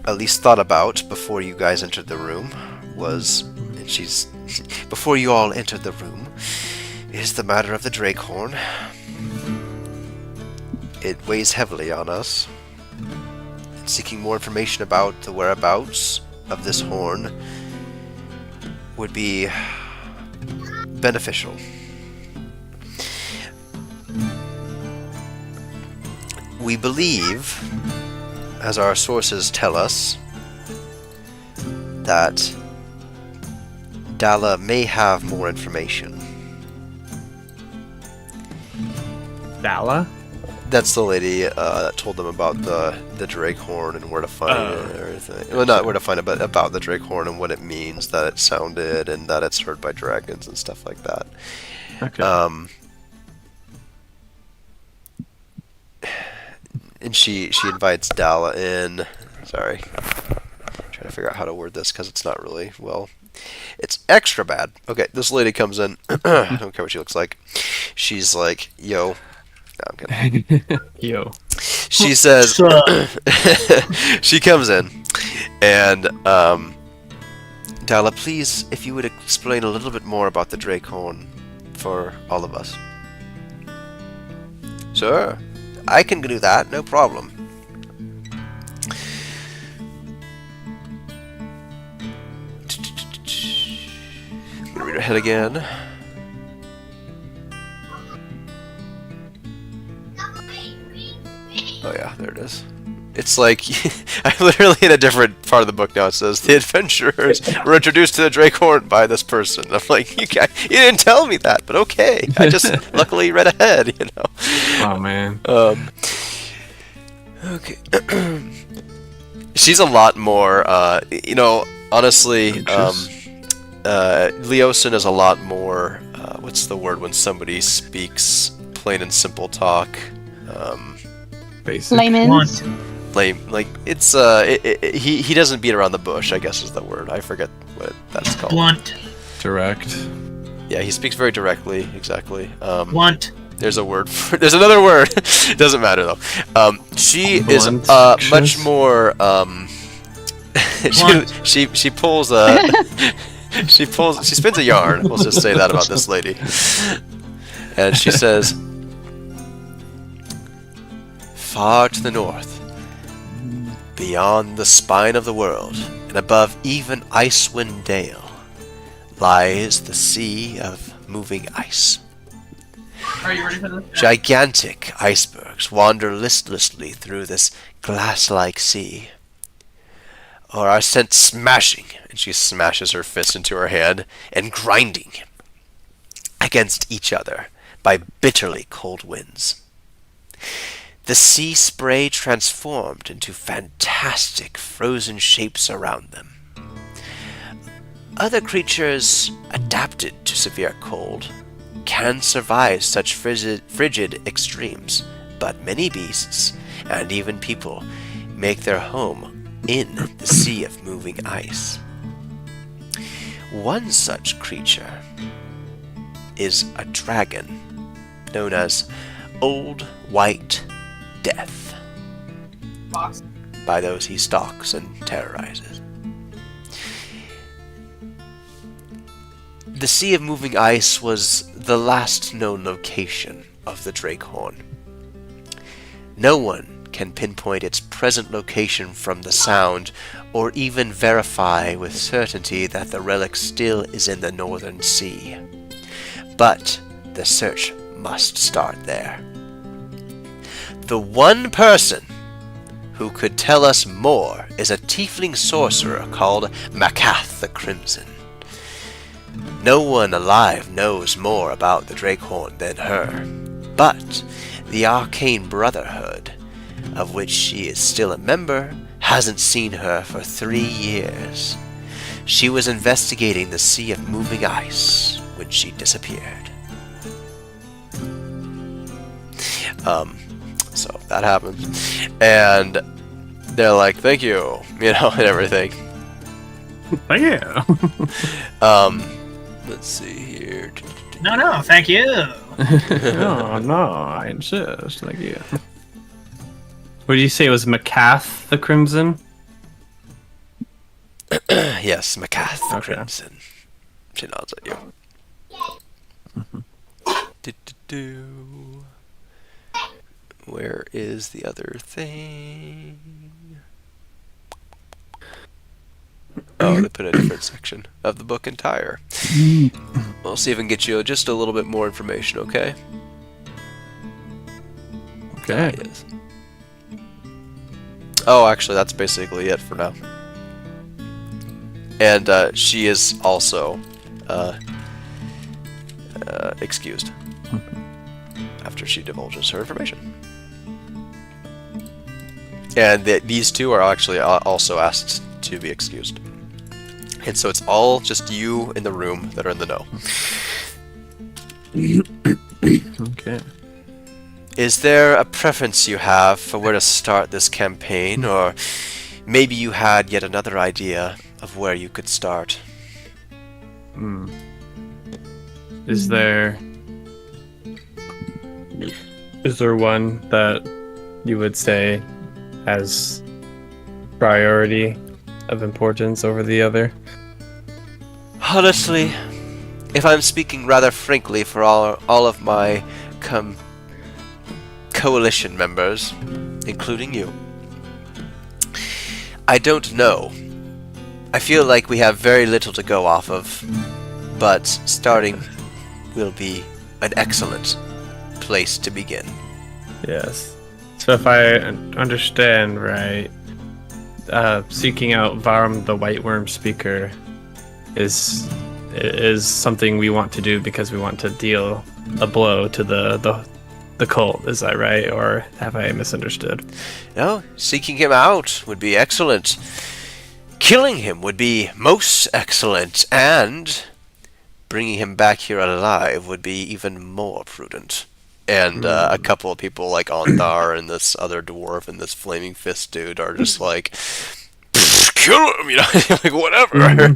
S3: at least thought about before you guys entered the room, was, and before you all entered the room, is the matter of the Drakehorn. It weighs heavily on us. Seeking more information about the whereabouts of this horn would be beneficial. We believe, as our sources tell us, that Dala may have more information.
S1: Dala?
S3: That's the lady that told them about the Drakehorn and where to find it and everything. Well, not where to find it, but about the Drakehorn and what it means, that it sounded, and that it's heard by dragons and stuff like that.
S1: Okay.
S3: And she invites Dala in. Sorry. I'm trying to figure out how to word this because it's not really, well, it's extra bad. Okay, this lady comes in. I don't care what she looks like. She's like, yo. No, I'm kidding.
S1: Yo.
S3: She says, she comes in, and Dala, please, if you would explain a little bit more about the Drakehorn for all of us. Sure, I can do that, no problem. I'm gonna read her head again. Oh yeah, there it is. It's like, I'm literally in a different part of the book now. It says, the adventurers were introduced to the Drakehorn by this person. I'm like, you didn't tell me that, but okay. I just luckily read ahead, you know.
S1: Oh, man.
S3: Okay. She's a lot more, you know, honestly, Leosin is a lot more, what's the word when somebody speaks plain and simple talk?
S1: Basic.
S5: Layman's.
S3: Lame, like it's he doesn't beat around the bush, I guess is the word. I forget what that's called.
S4: Blunt.
S1: Direct.
S3: Yeah, he speaks very directly. Exactly.
S4: Blunt.
S3: There's a word for. There's another word. Doesn't matter though. She is
S1: Blunt,
S3: much more. She pulls a. She spins a yarn. We'll just say that about this lady. And she says, far to the north, beyond the spine of the world, and above even Icewind Dale, lies the sea of moving ice.
S4: Are you ready for this?
S3: Gigantic icebergs wander listlessly through this glass-like sea, or are sent smashing, and she smashes her fist into her hand, and grinding against each other by bitterly cold winds. The sea spray transformed into fantastic frozen shapes around them. Other creatures adapted to severe cold can survive such frigid extremes, but many beasts, and even people, make their home in the sea of moving ice. One such creature is a dragon, known as Old White Death,
S4: Fox.
S3: by those he stalks and terrorizes. The Sea of Moving Ice was the last known location of the Drakehorn. No one can pinpoint its present location from the sound, or even verify with certainty that the relic still is in the Northern Sea. But the search must start there. The one person who could tell us more is a tiefling sorcerer called Makath the Crimson. No one alive knows more about the Drakehorn than her, but the Arcane Brotherhood, of which she is still a member, hasn't seen her for 3 years. She was investigating the Sea of Moving Ice when she disappeared. So that happens, and they're like, "Thank you," and everything.
S1: Thank you.
S3: Let's see here.
S4: No, thank you.
S1: No, I insist. Thank you. What did you say it was Makath the Crimson?
S3: Yes, Makath the
S1: Okay.
S3: Crimson. She nods at you. Do. Where is the other thing? Oh, they put a different section of the book entire. We'll see if we can get you just a little bit more information, okay?
S1: Okay.
S3: Yes. Oh, actually, that's basically it for now. And she is also excused after she divulges her information. And these two are actually also asked to be excused. And so it's all just you in the room that are in the know.
S1: Okay.
S3: Is there a preference you have for where to start this campaign, or maybe you had yet another idea of where you could start?
S1: Is there one that you would say has priority of importance over the other?
S3: Honestly, if I'm speaking rather frankly for all of my coalition members, including you, I don't know. I feel like we have very little to go off of, but starting will be an excellent place to begin.
S1: Yes. So if I understand right, seeking out Varm the White Worm Speaker is something we want to do because we want to deal a blow to the cult. Is that right, or have I misunderstood?
S3: No, seeking him out would be excellent. Killing him would be most excellent, and bringing him back here alive would be even more prudent. And a couple of people like Ondar and this other dwarf and this flaming fist dude are just like, kill him, like whatever.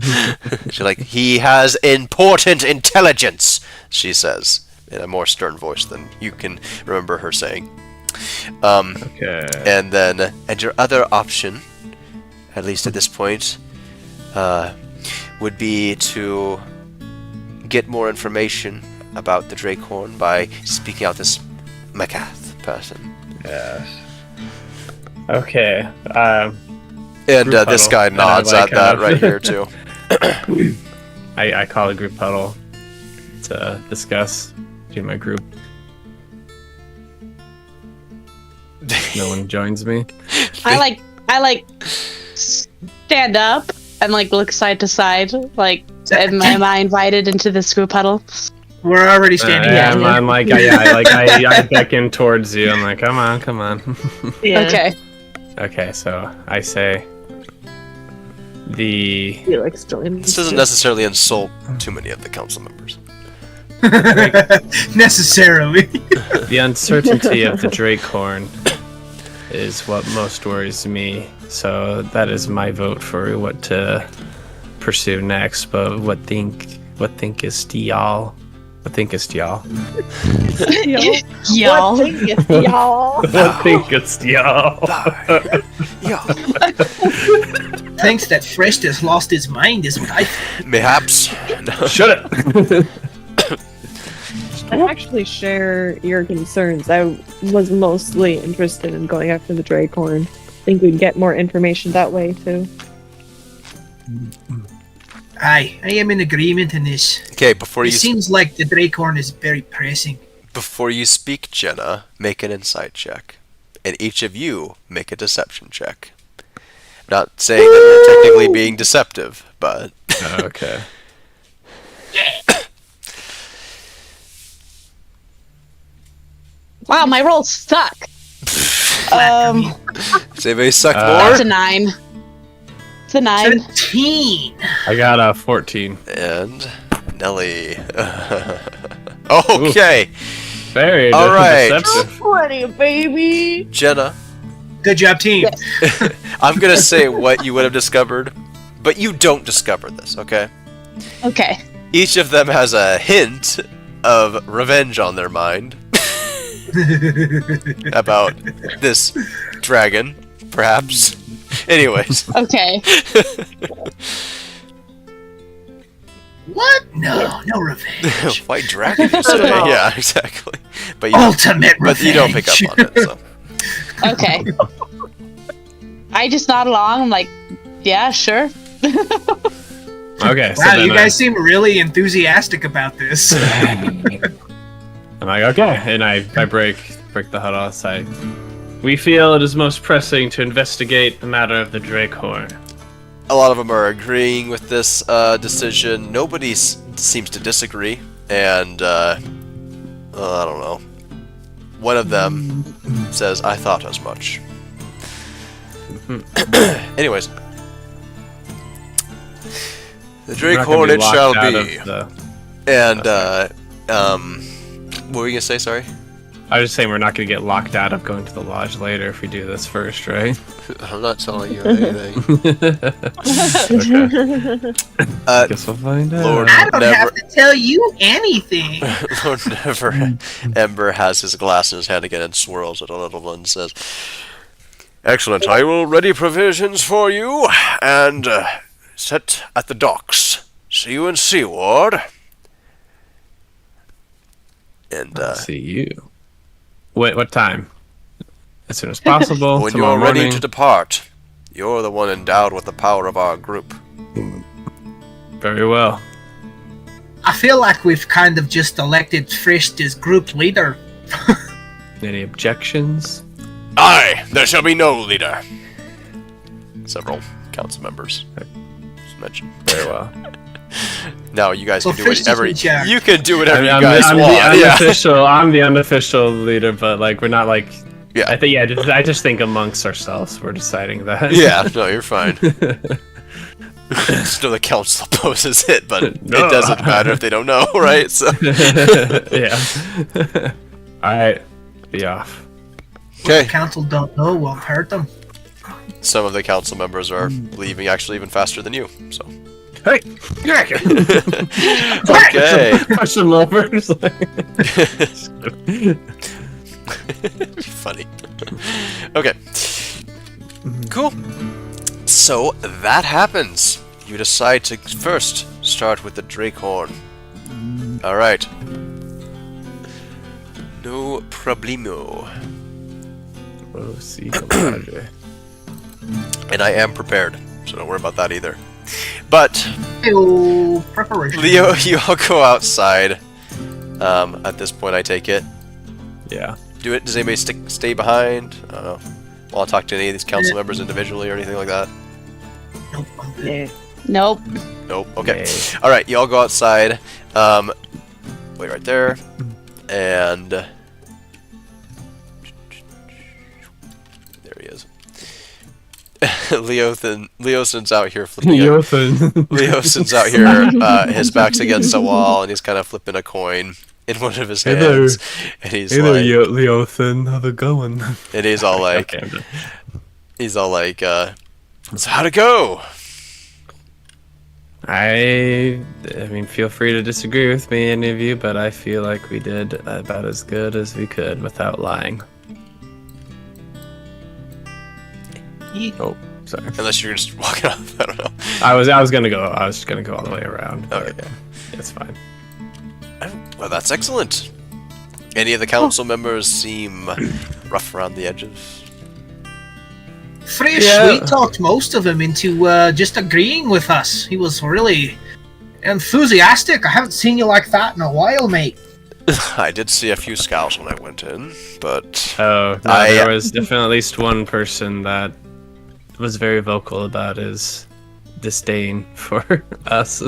S3: She's like, he has important intelligence, she says, in a more stern voice than you can remember her saying.
S1: Okay.
S3: And your other option, at least at this point, would be to get more information about the Drakehorn by speaking out this Makath person.
S1: Yes. Okay.
S3: And
S1: Group
S3: this
S1: huddle.
S3: guy
S1: And I
S3: nods
S1: like
S3: at that
S1: how-
S3: right here too.
S1: I call a group huddle to discuss to my group. No one joins me.
S5: I like stand up and like look side to side. Like, am I invited into this group huddle?
S4: We're already standing.
S1: Yeah, I'm like, I beckon towards you. I'm like, come on.
S2: Yeah.
S5: Okay.
S1: So I say
S2: Felix joins.
S3: This doesn't necessarily insult too many of the council members.
S4: Necessarily.
S1: the uncertainty of the Drakehorn is what most worries me. So that is my vote for what to pursue next. But what thinkest y'all? What thinkest y'all?
S5: Y'all.
S2: What thinkest y'all?
S1: What thinkest y'all?
S4: Thinks that Frist has lost his mind is what I think.
S3: Mayhaps. No.
S1: Shut it!
S2: I actually share your concerns. I was mostly interested in going after the Drakehorn. I think we'd get more information that way too.
S4: I am in agreement in this.
S3: Okay, before
S4: It
S3: you
S4: seems like the Drakehorn is very pressing.
S3: before you speak, Jenna, make an insight check, and each of you make a deception check. Not saying that you're technically being deceptive, but
S1: Okay.
S5: Wow, my rolls suck.
S3: does anybody suck
S5: It's a
S3: more?
S5: 9. It's a 9.
S4: 17!
S1: I got a 14.
S3: And Nelly. Okay,
S1: Very
S3: All right.
S1: deceptive.
S2: 20, baby.
S3: Jenna.
S4: Good job, team.
S3: I'm gonna say what you would have discovered, but you don't discover this. Okay.
S5: Okay.
S3: Each of them has a hint of revenge on their mind about this dragon, perhaps. Anyways.
S5: Okay.
S4: What? No revenge.
S3: White dragon, you say? Yeah, exactly. But
S4: Ultimate
S3: but
S4: revenge.
S3: you don't pick up on it. So.
S5: Okay. I just nod along. I'm like, yeah, sure.
S1: Okay, so
S4: Wow,
S1: then
S4: you guys seem really enthusiastic about this.
S1: I'm like, okay, and I break the huddle outside. We feel it is most pressing to investigate the matter of the Drakehorn.
S3: A lot of them are agreeing with this decision. Nobody seems to disagree, and I don't know. One of them says, "I thought as much." Anyways, the Drakehorn it shall be. And what were you gonna say? Sorry.
S1: I was just saying we're not going to get locked out of going to the lodge later if we do this first, right?
S3: I'm not telling you anything.
S1: Okay. Guess we'll find out.
S3: Lord
S4: I don't have to tell you anything.
S3: Lord Never Ember has his glass in his hand again and swirls it a little and says, "Excellent. I will ready provisions for you and set at the docks. See you in Seaward." And
S1: See you. What time? As soon as possible.
S3: when
S1: tomorrow
S3: you're ready
S1: morning.
S3: to depart, you're the one endowed with the power of our group.
S1: Very well.
S4: I feel like we've kind of just elected Frist as group leader.
S1: Any objections?
S3: Aye, there shall be no leader. Several council members mentioned.
S1: Very well.
S3: Now you guys
S4: So
S3: can do
S4: Frist is
S3: whatever
S4: in charge.
S3: you can do whatever
S1: I'm
S3: you guys
S1: the
S3: want. Yeah.
S1: unofficial. I'm the unofficial leader, but like we're not like.
S3: Yeah.
S1: I just think amongst ourselves we're deciding that.
S3: Yeah, no, you're fine. Still, the council opposes it, but it
S1: No.
S3: doesn't matter if they don't know, right? So,
S1: Yeah. All right. Be off.
S3: okay.
S4: Council don't know won't hurt them.
S3: Some of the council members are leaving actually even faster than you. So,
S1: Hey.
S3: okay.
S1: Push them over.
S3: Funny. Okay. Cool. So that happens. You decide to first start with the Drakehorn. All right. No problemo.
S1: Oh, see, compadre.
S3: And I am prepared, so don't worry about that either. But
S4: Ew, preparation.
S3: Leo, you all go outside. At this point, I take it.
S1: Yeah.
S3: do it. Does anybody stay behind? I don't know. Want to talk to any of these council members individually or anything like that?
S4: Nope, I'm good.
S2: Yeah.
S5: Nope.
S3: Nope. Okay.
S1: Yay.
S3: All right. You all go outside. Wait right there, and there he is. Leoson's out here flipping. Leoson's out here. His back's against the wall, and he's kind of flipping a coin in one of his hands. And he's like,
S1: Leothan, how's it going?
S3: and he's all like,
S1: Okay, I'm done.
S3: he's all like, so how'd it go?
S1: I mean, feel free to disagree with me, any of you, but I feel like we did about as good as we could without lying. Oh, sorry.
S3: Unless you're just walking off. I don't know.
S1: I was just gonna go all the way around. But
S3: Okay.
S1: it's fine.
S3: Well, that's excellent. Any of the council members seem rough around the edges?
S4: Fresh,
S1: Yeah.
S4: we talked most of him into just agreeing with us. He was really enthusiastic. I haven't seen you like that in a while, mate.
S3: I did see a few scouts when I went in, but
S1: Oh, no,
S3: I-
S1: there was definitely at least one person that was very vocal about his disdain for us,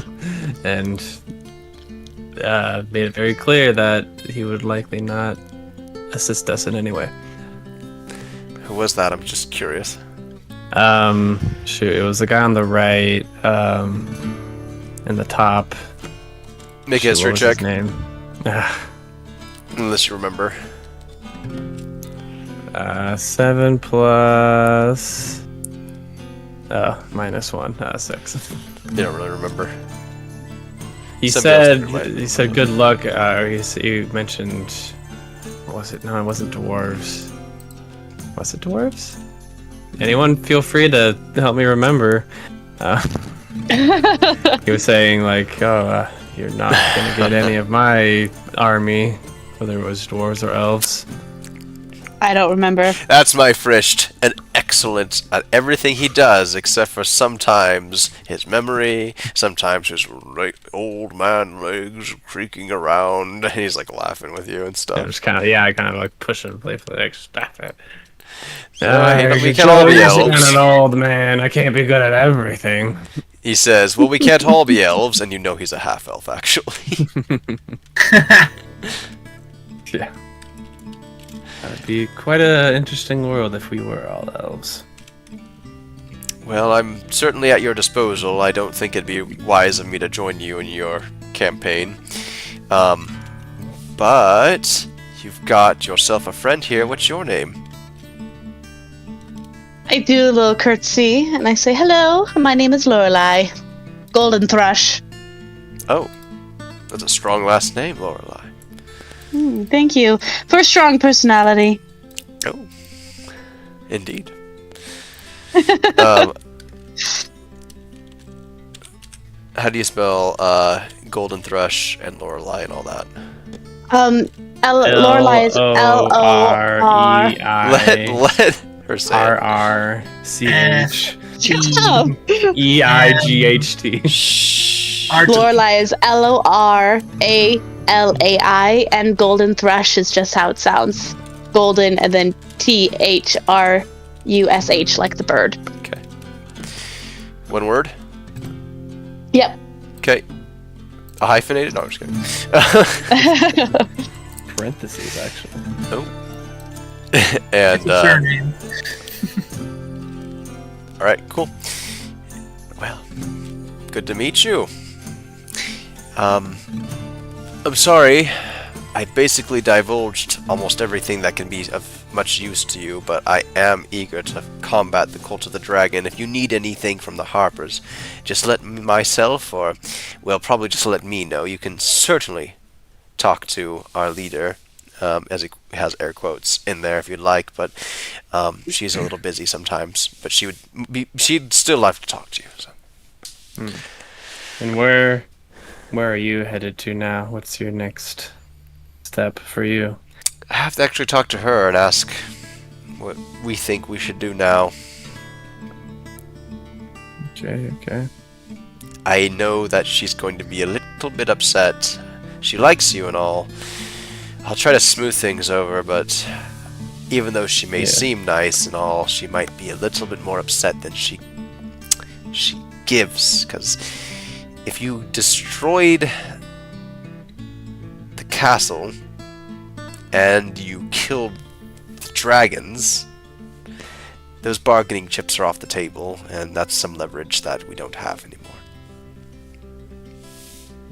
S1: and made it very clear that he would likely not assist us in any way.
S3: who was that? I'm just curious.
S1: Shoot, it was the guy on the right, in the top.
S3: Make a
S1: Shoot,
S3: history
S1: what was
S3: check,
S1: his name?
S3: unless you remember.
S1: 7 plus. -1. 6.
S3: You don't really remember.
S1: He
S3: Somebody else
S1: said
S3: did, right?
S1: he said good luck. Or he mentioned. What was it? No, it wasn't dwarves. Was it dwarves? Anyone, feel free to help me remember. He was saying like, "Oh, you're not gonna get any of my army, whether it was dwarves or elves."
S5: I don't remember.
S3: That's my Frisht, an excellent at everything he does, except for sometimes his memory, sometimes his old man legs creaking around. He's like laughing with you and
S1: I
S3: stuff.
S1: just kind of like push him playfully, like stop it.
S3: Hey, but we
S1: You're
S3: can all be
S1: just
S3: elves.
S1: an old man. I can't be good at everything.
S3: He says, "Well, we can't all be elves," and you know he's a half elf, actually.
S1: Yeah. That would be quite an interesting world if we were all elves.
S3: Well, I'm certainly at your disposal. I don't think it'd be wise of me to join you in your campaign. But you've got yourself a friend here. What's your name?
S5: I do a little curtsy and I say, hello, my name is Lorelei. Golden Thrush.
S3: Oh, that's a strong last name, Lorelei.
S5: Thank you. For a strong personality.
S3: Oh, indeed. How do you spell Golden Thrush and Lorelei and all that?
S5: Lorelei is L-O-R.
S3: Let her say it.
S1: RRCH
S5: Shut up!
S1: EIGHT.
S3: Shh.
S5: Lorelei is Loralai, and Golden Thrush is just how it sounds. Golden and then THRUSH, like the bird.
S3: Okay. One word?
S5: Yep.
S3: Okay. A hyphenated? No, I'm just kidding.
S1: Parentheses, actually.
S3: Oh. And,
S4: Surname.
S3: alright, cool. Well, good to meet you. I'm sorry. I basically divulged almost everything that can be of much use to you, but I am eager to combat the Cult of the Dragon. If you need anything from the Harpers, just let myself, or, well, probably just let me know. You can certainly talk to our leader, as he has air quotes in there if you'd like, but she's a little busy sometimes, but she'd still like to talk to you. So.
S1: And where are you headed to now? What's your next step for you?
S3: I have to actually talk to her and ask what we think we should do now.
S1: Okay.
S3: I know that she's going to be a little bit upset. She likes you and all, I'll try to smooth things over, but even though she may seem nice and all, she might be a little bit more upset than she gives. Because if you destroyed the castle and you killed the dragons, those bargaining chips are off the table, and that's some leverage that we don't have anymore.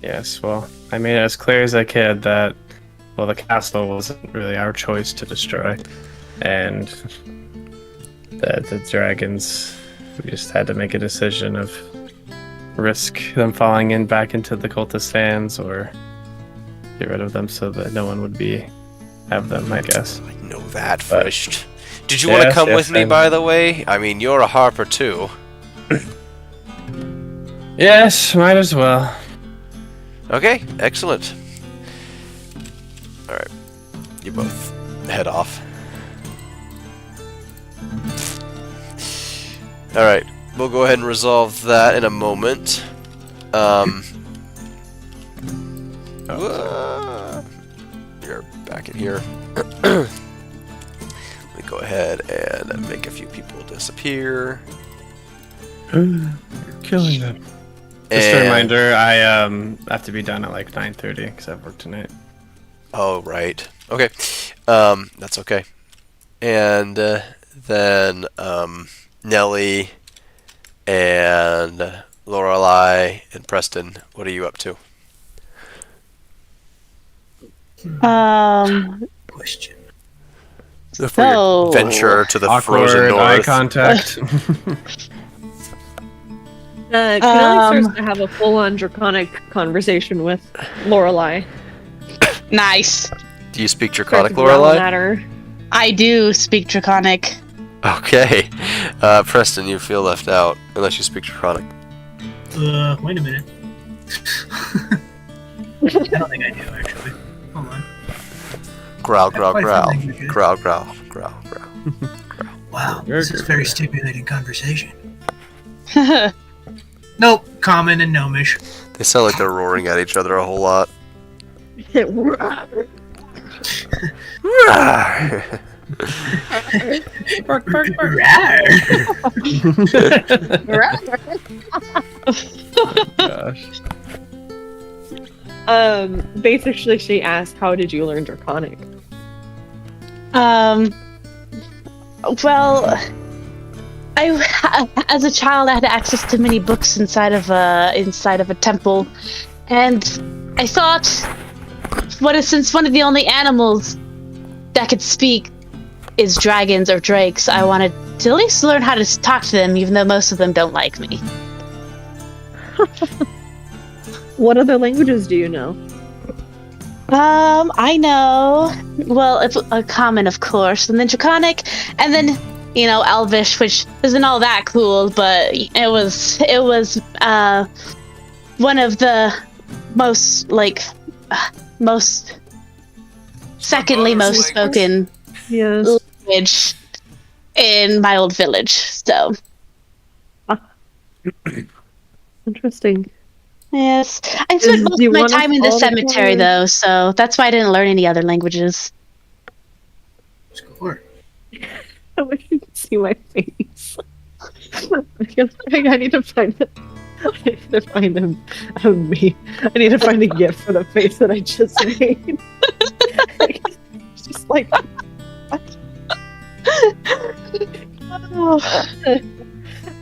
S1: Yes, well, I made it as clear as I could that, well, the castle wasn't really our choice to destroy, and that the dragons, we just had to make a decision of risk them falling in back into the cultist hands or get rid of them so that no one would have them, I guess.
S3: I know that first. Did you want to come with me, by the way? I mean, you're a harper too.
S1: Yes, might as well.
S3: Okay, excellent. Alright, you both head off. Alright, we'll go ahead and resolve that in a moment. You're back in here. Let me go ahead and make a few people disappear.
S1: You're killing them. Just a reminder, I have to be done at like 9:30 because I've worked tonight.
S3: Oh, right. Okay. That's okay. And then Nelly and Lorelei and Preston, what are you up to?
S4: Question.
S3: For your venture to the frozen
S1: Awkward eye
S3: north.
S1: contact.
S2: Canali starts to have a full-on draconic conversation with Lorelei.
S5: Nice.
S3: Do you speak Draconic,
S2: Starts growling
S3: Lorelei?
S2: at her.
S5: I do speak Draconic.
S3: Okay. Preston, you feel left out unless you speak Draconic.
S4: Wait a minute. I don't think I do, actually. Hold on.
S3: Growl, growl,
S4: Quite
S3: growl.
S4: something.
S3: Growl, growl, growl, growl.
S4: Wow,
S1: Very
S4: this is
S1: good.
S4: very stimulating conversation. Nope, common and gnomish.
S3: They sound like they're roaring at each other a whole lot.
S1: Bark, bark, bark. Gosh.
S2: Basically, she asked, "How did you learn Draconic?"
S5: Well, as a child, I had access to many books inside of a temple, and I thought, since one of the only animals that could speak is dragons or drakes, I wanted to at least learn how to talk to them, even though most of them don't like me.
S2: What other languages do you know?
S5: I know. Well, it's a common, of course, and then Draconic, and then Elvish, which isn't all that cool, but it was one of the most secondly most spoken
S2: Yes.
S5: language in my old village. So
S2: Interesting.
S5: yes, I spent most
S2: do you
S5: of my
S2: want us
S5: time in the
S2: all to
S5: cemetery
S2: cover-
S5: though, so that's why I didn't learn any other languages.
S4: Score.
S2: I wish you could see my face. I need to find it. I need to find him. Me. I need to find a gift for the face that I just made. It's just like.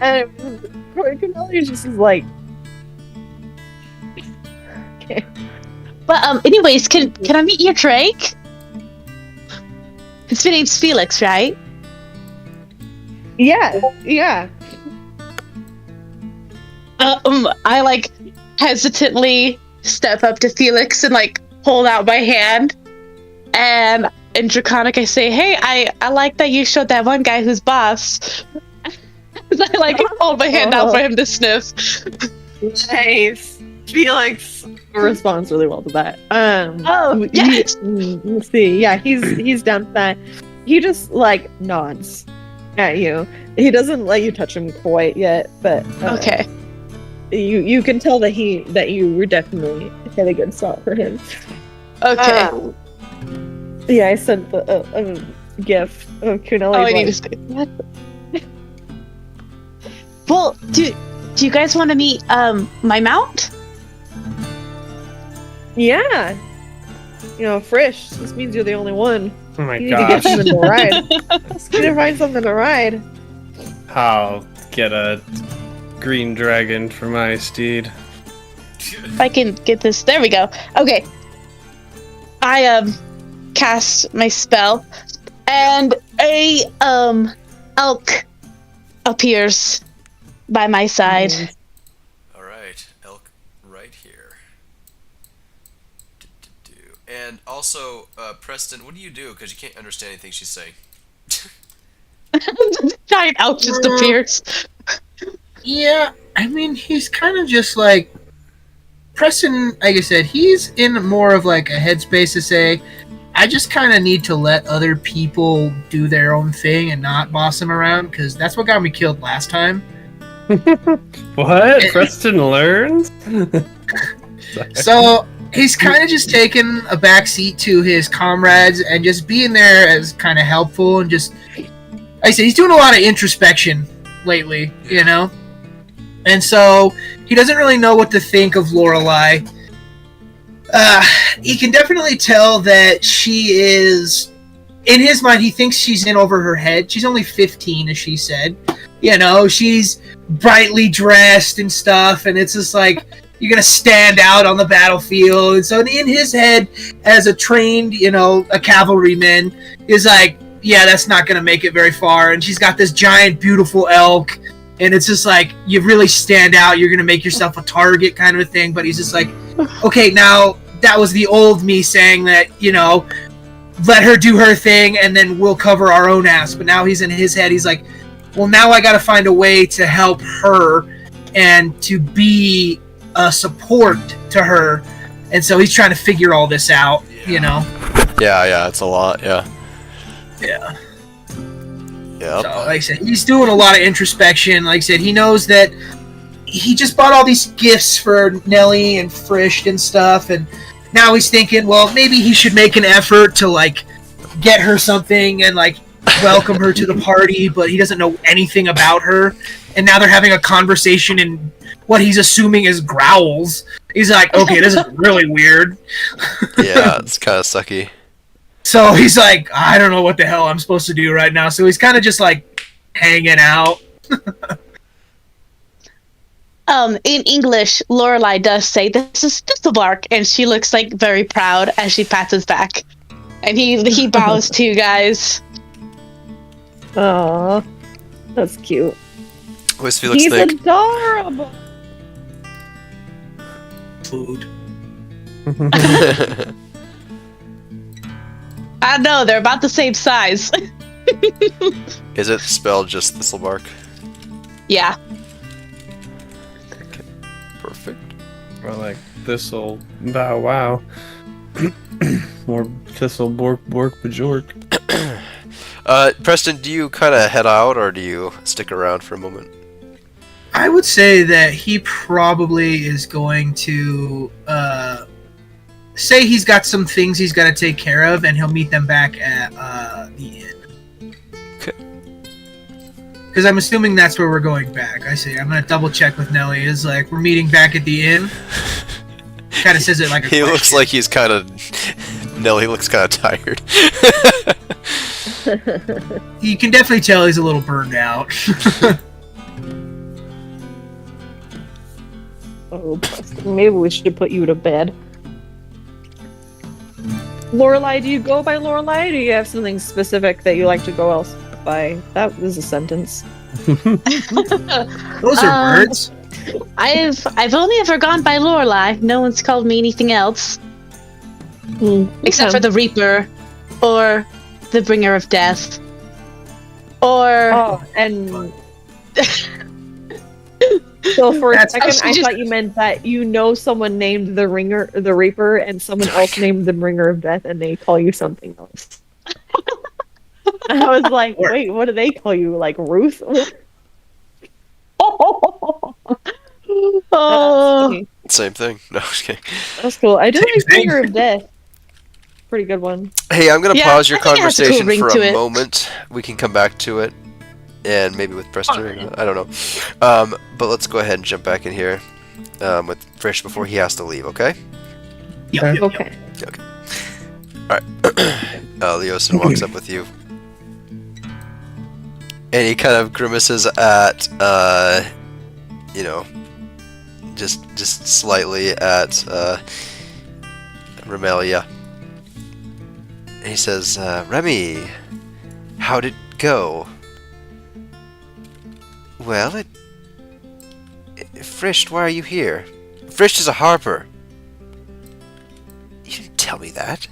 S2: And Cornelius just is like. Okay.
S5: But anyways, can I meet your Drake? His name's Felix, right?
S2: Yeah.
S5: I hesitantly step up to Felix and hold out my hand, and in Draconic I say, "Hey, I like that you showed that one guy who's boss." As I hold my hand out for him to sniff.
S2: Nice. Felix responds really well to that.
S5: Yes.
S2: Let's see. Yeah, he's down for that. He just nods at you. He doesn't let you touch him quite yet, but
S5: Okay.
S2: You can tell that you were definitely hit a good spot for him.
S5: Okay.
S2: Yeah, I sent a gif of Kunali.
S5: Oh, I need to say what? Well, do you guys want to meet my mount?
S2: Yeah. You know, Frisch, this means you're the only one.
S1: Oh my
S2: You need to get
S1: gosh.
S2: something to ride. You need to find something to ride.
S1: I'll get a green dragon for my steed.
S5: If I can get this, there we go. Okay, I cast my spell, and a elk appears by my side.
S3: All right, elk right here. And also, Preston, what do you do? Because you can't understand anything she's saying.
S5: Giant elk just appears.
S4: Yeah, I mean, he's kind of just like Preston. Like I said, he's in more of like a headspace to say, I just kind of need to let other people do their own thing and not boss them around, because that's what got me killed last time.
S1: What? Preston learns?
S4: So he's kind of just taking a backseat to his comrades and just being there as kind of helpful, and just, like I said, he's doing a lot of introspection lately, you know? And so he doesn't really know what to think of Lorelei. He can definitely tell that she is, in his mind, he thinks she's in over her head. She's only 15, as she said. You know, she's brightly dressed and stuff, and it's just like, you're gonna stand out on the battlefield. And so in his head, as a trained, you know, a cavalryman, is like, yeah, that's not gonna make it very far. And she's got this giant, beautiful elk, and it's just like, you really stand out, you're gonna make yourself a target kind of a thing. But he's just like, okay, now that was the old me saying that, you know, let her do her thing and then we'll cover our own ass. But now he's in his head, he's like, well, now I gotta find a way to help her and to be a support to her. And so he's trying to figure all this out, you know?
S3: Yeah, it's a lot, yeah.
S4: Yeah.
S3: Yep.
S4: So, like I said, he's doing a lot of introspection. Like I said, he knows that he just bought all these gifts for Nelly and Frisch and stuff, and now he's thinking, well, maybe he should make an effort to, like, get her something and, like, welcome her to the party, but he doesn't know anything about her. And now they're having a conversation in what he's assuming is growls. He's like, okay, this is really weird.
S3: Yeah, it's kind of sucky.
S4: So he's like, I don't know what the hell I'm supposed to do right now. So he's kind of just, like, hanging out.
S5: In English, Lorelei does say, "This is Thistlebark," and she looks like very proud as she pats his back, and he bows to you guys.
S2: Aww, that's cute.
S3: Whiskey looks
S2: He's
S3: thick.
S2: adorable.
S4: Food.
S5: I know they're about the same size.
S3: Is it spelled just Thistlebark?
S5: Yeah.
S3: Perfect.
S1: Or like thistle bow wow. Or thistle bork bork bajork.
S3: Preston, do you kind of head out or do you stick around for a moment?
S4: I would say that he probably is going to say he's got some things he's got to take care of, and he'll meet them back at the inn.
S3: Okay.
S4: Because I'm assuming that's where we're going back. I see. I'm going to double check with Nelly. Is like, we're meeting back at the inn. Kind of says it like a
S3: He
S4: question.
S3: looks like he's kind of... Nelly looks kind of tired.
S4: You can definitely tell he's a little burned out.
S2: Oh, Preston, maybe we should put you to bed. Lorelei, do you go by Lorelei, or do you have something specific that you like to go else by? That was a sentence.
S4: Those are words.
S5: I've only ever gone by Lorelei. No one's called me anything else. Except for the Reaper, or the Bringer of Death, or...
S2: Oh, and... So for a
S4: That's-
S2: second, I
S5: just-
S2: thought you meant that you know someone named the Reaper, and someone else named the Bringer of Death, and they call you something else. I was like, wait, what do they call you? Like Ruth?
S5: Oh,
S3: Same thing. No, just kidding.
S2: That's cool. I do
S4: Same
S2: like
S4: thing.
S2: Bringer of Death. pretty good one.
S3: Hey, I'm gonna
S5: Yeah,
S3: pause your
S5: I think it has a cool
S3: conversation
S5: ring
S3: for
S5: to
S3: a
S5: it.
S3: moment. We can come back to it, and maybe with Preston. I don't know. But let's go ahead and jump back in here with Frisch before he has to leave. Okay.
S2: Okay.
S3: Leosin walks up with you, and he kind of grimaces at, just slightly at Remelia. And he says, Remy, how'd it go? Well, Frisch, why are you here? Frisch is a harper. You didn't tell me that.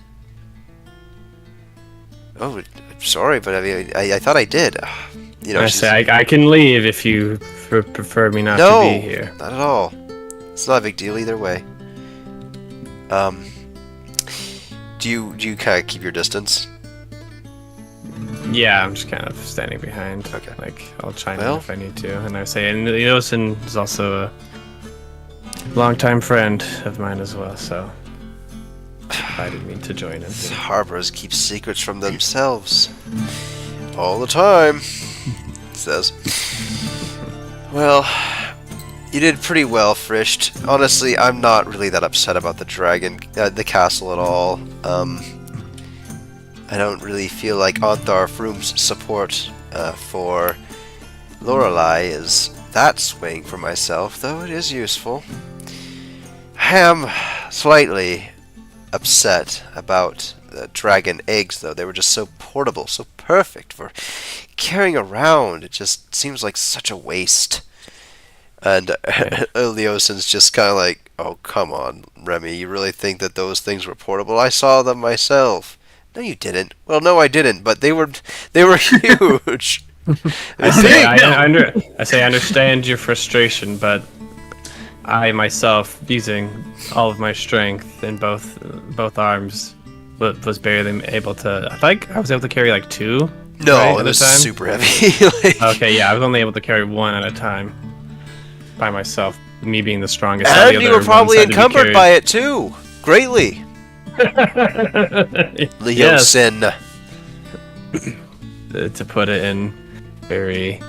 S3: Oh, sorry, but I mean, I thought I did.
S1: I say I can leave if you prefer me not
S3: no,
S1: to be here.
S3: Not at all. It's not a big deal either way. Do you kind of keep your distance?
S1: Yeah, I'm just kind of standing behind.
S3: Okay.
S1: Like, I'll chime in if I need to. And I say, and Leosin is also a longtime friend of mine as well, so invited me to join him.
S3: Harbors keep secrets from themselves. All the time, he says. Well, you did pretty well, Frisch. Honestly, I'm not really that upset about the castle at all. I don't really feel like Ontharr Froom's support for Lorelei is that swaying for myself, though it is useful. I am slightly upset about the dragon eggs, though. They were just so portable, so perfect for carrying around. It just seems like such a waste. And Leosin's just kind of like, oh, come on, Remy, you really think that those things were portable? I saw them myself. No, you didn't. Well, no, I didn't, but they were huge.
S1: I say I understand your frustration, but I myself, using all of my strength in both arms, was barely able to. I think I was able to carry like 2.
S3: No,
S1: right,
S3: it was
S1: time?
S3: super heavy.
S1: Okay, yeah, I was only able to carry 1 at a time by myself. Me being the strongest.
S3: And you were probably encumbered by it too, greatly. Leosin.
S1: To put it in very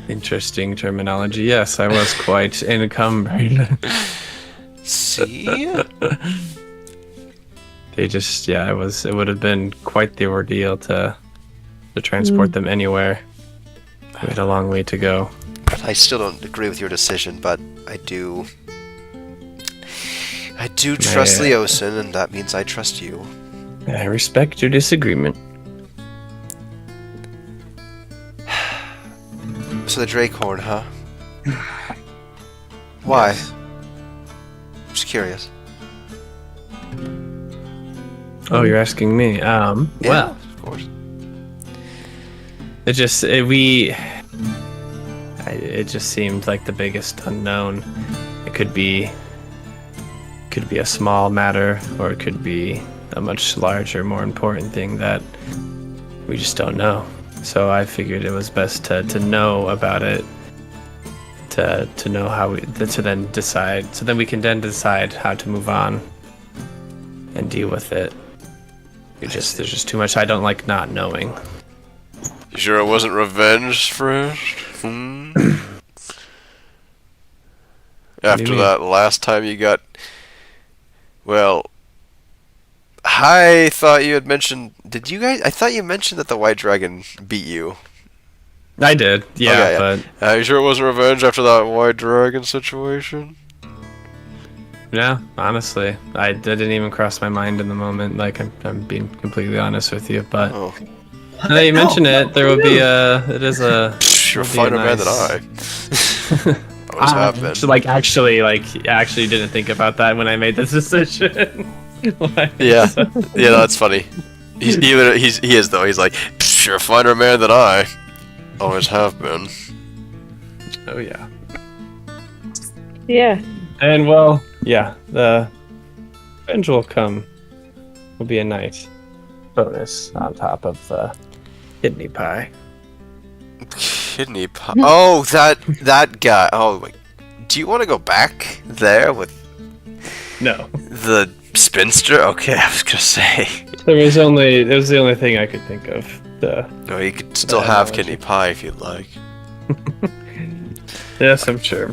S1: interesting terminology, yes, I was quite encumbered.
S3: See?
S1: They just, yeah, it would have been quite the ordeal to transport them anywhere. We had a long way to go.
S3: I still don't agree with your decision, but I do trust Leosin, and that means I trust you.
S1: I respect your disagreement.
S3: So the Drakehorn, huh? Why?
S1: Yes.
S3: Just curious.
S1: Oh, you're asking me.
S3: Yeah,
S1: Well,
S3: of course.
S1: it just seemed like the biggest unknown. It could be a small matter, or it could be a much larger, more important thing that we just don't know. So I figured it was best to know about it, to know how to then decide. So then we can then decide how to move on and deal with it. There's just too much. I don't like not knowing.
S3: You sure it wasn't revenge, Frisch? After that last time you got... Well, I thought you had mentioned... Did you guys... I thought you mentioned that the White Dragon beat you.
S1: I did, yeah, but...
S3: Are you sure it wasn't revenge after that White Dragon situation?
S1: Yeah, honestly, I didn't even cross my mind in the moment. Like, I'm being completely honest with you, but...
S3: Oh.
S1: Now that you mention it, there will be a... It is a...
S3: You're a finer man than I. Always have been.
S1: So, actually didn't think about that when I made this decision.
S3: Yeah, that's funny. He is though. He's like, you're a finer man than I. Always have been.
S1: Oh yeah.
S2: Yeah.
S1: And well, yeah, the revenge will come. Will be a nice bonus on top of the kidney pie.
S3: Kidney pie. Oh, that guy. Oh, do you want to go back there with
S1: No.
S3: the Spinster? Okay, I was gonna say.
S1: It was the only thing I could think of.
S3: No, you could still have kidney pie if you'd like.
S1: Yes, I'm sure.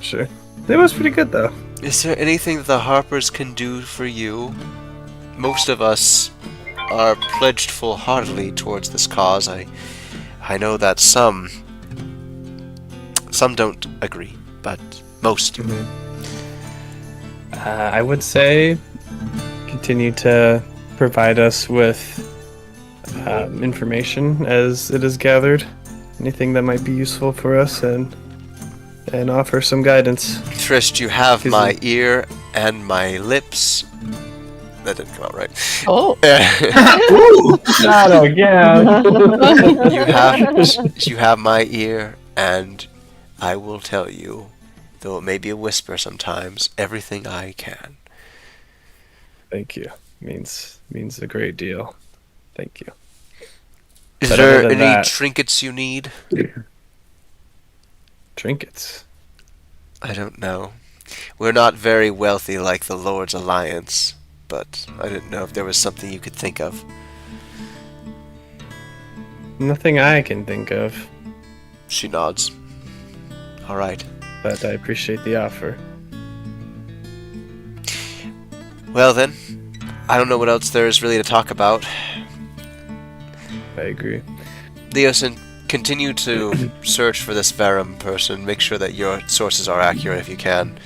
S1: It was pretty good though.
S3: Is there anything that the Harpers can do for you? Most of us are pledged full-heartedly towards this cause. I know that some don't agree, but most do.
S1: I would say continue to provide us with information as it is gathered. Anything that might be useful for us, and offer some guidance.
S3: Thrish, you have my ear and my lips. That didn't come out right.
S5: Oh.
S1: Not again.
S3: You have my ear, and I will tell you, though it may be a whisper sometimes, everything I can.
S1: Thank you. Means a great deal. Thank you.
S3: Is
S1: But
S3: there
S1: other than
S3: any
S1: that-
S3: trinkets you need?
S1: Trinkets.
S3: I don't know. We're not very wealthy like the Lord's Alliance, but I didn't know if there was something you could think of.
S1: Nothing I can think of,
S3: She nods. All right.
S1: but I appreciate the offer.
S3: Well then, I don't know what else there is really to talk about.
S1: I agree.
S3: Leosin, continue to search for this Verum person. Make sure that your sources are accurate if you can.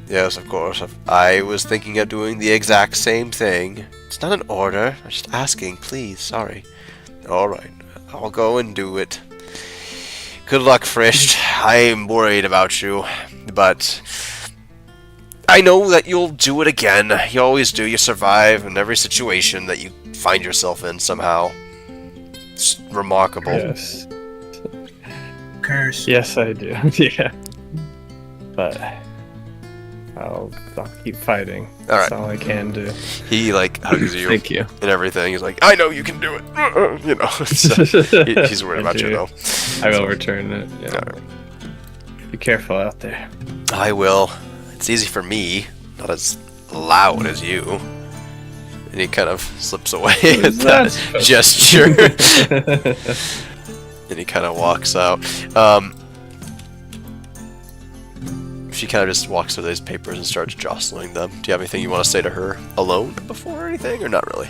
S3: Yes, of course. I was thinking of doing the exact same thing. It's not an order. I'm just asking, please. Sorry. Alright. I'll go and do it. Good luck, Frisch. I'm worried about you. But I know that you'll do it again. You always do. You survive in every situation that you find yourself in somehow. It's remarkable.
S1: Yes.
S4: Curse.
S1: Yes, I do. Yeah. But I'll keep fighting. That's all I can do.
S3: He hugs you
S1: Thank you.
S3: and everything. He's like, I know you can do it. You know, so he's worried about you though.
S1: I will return it. Yeah. Be careful out there.
S3: I will. It's easy for me, not as loud as you. And he kind of slips away at that gesture. And he kind of walks out. She kind of just walks through these papers and starts jostling them. Do you have anything you want to say to her alone before or anything, or not really?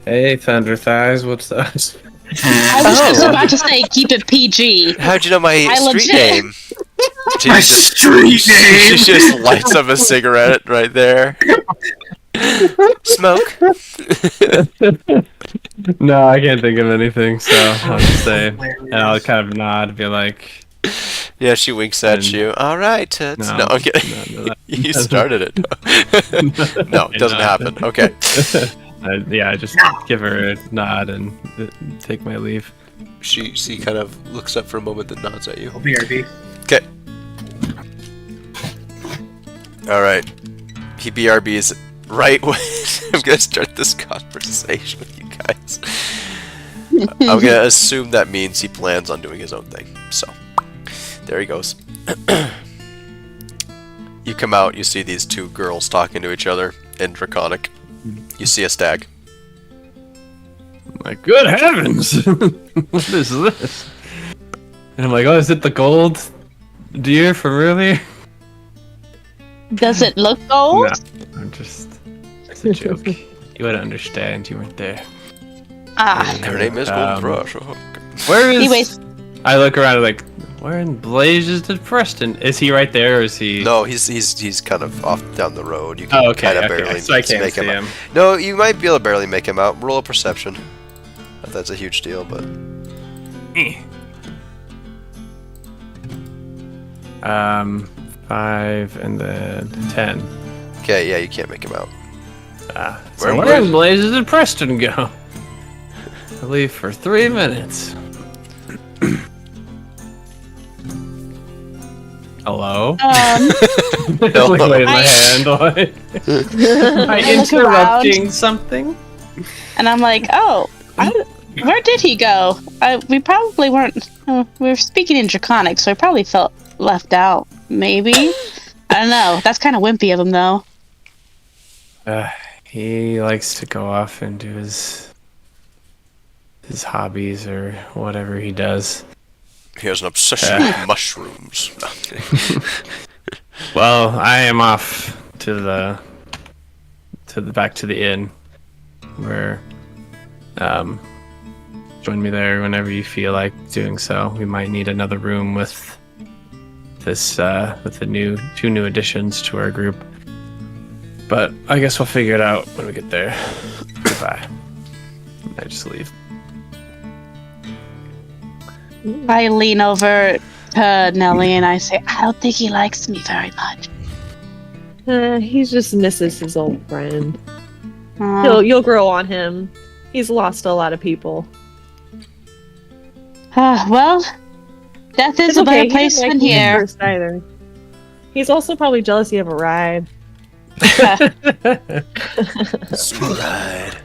S1: Hey, Thunder Thighs, what's up?
S5: I was just about to say, keep it PG.
S3: How'd you know my street
S5: legit-
S3: name?
S4: My street name!
S3: She just lights up a cigarette right there. Smoke.
S1: No, I can't think of anything, so I'll just say, and I'll kind of nod and be like,
S3: Yeah, she winks at you. All right. No, I'm kidding.
S1: no,
S3: You started it. No, it doesn't happen. Okay.
S1: I just give her a nod and take my leave.
S3: She kind of looks up for a moment, then nods at you.
S4: BRB.
S3: Okay. All right. He BRBs right when I'm gonna start this conversation with you guys. I'm gonna assume that means he plans on doing his own thing. So there he goes. You come out, you see these two girls talking to each other in Draconic. You see a stag.
S1: My good heavens! What is this? And I'm like, oh, is it the gold deer from earlier?
S5: Does it look gold?
S1: No, I'm just... It's a joke. You would understand, you weren't there.
S3: Her name is Golden Thrush. Oh,
S1: Where is...
S5: Anyways.
S1: I look around and like, where in blazes did Preston? Is he right there, or is he...
S3: No, he's kind of off down the road. You can kind of barely
S1: so I can't
S3: make
S1: see
S3: him
S1: him.
S3: out. No, you might be able to barely make him out. Roll a perception. Not that that's a huge deal, but...
S1: 5 and then 10.
S3: Okay, yeah, you can't make him out.
S1: So where in blazes did Preston go? I leave for 3 minutes. Hello?
S3: Hello.
S1: Like waving my hand. Like, am I
S5: I look
S1: interrupting something?
S5: And I'm like, oh, where did he go? We probably weren't. We were speaking in Draconic, so I probably felt left out. Maybe? I don't know. That's kind of wimpy of him, though.
S1: He likes to go off and do his hobbies or whatever he does.
S3: He has an obsession with mushrooms. No, I'm kidding.
S1: Well, I am off to the back to the inn, where join me there whenever you feel like doing so. We might need another room with this with the two new additions to our group, but I guess we'll figure it out when we get there. Goodbye. I just leave.
S5: I lean over to Nelly and I say, I don't think he likes me very much.
S2: He just misses his old friend.
S5: Aw.
S2: You'll grow on him. He's lost a lot of people.
S5: Well, death is a better place than here.
S2: First either. He's also probably jealous you have a ride.
S3: Sweet ride.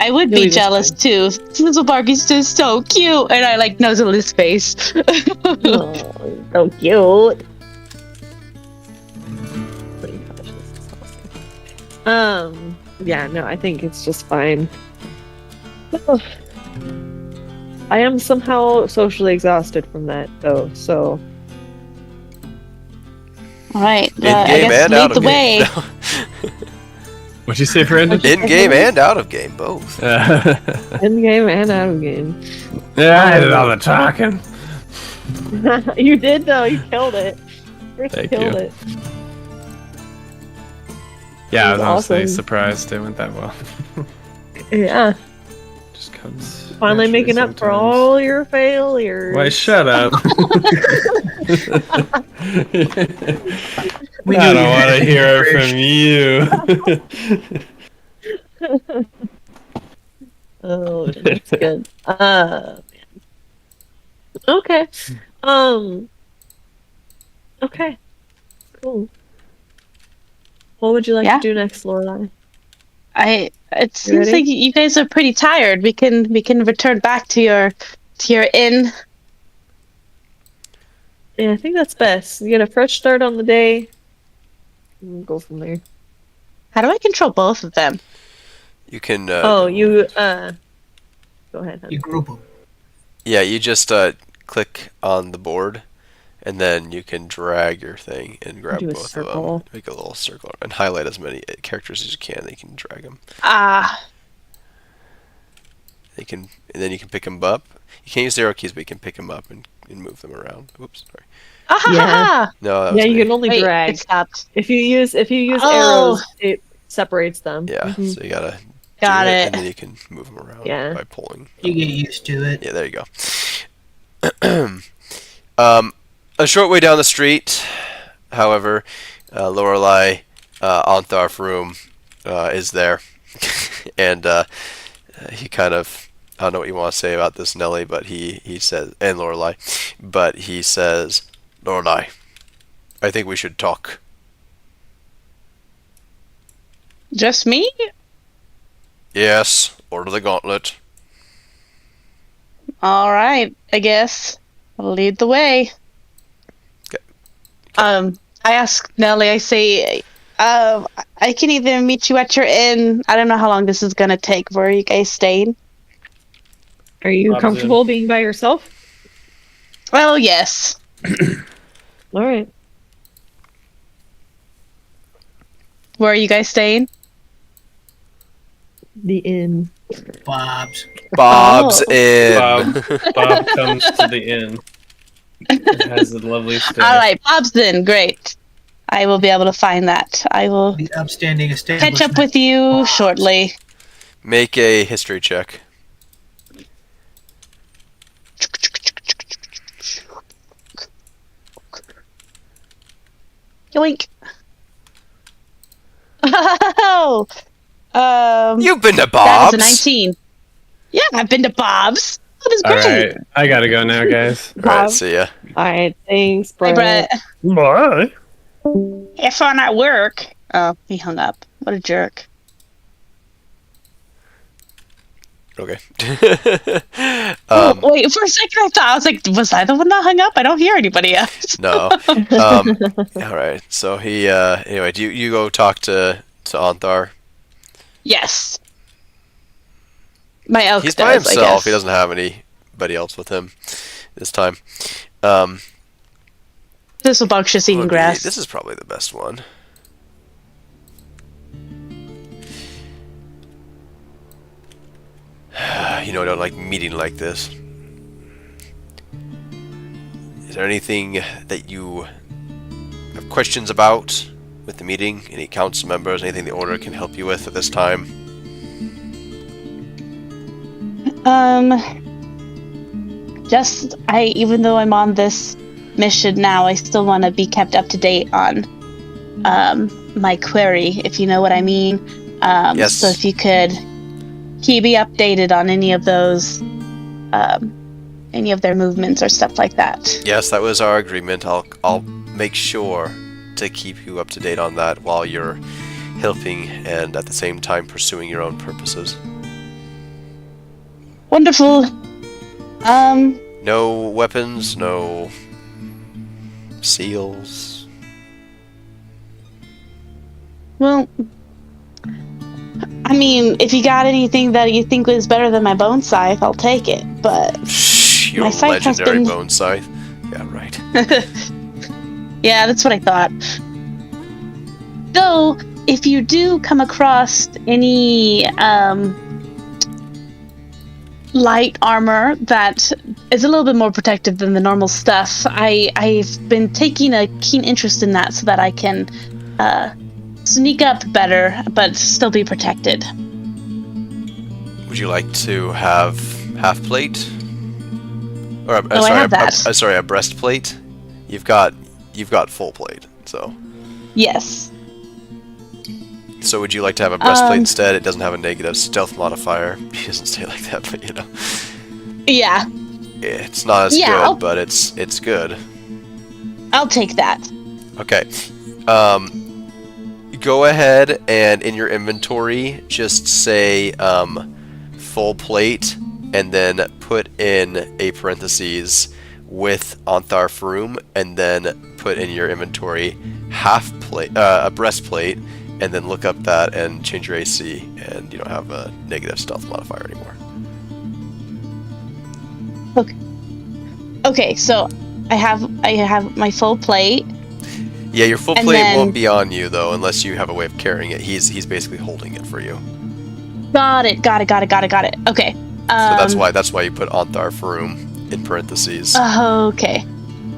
S5: I would be jealous too. Little Barky's just so cute, and I like nuzzle his face.
S2: Oh, so cute. Yeah, no, I think it's just fine. I am somehow socially exhausted from that, though, so.
S5: Alright, I
S3: In-game
S5: guess
S3: and
S5: lead
S3: out
S5: the
S3: of
S5: way.
S3: game.
S1: What'd you say, Brandon?
S3: In-game and out of game, both.
S2: In game and out of game.
S1: Yeah, I did all the talking.
S2: You did, though. You killed it. Chris
S1: Thank
S2: killed
S1: you.
S2: it.
S1: Yeah, I was
S2: It was
S1: honestly
S2: awesome.
S1: surprised it went that well.
S2: Yeah.
S1: Just comes
S2: Finally
S1: naturally
S2: making up for
S1: sometimes.
S2: all your failures.
S1: Why, shut up.
S4: We
S1: I
S4: knew
S1: don't
S4: you
S1: want to
S4: had
S1: hear
S4: it
S1: it from you.
S2: Oh, that's good. Man. Okay. Okay. Cool. What would you like
S5: Yeah.
S2: to do next, Lorelai?
S5: It seems
S2: ready?
S5: like you guys are pretty tired. We can return back to your inn.
S2: Yeah, I think that's best. You get a fresh start on the day. And we'll go from there.
S5: How do I control both of them?
S3: You can.
S2: Go ahead. Honey.
S4: You group them.
S3: Yeah, you just click on the board, and then you can drag your thing and grab
S2: Do a
S3: both of
S2: circle.
S3: them. Make a little circle and highlight as many characters as you can. They can drag them. And then you can pick them up. You can't use the arrow keys, but you can pick them up and move them around. Oops, sorry.
S5: Ah!
S3: No, that was
S2: Yeah, you
S3: me.
S2: can only
S5: Wait,
S2: drag.
S5: it stopped.
S2: If you use
S5: Oh.
S2: arrows, it separates them.
S3: Yeah,
S2: Mhm.
S3: so you gotta
S5: Got
S3: do
S5: it.
S3: and then you can move them around
S2: Yeah.
S3: by pulling.
S4: You get used to it.
S3: Yeah, there you go. A short way down the street, however, Lorelei, Ontharf room, is there, and he kind of, I don't know what you want to say about this, Nelly, but he says, and Lorelei, but he says, Lorelei, I think we should talk.
S5: Just me?
S3: Yes, order the gauntlet.
S5: All right, I guess. I'll lead the way.
S3: Okay.
S5: I ask Nelly, I say, I can either meet you at your inn. I don't know how long this is gonna take. Where are you guys staying?
S2: Are you
S1: Bob's
S2: comfortable being by yourself?
S5: Well, yes.
S2: All right.
S5: Where are you guys staying?
S2: The inn.
S4: Bob's.
S3: Bob's
S5: Oh.
S3: in.
S1: Bob comes to the inn. It has a lovely stay.
S5: All right, Bob's in. Great. I will be able to find that. I will
S4: The upstanding establishment.
S5: catch up with you shortly.
S3: Make a history check.
S5: Yoink. Oh,
S3: You've been to
S5: that
S3: Bob's.
S5: is a 19. Yeah, I've been to Bob's. That is
S1: All
S5: great.
S1: right, I gotta go now, guys.
S3: All right, see ya.
S2: All right. Thanks,
S5: Hey,
S2: Brett.
S5: Brett.
S1: Bye.
S5: Have fun at work. Oh, he hung up. What a jerk.
S3: Okay.
S5: Wait, for a second I thought, I was like, was I the one that hung up? I don't hear anybody else.
S3: No. All right. So he. Anyway, do you go talk to Anthar?
S5: Yes. My elk
S3: He's
S5: does,
S3: by
S5: I
S3: himself.
S5: guess.
S3: He doesn't have anybody else with him this time.
S5: This obnoxious eating grass.
S3: This is probably the best one. I don't like meeting like this. Is there anything that you have questions about with the meeting? Any council members? Anything the order can help you with at this time?
S5: Even though I'm on this mission now, I still want to be kept up to date on my query, if you know what I mean.
S3: Yes.
S5: So if you could keep me updated on any of those, any of their movements or stuff like that.
S3: Yes, that was our agreement. I'll make sure to keep you up to date on that while you're helping and at the same time pursuing your own purposes.
S5: Wonderful.
S3: No weapons, no seals.
S5: Well, I mean, if you got anything that you think is better than my bone scythe, I'll take it. But
S3: Your
S5: my scythe has
S3: legendary
S5: been...
S3: bone scythe. Yeah, right.
S5: Yeah, that's what I thought. Though, if you do come across any light armor that is a little bit more protective than the normal stuff, I've been taking a keen interest in that so that I can sneak up better, but still be protected.
S3: Would you like to have half plate? Or
S5: I have that.
S3: sorry, a breastplate. You've got full plate. So
S5: Yes.
S3: So would you like to have a breastplate instead? It doesn't have a negative stealth modifier. He doesn't say it like that, but
S5: Yeah.
S3: It's not as good, but it's good.
S5: I'll take that.
S3: Okay. Go ahead and in your inventory just say full plate and then put in a parentheses with Anthar Farum and then put in your inventory half plate, a breastplate, and then look up that and change your AC, and you don't have a negative stealth modifier anymore.
S5: Okay, so I have my full plate.
S3: Yeah, your full
S5: And
S3: plate
S5: then-
S3: won't be on you though, unless you have a way of carrying it. He's basically holding it for you.
S5: Got it. Okay.
S3: So that's why you put Anthar Farum in parentheses.
S5: Okay.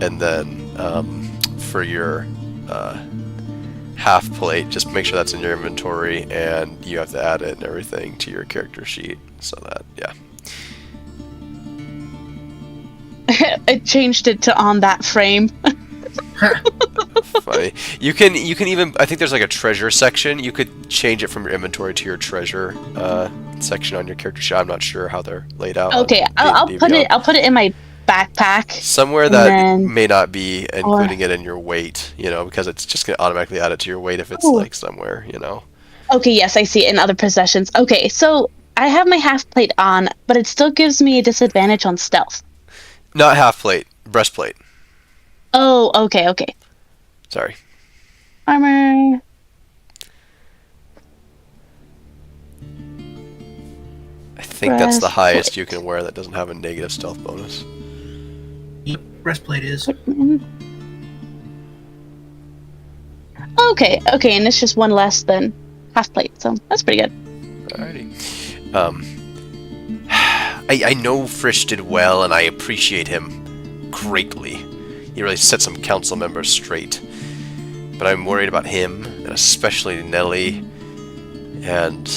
S3: And then for your half plate, just make sure that's in your inventory, and you have to add it and everything to your character sheet. So that, yeah.
S5: I changed it to on that frame.
S3: Funny. You can even, I think there's like a treasure section. You could change it from your inventory to your treasure section on your character sheet. I'm not sure how they're laid out.
S5: Okay, I'll put it in my backpack.
S3: Somewhere that may not be including it in your weight, because it's just going to automatically add it to your weight if it's like somewhere,
S5: Okay, yes, I see it in other possessions. Okay, so I have my half plate on, but it still gives me a disadvantage on stealth.
S3: Not half plate, breastplate.
S5: Oh, okay.
S3: Sorry.
S5: Armor.
S3: I think that's the highest you can wear that doesn't have a negative stealth bonus.
S4: Yep, breastplate is.
S5: Okay, and it's just one less than half plate, so that's pretty good.
S3: Alrighty. I know Frisch did well, and I appreciate him greatly. He really set some council members straight. But I'm worried about him, and especially Nelly, and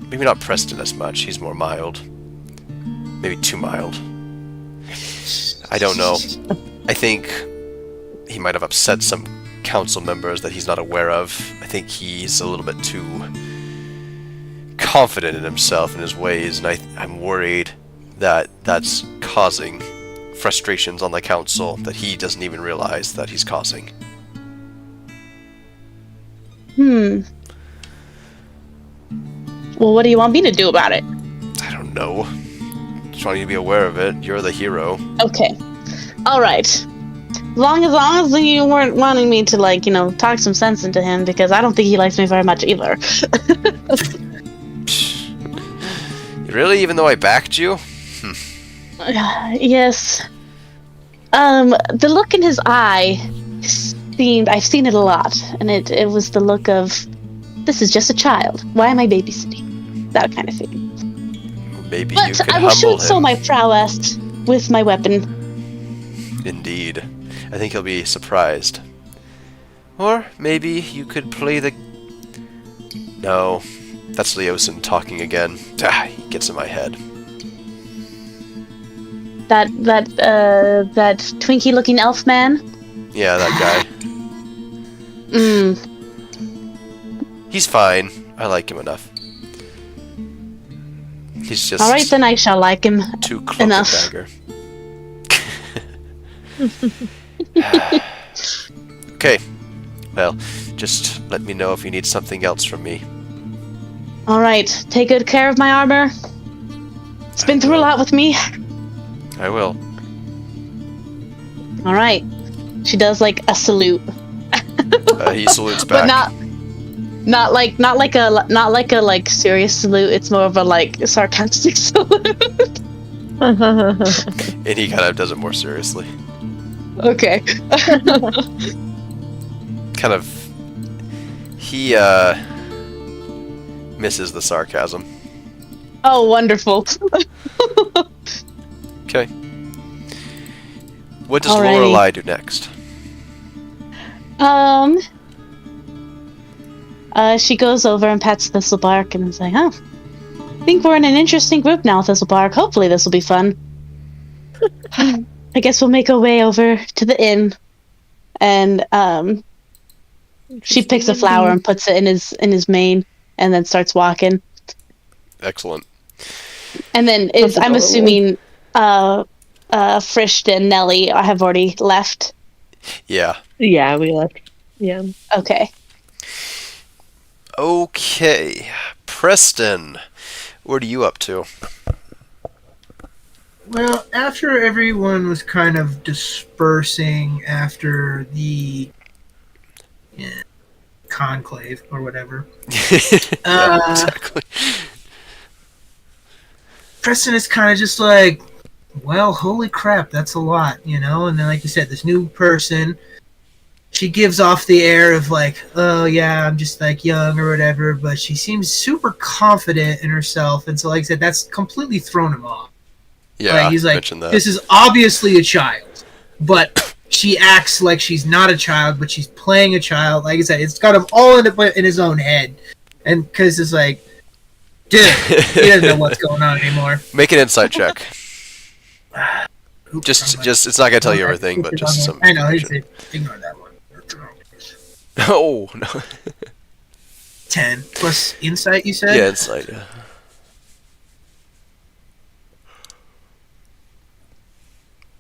S3: maybe not Preston as much. He's more mild. Maybe too mild. I don't know. I think he might have upset some council members that he's not aware of. I think he's a little bit too confident in himself and his ways, and I'm worried that that's causing frustrations on the council that he doesn't even realize that he's causing.
S5: Well, what do you want me to do about it?
S3: I don't know. Just want you to be aware of it. You're the hero.
S5: Okay. All right. As long as you weren't wanting me to, like, you know, talk some sense into him, because I don't think he likes me very much either.
S3: Really? Even though I backed you?
S5: Yes. The look in his eye I've seen it a lot, and it was the look of, this is just a child. Why am I babysitting? That kind of thing.
S3: Maybe you
S5: But
S3: could
S5: I will
S3: humble
S5: show
S3: him.
S5: my prowess with my weapon.
S3: Indeed. I think he'll be surprised. Or maybe you could play the... No. That's Leosin talking again. He gets in my head.
S5: That Twinkie-looking elf man.
S3: Yeah, that guy. He's fine. I like him enough. He's just...
S5: All right, then I shall like him
S3: too cloak
S5: enough.
S3: and dagger. Okay. Well, just let me know if you need something else from me.
S5: All right, take good care of my armor. It's been through a lot with me.
S3: I will.
S5: All right. She does like a salute,
S3: He salutes back.
S5: but not like a serious salute. It's more of a like sarcastic salute.
S3: And he kind of does it more seriously.
S5: Okay.
S3: Kind of... He, misses the sarcasm.
S5: Oh, wonderful.
S3: Okay. What does
S5: Alrighty.
S3: Lorelei do next?
S5: She goes over and pets Thistlebark and is like, "Oh, I think we're in an interesting group now, Thistlebark. Hopefully this will be fun." I guess we'll make our way over to the inn, and she picks a flower and puts it in his mane, and then starts walking.
S3: Excellent.
S5: And then
S2: That's
S5: I'm
S2: adorable.
S5: assuming Frisht and Nelly have already left.
S3: Yeah.
S2: Yeah, we left. Yeah.
S5: Okay.
S3: Okay. Preston, what are you up to?
S4: Well, after everyone was kind of dispersing after the conclave or whatever,
S3: Yeah, exactly.
S4: Preston is kind of just like, well, holy crap, that's a lot, you know? And then, like you said, this new person, she gives off the air of like, oh, yeah, I'm just like young or whatever, but she seems super confident in herself. And so, like I said, that's completely thrown him off.
S3: Yeah,
S4: Like, he's like,
S3: mentioned that.
S4: this is obviously a child, but she acts like she's not a child, but she's playing a child. Like I said, it's got him all in his own head. And because it's like, dude, he doesn't know what's going on anymore.
S3: Make an insight check.
S4: Oops,
S3: Just,
S4: wrong one.
S3: it's not gonna tell you everything, but just some.
S4: I know,
S3: information.
S4: ignore that one.
S3: Oh no.
S4: 10 plus insight, you said?
S3: Yeah, insight. Yeah.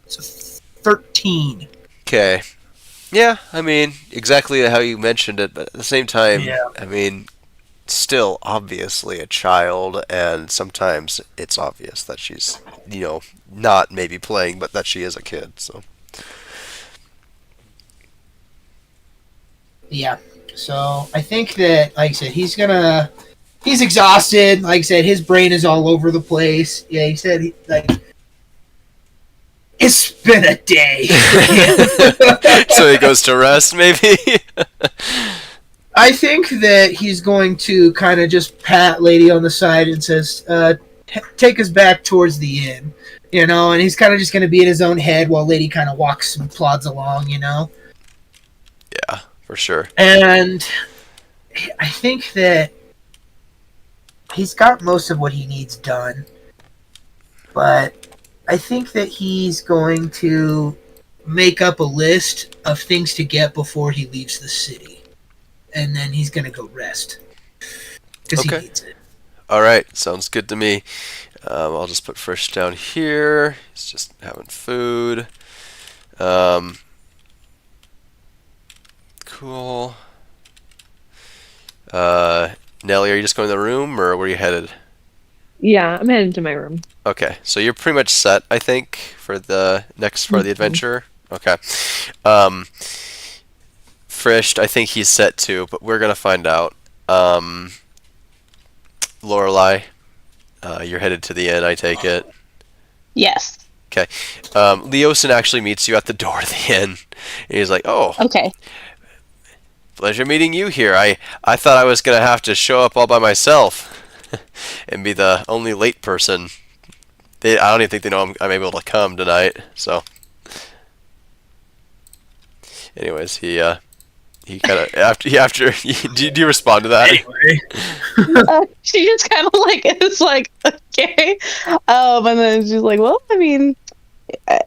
S4: So 13.
S3: Okay. Yeah, I mean, exactly how you mentioned it, but at the same time,
S4: Yeah.
S3: I mean, still obviously a child, and sometimes it's obvious that she's, not maybe playing, but that she is a kid, so.
S4: Yeah. So I think that, like I said, he's exhausted. Like I said, his brain is all over the place. Yeah, he said, it's been a day.
S3: So he goes to rest, maybe?
S4: I think that he's going to kind of just pat Lady on the side and says, take us back towards the inn. And he's kind of just going to be in his own head while Lady kind of walks and plods along,
S3: Yeah, for sure.
S4: And I think that he's got most of what he needs done. But I think that he's going to make up a list of things to get before he leaves the city. And then he's going to go rest. Because
S3: Okay.
S4: he needs it.
S3: All right, sounds good to me. I'll just put Frisch down here. He's just having food. Cool. Nelly, are you just going to the room, or where are you headed?
S2: Yeah, I'm heading to my room.
S3: Okay, so you're pretty much set, I think, for the next part of the
S2: Mhm.
S3: adventure. Okay. Frished, I think he's set too, but we're gonna find out. Lorelai, you're headed to the inn, I take it.
S5: Yes.
S3: Okay. Leosin actually meets you at the door of the inn. And he's like, "Oh,
S5: Okay.
S3: pleasure meeting you here. I thought I was gonna have to show up all by myself and be the only late person. I don't even think they know I'm able to come tonight. So, anyways, he kind of after do you respond to that?
S4: Anyway,
S5: She just kind of like is like okay, and then she's like, well, I mean,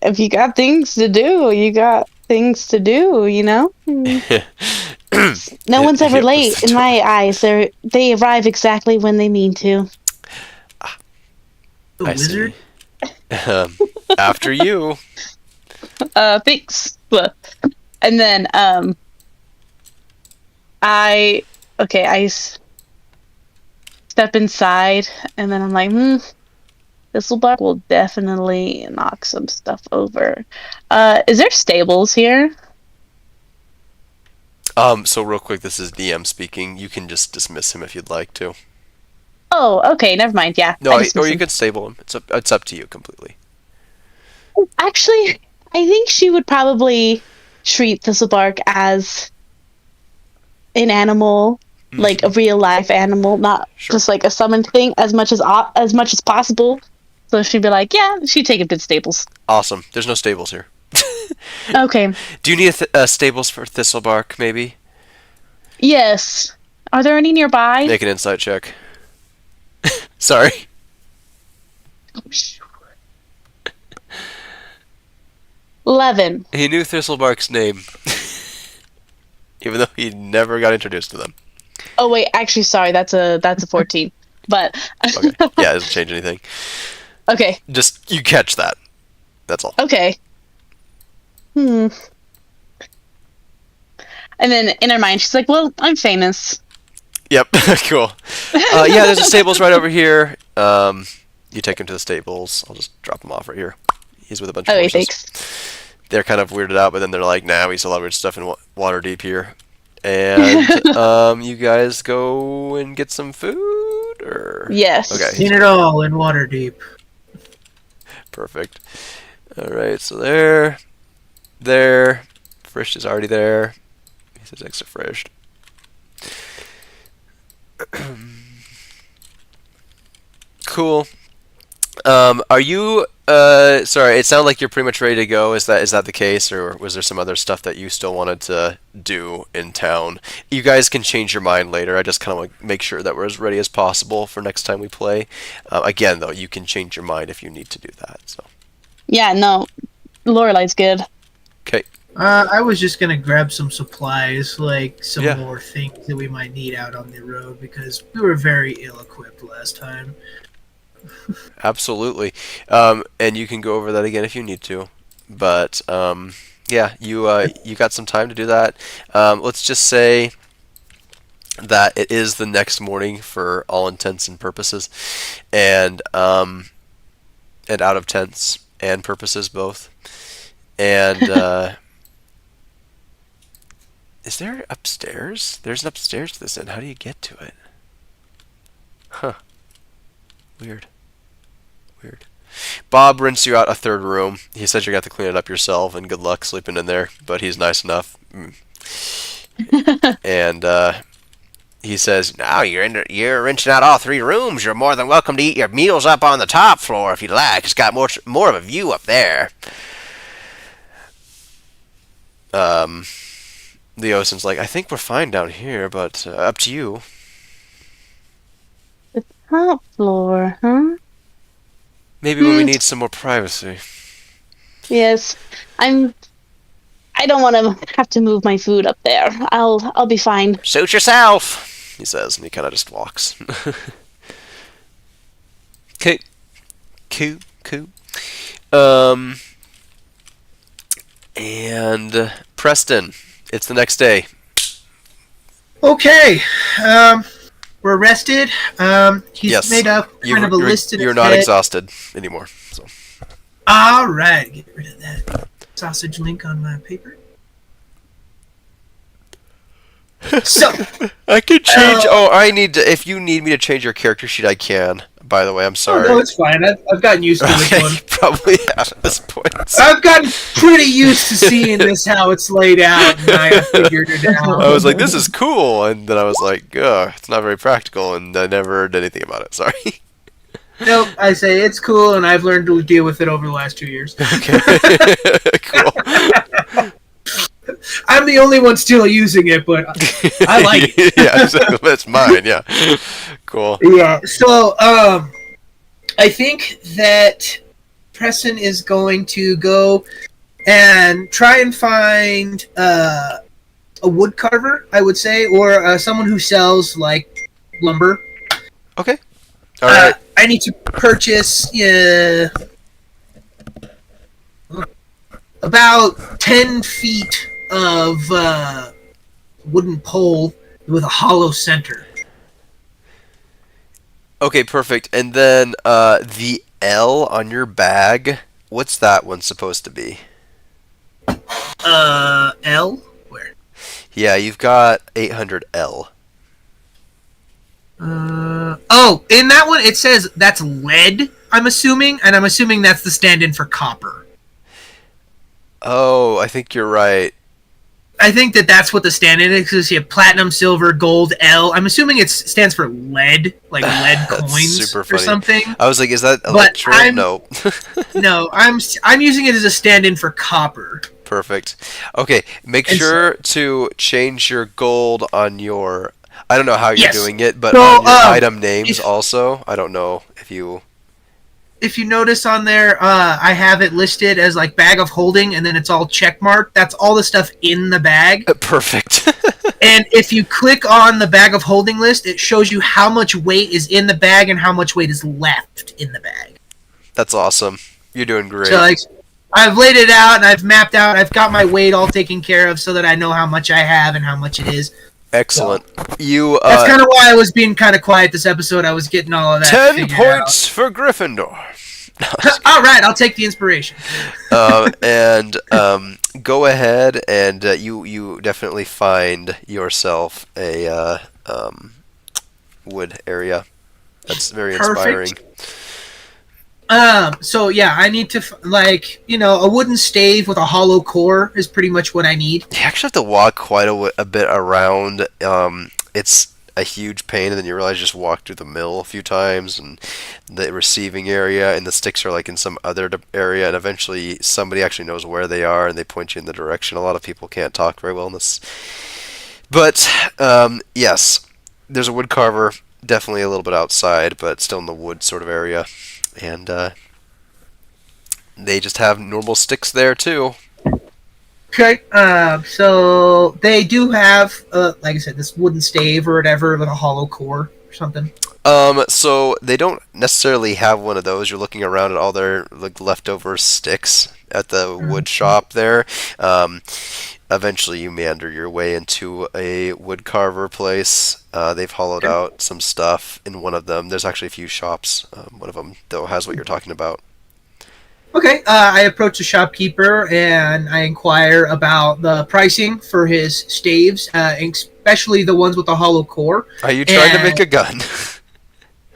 S5: if you got things to do, you got things to do, you know. No one's ever
S3: He opens
S5: late
S3: the
S5: in
S3: door.
S5: my eyes. They arrive exactly when they mean to.
S4: the
S3: I see.
S4: wizard.
S3: After you.
S5: Thanks. And then I step inside, and then I'm like, Thistlebark will definitely knock some stuff over. Is there stables here?
S3: So real quick, this is DM speaking. You can just dismiss him if you'd like to.
S5: Oh, okay, never mind. Yeah.
S3: No,
S5: I dismiss
S3: or you
S5: him.
S3: could stable him. It's up to you completely.
S5: Actually, I think she would probably treat Thistlebark as an animal, like a real life animal, not
S3: Sure.
S5: just like a summoned thing, as much as possible. So she'd be like, yeah, she'd take him to the stables.
S3: Awesome. There's no stables here.
S5: Okay.
S3: Do you need stables for Thistlebark, maybe?
S5: Yes. Are there any nearby?
S3: Make an insight check. Sorry.
S5: 11.
S3: He knew Thistlebark's name. Even though he never got introduced to them.
S5: Oh wait, actually, sorry, that's a 14. But
S3: Okay. Yeah, it doesn't change anything.
S5: okay,
S3: Just, you catch that. That's all.
S5: okay. And then in her mind, she's like, "Well, I'm famous."
S3: Yep, cool. Yeah, there's a stables right over here. You take him to the stables. I'll just drop him off right here. He's with a bunch of
S5: Okay,
S3: horses.
S5: thanks.
S3: They're kind of weirded out, but then they're like, "Nah, we still have weird stuff in water deep here." And you guys go and get some food, or
S5: Yes.
S3: Okay.
S4: Seen it all in Waterdeep.
S3: Perfect. All right, so there. Frisch is already there. He says extra frished. Cool. Are you? Sorry, it sounded like you're pretty much ready to go. Is that the case, or was there some other stuff that you still wanted to do in town? You guys can change your mind later. I just kind of want to make sure that we're as ready as possible for next time we play. Again, though, you can change your mind if you need to do that. So.
S5: Yeah, no, Lorelai's good.
S3: Okay.
S4: I was just gonna grab some supplies, like some
S3: Yeah.
S4: more things that we might need out on the road because we were very ill-equipped last time.
S3: Absolutely. And you can go over that again if you need to. But yeah, you got some time to do that. Let's just say that it is the next morning for all intents and purposes, and out of tents and purposes both. And is there upstairs? There's an upstairs to this inn. How do you get to it? Huh. Weird. Bob rents you out a third room. He says you're going to have to clean it up yourself, and good luck sleeping in there, but he's nice enough. And he says, now you're renting out all 3 rooms. You're more than welcome to eat your meals up on the top floor if you'd like. It's got more of a view up there. Leosin's like, I think we're fine down here, but up to you.
S5: Top floor, huh?
S3: Maybe when we need some more privacy.
S5: Yes. I don't want to have to move my food up there. I'll be fine.
S3: Suit yourself, he says, and he kind of just walks. Okay. Cool. And Preston, it's the next day.
S4: Okay. were arrested. He's
S3: Yes.
S4: made up kind of a list in
S3: You're
S4: his
S3: not
S4: head.
S3: exhausted anymore. So.
S4: All right, get rid of that sausage link on my paper. So,
S3: I can change. I need to. If you need me to change your character sheet, I can. By the way, I'm sorry.
S4: no, it's fine. I've gotten used to this
S3: Okay,
S4: one.
S3: you probably have at this point.
S4: I've gotten pretty used to seeing this how it's laid out, and I figured it out.
S3: I was like, "This is cool," and then I was like, "Ugh, it's not very practical," and I never did anything about it. Sorry.
S4: Nope, I say it's cool, and I've learned to deal with it over the last 2 years.
S3: Okay. Cool.
S4: I'm the only one still using it, but I like it.
S3: Yeah, that's mine. Yeah. Cool.
S4: Yeah. So, I think that Preston is going to go and try and find a wood carver, I would say, or someone who sells like lumber.
S3: Okay. All right.
S4: I need to purchase about 10 feet of wooden pole with a hollow center.
S3: Okay, perfect. And then the L on your bag, what's that one supposed to be?
S4: L? Where?
S3: Yeah, you've got 800L.
S4: Oh, in that one it says that's lead, I'm assuming, and I'm assuming that's the stand-in for copper.
S3: Oh, I think you're right.
S4: I think that's what the stand-in is, because you have platinum, silver, gold, L. I'm assuming it stands for lead, like lead
S3: That's
S4: coins
S3: super
S4: or
S3: funny.
S4: something.
S3: I was like, is that
S4: But
S3: electro?
S4: I'm-
S3: No.
S4: No, I'm using it as a stand-in for copper.
S3: Perfect. Okay, make
S4: And
S3: sure to change your gold on your... I don't know how you're
S4: Yes.
S3: doing it, but
S4: So,
S3: on your item names
S4: if-
S3: also. I don't know if you...
S4: If you notice on there, I have it listed as like bag of holding, and then it's all checkmarked. That's all the stuff in the bag.
S3: Perfect.
S4: And if you click on the bag of holding list, it shows you how much weight is in the bag and how much weight is left in the bag.
S3: That's awesome. You're doing great.
S4: So like, I've laid it out and I've mapped out. I've got my weight all taken care of so that I know how much I have and how much it is.
S3: Excellent. You
S4: That's kind of why I was being kind of quiet this episode. I was getting all of that.
S3: 10
S4: figured
S3: points for Gryffindor.
S4: out. All right, I'll take the inspiration.
S3: And go ahead and you definitely find yourself a wood area. That's very inspiring.
S4: So yeah, I need to a wooden stave with a hollow core is pretty much what I need.
S3: You actually have to walk quite a bit around. It's a huge pain, and then you realize you just walk through the mill a few times, and the receiving area, and the sticks are like in some other area, and eventually somebody actually knows where they are, and they point you in the direction. A lot of people can't talk very well in this. But, yes, there's a wood carver, definitely a little bit outside, but still in the wood sort of area. And they just have normal sticks there, too.
S4: Okay, so they do have, like I said, this wooden stave or whatever with a hollow core or something.
S3: So they don't necessarily have one of those. You're looking around at all their like leftover sticks at the wood shop there. Eventually you meander your way into a wood carver place. They've hollowed out some stuff in one of them. There's actually a few shops. One of them, though, has what you're talking about.
S4: Okay, I approach the shopkeeper and I inquire about the pricing for his staves, especially the ones with the hollow core.
S3: Are you trying to make a gun?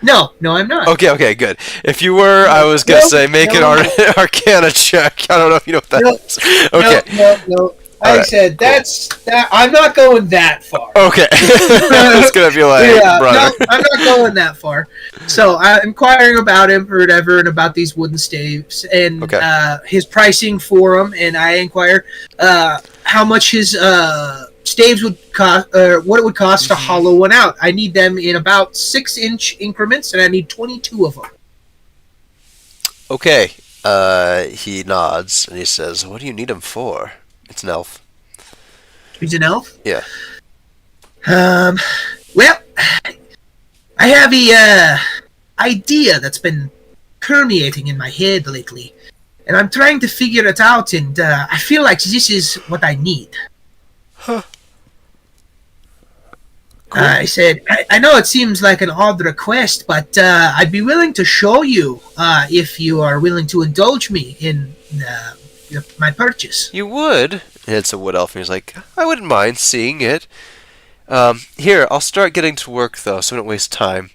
S4: No, I'm not.
S3: Okay, good. If you were, I was going to say make an Arcana check. I don't know if you know what that is. Okay.
S4: No.
S3: All right,
S4: said that's that. I'm not going that far.
S3: Okay. It's going to be like, brother.
S4: No, I'm not going that far. So I'm inquiring about him or whatever, and about these wooden staves and his pricing for them. And I inquire how much his staves would cost, or what it would cost to hollow one out. I need them in about 6-inch increments, and I need 22 of them.
S3: Okay. He nods and he says, "What do you need them for?" It's an elf.
S4: He's an elf?
S3: Yeah.
S4: Well, I have a idea that's been permeating in my head lately, and I'm trying to figure it out, and I feel like this is what I need.
S3: Huh.
S4: I said, I know it seems like an odd request, but I'd be willing to show you if you are willing to indulge me in my purchase.
S3: You would? And it's a wood elf, and he's like, I wouldn't mind seeing it. Here, I'll start getting to work, though, so we don't waste time.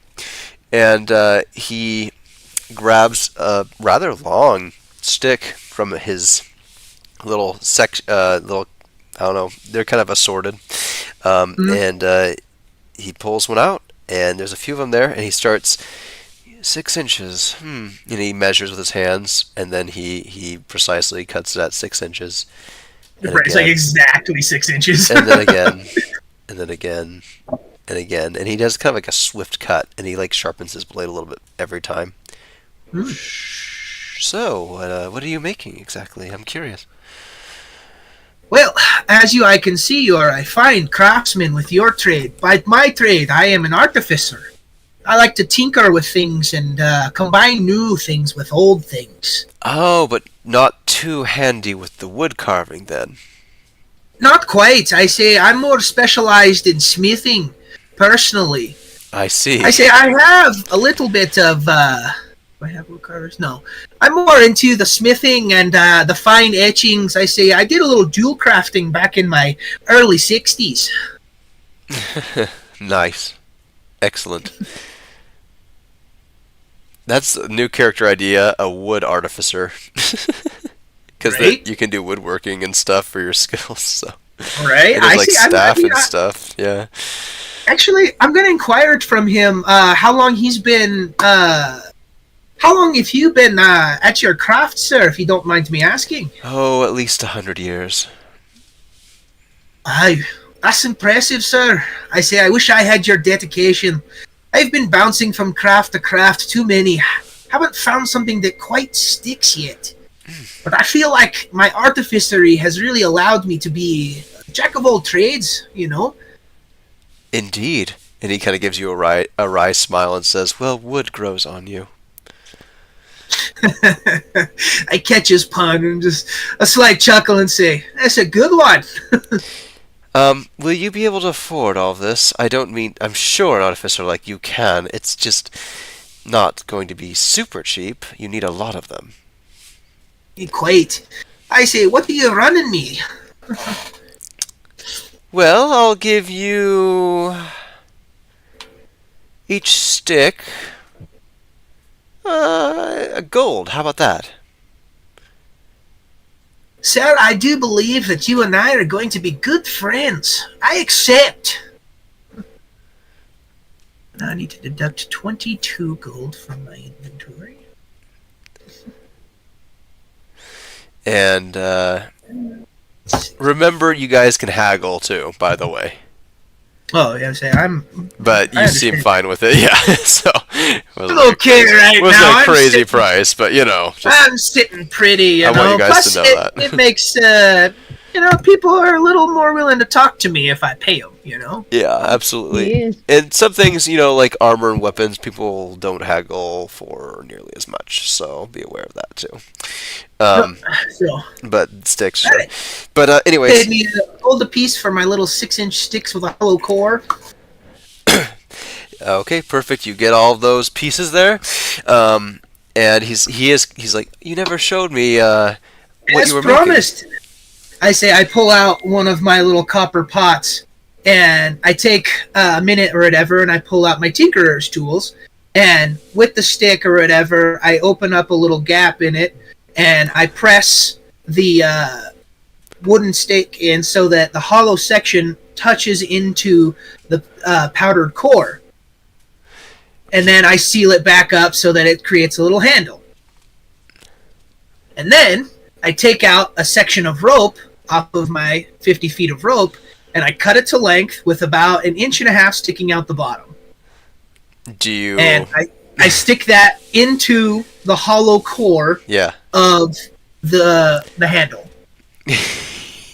S3: And he grabs a rather long stick from his little little, I don't know, they're kind of assorted. And he pulls one out, and there's a few of them there, and he starts 6 inches. And he measures with his hands, and then he precisely cuts it at 6 inches. And
S4: Right, it's like exactly 6 inches.
S3: and then again, and then again, and again, and he does kind of like a swift cut, and he like sharpens his blade a little bit every time. So, what are you making exactly? I'm curious.
S4: Well, as I can see, you are a fine craftsman with your trade. By my trade, I am an artificer. I like to tinker with things and combine new things with old things.
S3: Oh, but not too handy with the wood carving, then.
S4: Not quite. I say I'm more specialized in smithing, personally.
S3: I see.
S4: I say I have a little bit of... do I have wood carvers? No. I'm more into the smithing and the fine etchings. I say I did a little jewel crafting back in my early 60s.
S3: Nice. Excellent. That's a new character idea, a wood artificer. Because
S4: Right?
S3: you can do woodworking and stuff for your skills, so.
S4: Right?
S3: And there's like staff and stuff, yeah.
S4: Actually, I'm going to inquire from him how long he's been... how long have you been at your craft, sir, if you don't mind me asking?
S3: Oh, at least 100 years.
S4: Aye, that's impressive, sir. I say I wish I had your dedication. I've been bouncing from craft to craft too many. Haven't found something that quite sticks yet. But I feel like my artificery has really allowed me to be a jack of all trades, you know?
S3: Indeed. And he kind of gives you a wry smile and says, well, wood grows on you.
S4: I catch his pun and just a slight chuckle and say, that's a good one.
S3: Will you be able to afford all of this? I don't mean, I'm sure an artificer like you can. It's just not going to be super cheap. You need a lot of them.
S4: Quite. I say, what are you running me?
S3: Well, I'll give you each stick a gold. How about that?
S4: Sir, I do believe that you and I are going to be good friends. I accept. Now I need to deduct 22 gold from my inventory.
S3: And remember, you guys can haggle too, by the way.
S4: Oh, yeah, say
S3: But you
S4: I
S3: seem
S4: understand.
S3: fine with it, yeah. So it wasn't
S4: I'm okay right
S3: wasn't
S4: now.
S3: a
S4: I'm
S3: crazy
S4: sitting-
S3: price, but you know, just,
S4: I'm sitting pretty, you
S3: I
S4: know.
S3: want you guys
S4: Plus,
S3: to know that.
S4: it makes, people are a little more willing to talk to me if I pay them, you know?
S3: yeah, absolutely.
S2: Yes.
S3: And some things, like armor and weapons, people don't haggle for nearly as much, so be aware of that too.
S4: So,
S3: But sticks,
S4: Alright.
S3: sure. But
S4: paid
S3: anyways,
S4: me hold a piece for my little 6-inch sticks with a hollow core.
S3: okay, perfect. You get all of those pieces there, and he's like, you never showed me what
S4: As
S3: you were
S4: promised. I say I pull out one of my little copper pots, and I take a minute or whatever, and I pull out my tinkerer's tools, and with the stick or whatever, I open up a little gap in it, and I press the wooden stick in so that the hollow section touches into the powdered core. And then I seal it back up so that it creates a little handle. And then I take out a section of rope off of my 50 feet of rope, and I cut it to length with about 1.5 inches sticking out the bottom.
S3: making. Do you?
S4: And I stick that into the hollow core
S3: Yeah.
S4: of the handle.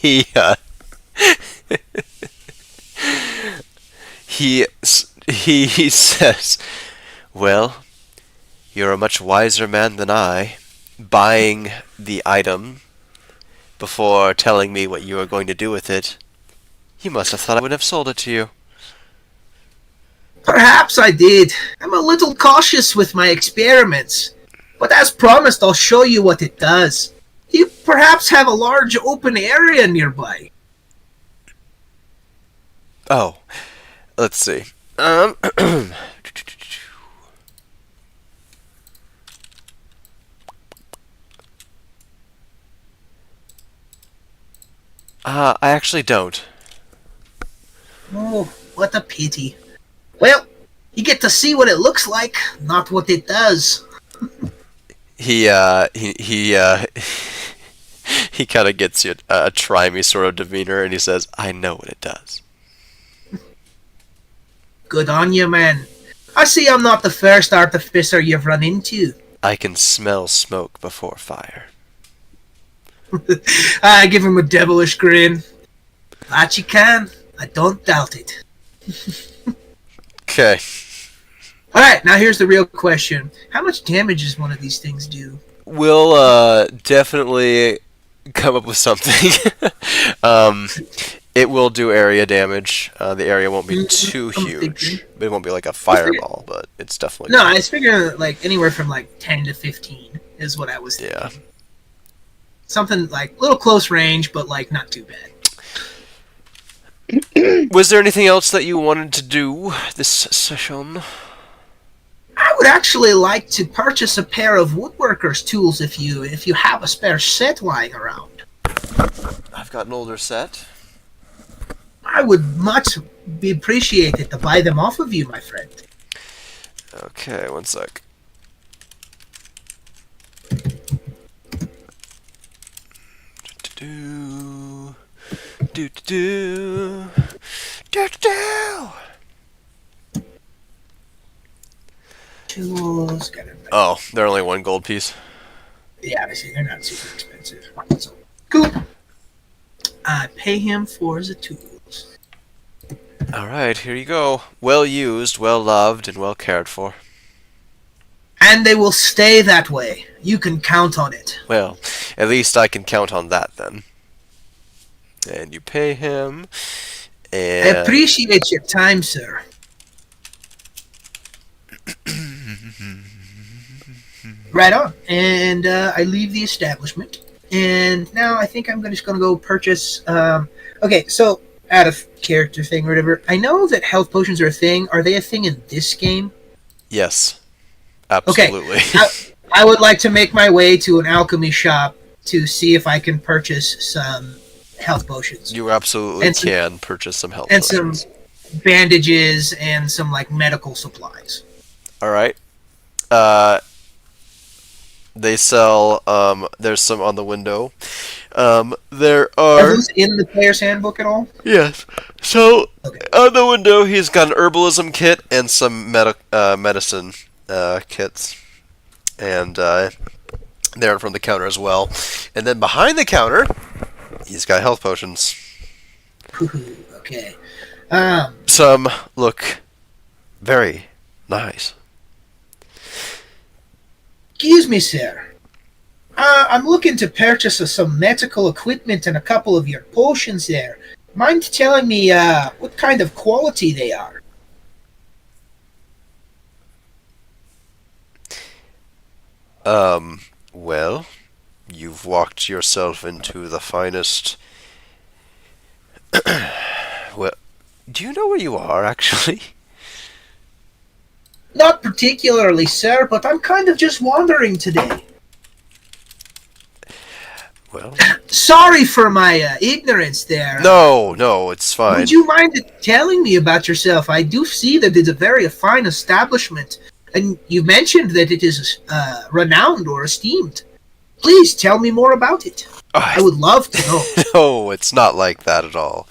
S3: He he says, well, you're a much wiser man than I, buying the item before telling me what you were going to do with it. You must have thought I would have sold it to you.
S4: Perhaps I did. I'm a little cautious with my experiments. But as promised, I'll show you what it does. You perhaps have a large open area nearby.
S3: Oh, let's see. I actually don't.
S4: Oh, what a pity. Well, you get to see what it looks like, not what it does.
S3: He he kind of gets you a try me sort of demeanor, and he says, "I know what it does."
S4: Good on you, man. I see I'm not the first artificer you've run into.
S3: I can smell smoke before fire.
S4: I give him a devilish grin. That you can. I don't doubt it.
S3: Okay.
S4: Alright, now here's the real question. How much damage does one of these things do?
S3: We'll definitely come up with something. It will do area damage. The area won't be too huge. It won't be like a fireball, but it's definitely...
S4: No, I was figuring like anywhere from like 10 to 15 is what I was thinking.
S3: Yeah.
S4: Something like a little close range, but like not too bad.
S3: Was there anything else that you wanted to do this session?
S4: I would actually like to purchase a pair of woodworker's tools if you have a spare set lying around.
S3: I've got an older set.
S4: I would much be appreciated to buy them off of you, my friend.
S3: Okay, one sec. Do do do do do.
S4: Tools, got it.
S3: Oh, they're only 1 gold piece.
S4: Yeah, obviously they're not super expensive. So, cool. I pay him for the tools.
S3: All right, here you go. Well used, well loved, and well cared for.
S4: And they will stay that way. You can count on it.
S3: Well, at least I can count on that then. And you pay him.
S4: I
S3: And
S4: appreciate your time, sir. Right on. And I leave the establishment. And now I think I'm just going to go purchase... okay, so out of character thing or whatever, I know that health potions are a thing. Are they a thing in this game?
S3: yes, absolutely.
S4: I would like to make my way to an alchemy shop to see if I can purchase some health potions.
S3: You absolutely
S4: And some-
S3: can purchase some health
S4: And
S3: potions.
S4: some bandages and some like medical supplies.
S3: All right. They sell. There's some on the window. There
S4: Are
S3: are.
S4: those in the player's handbook at all?
S3: Yes. So
S4: Okay.
S3: on the window, he's got an herbalism kit and some medicine kits, and they're in front of the counter as well. And then behind the counter, he's got health potions.
S4: Okay.
S3: Some look very nice.
S4: Excuse me, sir. I'm looking to purchase some medical equipment and a couple of your potions there. Mind telling me what kind of quality they are?
S3: Well, you've walked yourself into the finest. Well, do you know where you are, actually?
S4: Not particularly, sir, but I'm kind of just wandering today.
S3: Well,
S4: Sorry for my ignorance there.
S3: no, it's fine.
S4: Would you mind telling me about yourself? I do see that it's a very fine establishment, and you mentioned that it is renowned or esteemed. Please tell me more about it. I would love to know.
S3: No, it's not like that at all.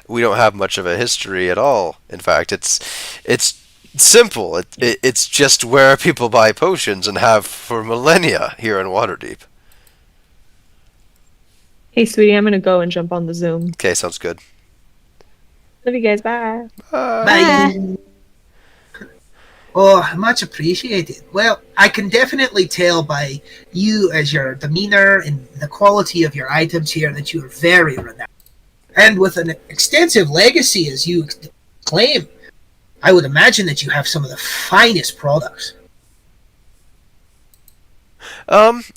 S3: We don't have much of a history at all. In fact, it's simple. It's just where people buy potions and have for millennia here in Waterdeep.
S2: Hey, sweetie, I'm gonna go and jump on the Zoom.
S3: Okay, sounds good.
S2: Love you guys. Bye.
S4: Bye. Oh, much appreciated. Well, I can definitely tell by you as your demeanor and the quality of your items here that you are very renowned. And with an extensive legacy as you claim, I would imagine that you have some of the finest products.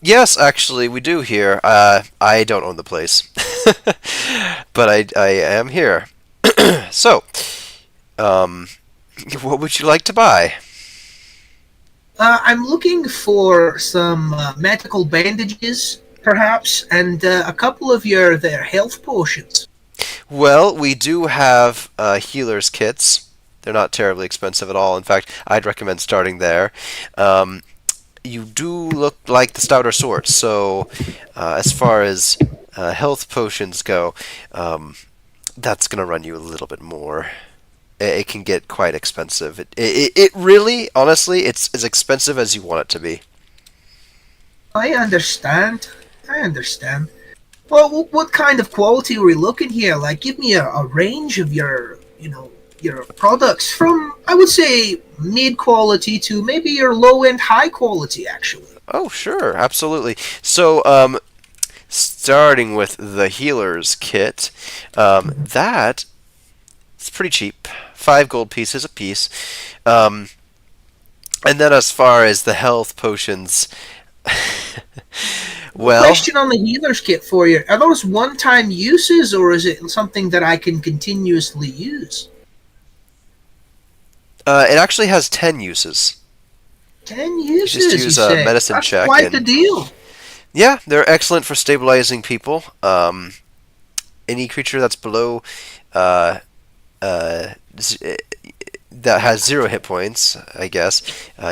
S3: Yes, actually, we do here. I don't own the place, but I am here. So, um, what would you like to buy?
S4: I'm looking for some medical bandages, perhaps, and a couple of their health potions.
S3: Well, we do have healers kits. They're not terribly expensive at all. In fact, I'd recommend starting there. You do look like the stouter sort, so as far as health potions go, that's going to run you a little bit more. It can get quite expensive. It really, honestly, it's as expensive as you want it to be.
S4: I understand. I understand. Well, what kind of quality are we looking here? Like, give me a range of your products from, I would say, mid quality to maybe your low end high quality, actually.
S3: Oh, sure, absolutely. So, starting with the healer's kit, that it's pretty cheap, 5 gold pieces a piece. And then as far as the health potions, well,
S4: Question on the healer's kit for you: are those one-time uses, or is it something that I can continuously use?
S3: it actually has 10 uses.
S4: 10 uses,
S3: Just use
S4: you
S3: a
S4: say?
S3: medicine
S4: That's
S3: check
S4: quite the
S3: and-
S4: deal.
S3: Yeah, they're excellent for stabilizing people. Any creature that's below that has 0 hit points, I guess,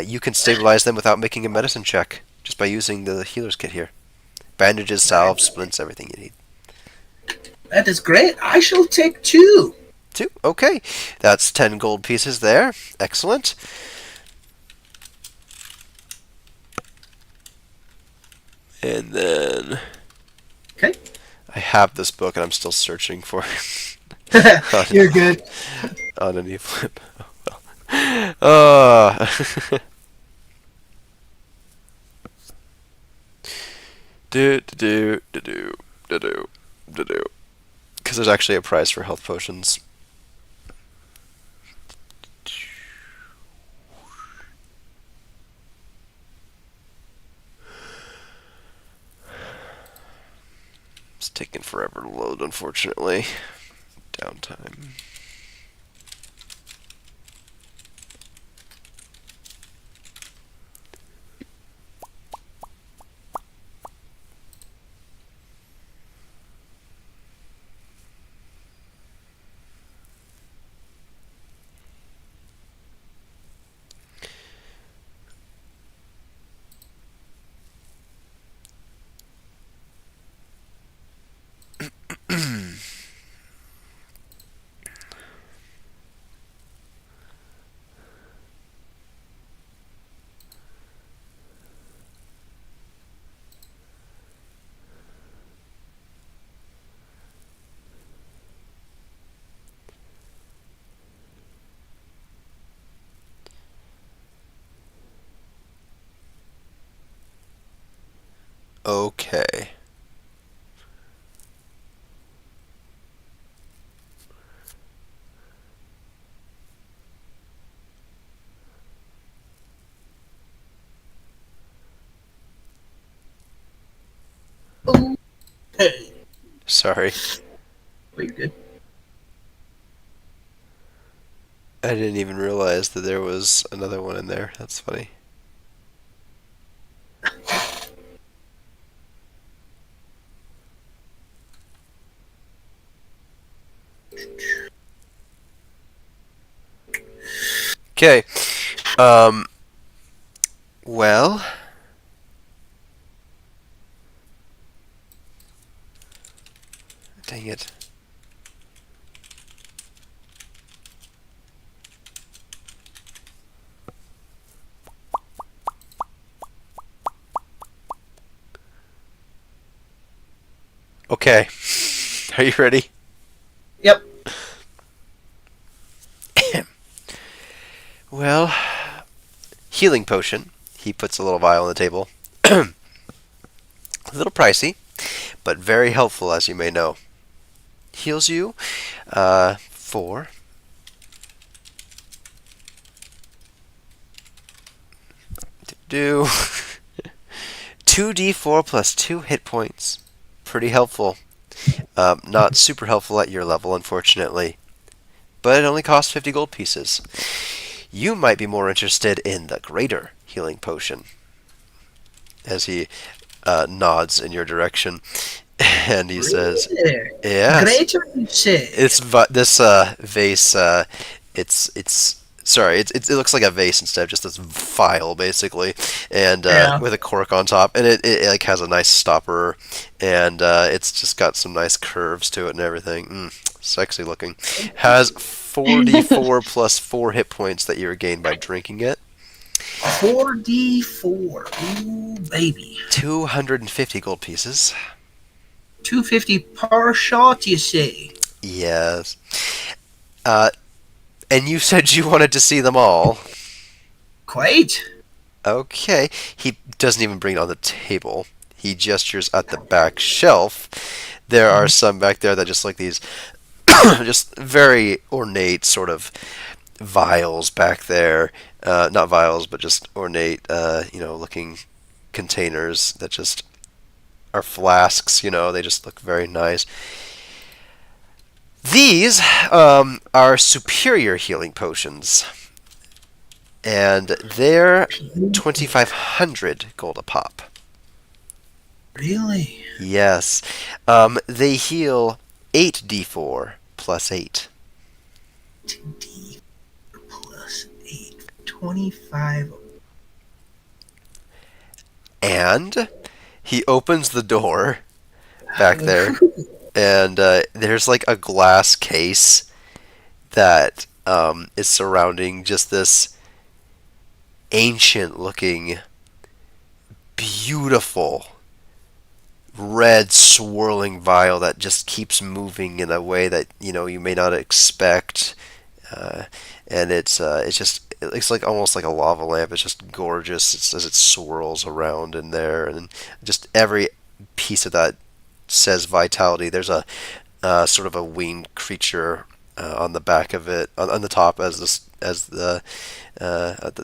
S3: you can stabilize them without making a medicine check, just by using the healer's kit here. Bandages, salves, splints, everything you need.
S4: That is great. I shall take 2.
S3: 2, okay. That's 10 gold pieces there. Excellent. And then...
S4: Okay.
S3: I have this book and I'm still searching for
S4: You're good.
S3: on any flip. Oh, well. Do. Because there's actually a prize for health potions. It's taking forever to load, unfortunately. Downtime. Okay.
S4: Hey.
S3: Sorry.
S4: You're good.
S3: I didn't even realize that there was another one in there. That's funny. Okay. Well. Dang it. Okay. Are you ready?
S4: Yep.
S3: Well, healing potion. He puts a little vial on the table. A little pricey, but very helpful, as you may know. Heals you for do. 2d4 plus 2 hit points. Pretty helpful. Not super helpful at your level, unfortunately. But it only costs 50 gold pieces. You might be more interested in the greater healing potion. As he nods in your direction. And he says, "Yes,
S4: Greater, you say?
S3: this vase. It looks like a vase instead of just this vial, basically, and with a cork on top, and it like has a nice stopper, and it's just got some nice curves to it and everything. Sexy looking. Has 4d4 plus 4 hit points that you regain by drinking it.
S4: 4d4. Ooh, baby.
S3: 250 gold pieces.
S4: 250 per shot, you say?
S3: Yes. And you said you wanted to see them all.
S4: Quite.
S3: Okay. He doesn't even bring it on the table. He gestures at the back shelf. There are some back there that just like these just very ornate sort of vials back there. Not vials, but just ornate, looking containers that just are flasks, they just look very nice. These are superior healing potions, and they're 2,500 gold a pop.
S4: Really?
S3: Yes. They heal 8d4 plus 8.
S4: 2d plus 8. 25.
S3: And he opens the door back there, and there's like a glass case that is surrounding just this ancient-looking, beautiful, red swirling vial that just keeps moving in a way that you may not expect, and it looks like almost like a lava lamp. It's just gorgeous as it swirls around in there, and just every piece of that says vitality. There's a sort of a winged creature on the back of it, on the top at the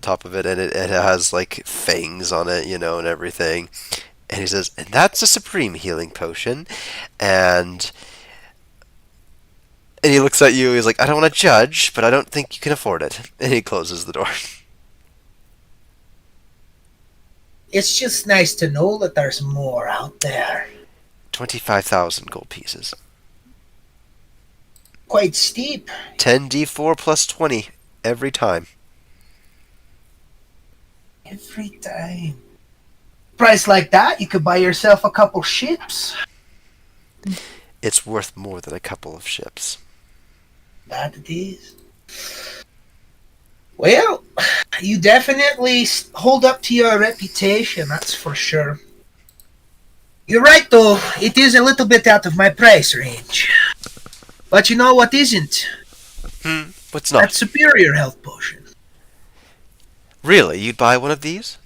S3: top of it, and it has like fangs on it, and everything. And he says, and that's a supreme healing potion, and he looks at you. He's like, I don't want to judge, but I don't think you can afford it. And he closes the door.
S4: It's just nice to know that there's more out there.
S3: 25,000 gold pieces.
S4: Quite steep.
S3: 10d4 plus 20 every time.
S4: Every time. Price like that, you could buy yourself a couple ships.
S3: It's worth more than a couple of ships.
S4: That it is. Well, you definitely hold up to your reputation, that's for sure. You're right, though. It is a little bit out of my price range. But you know what isn't?
S3: What's not?
S4: That superior health potion.
S3: Really? You'd buy one of these?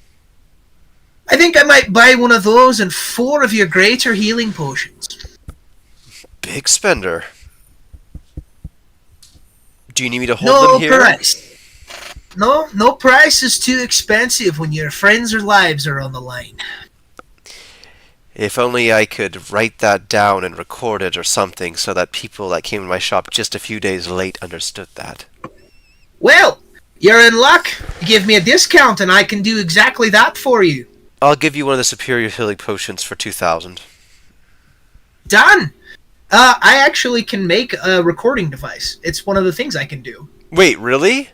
S4: I think I might buy one of those and 4 of your greater healing potions.
S3: Big spender. Do you need me to hold them here?
S4: Price. No price is too expensive when your friends or lives are on the line.
S3: If only I could write that down and record it or something so that people that came to my shop just a few days late understood that.
S4: Well, you're in luck. You give me a discount and I can do exactly that for you.
S3: I'll give you one of the superior healing potions for 2,000.
S4: Done! I actually can make a recording device. It's one of the things I can do.
S3: Wait, really?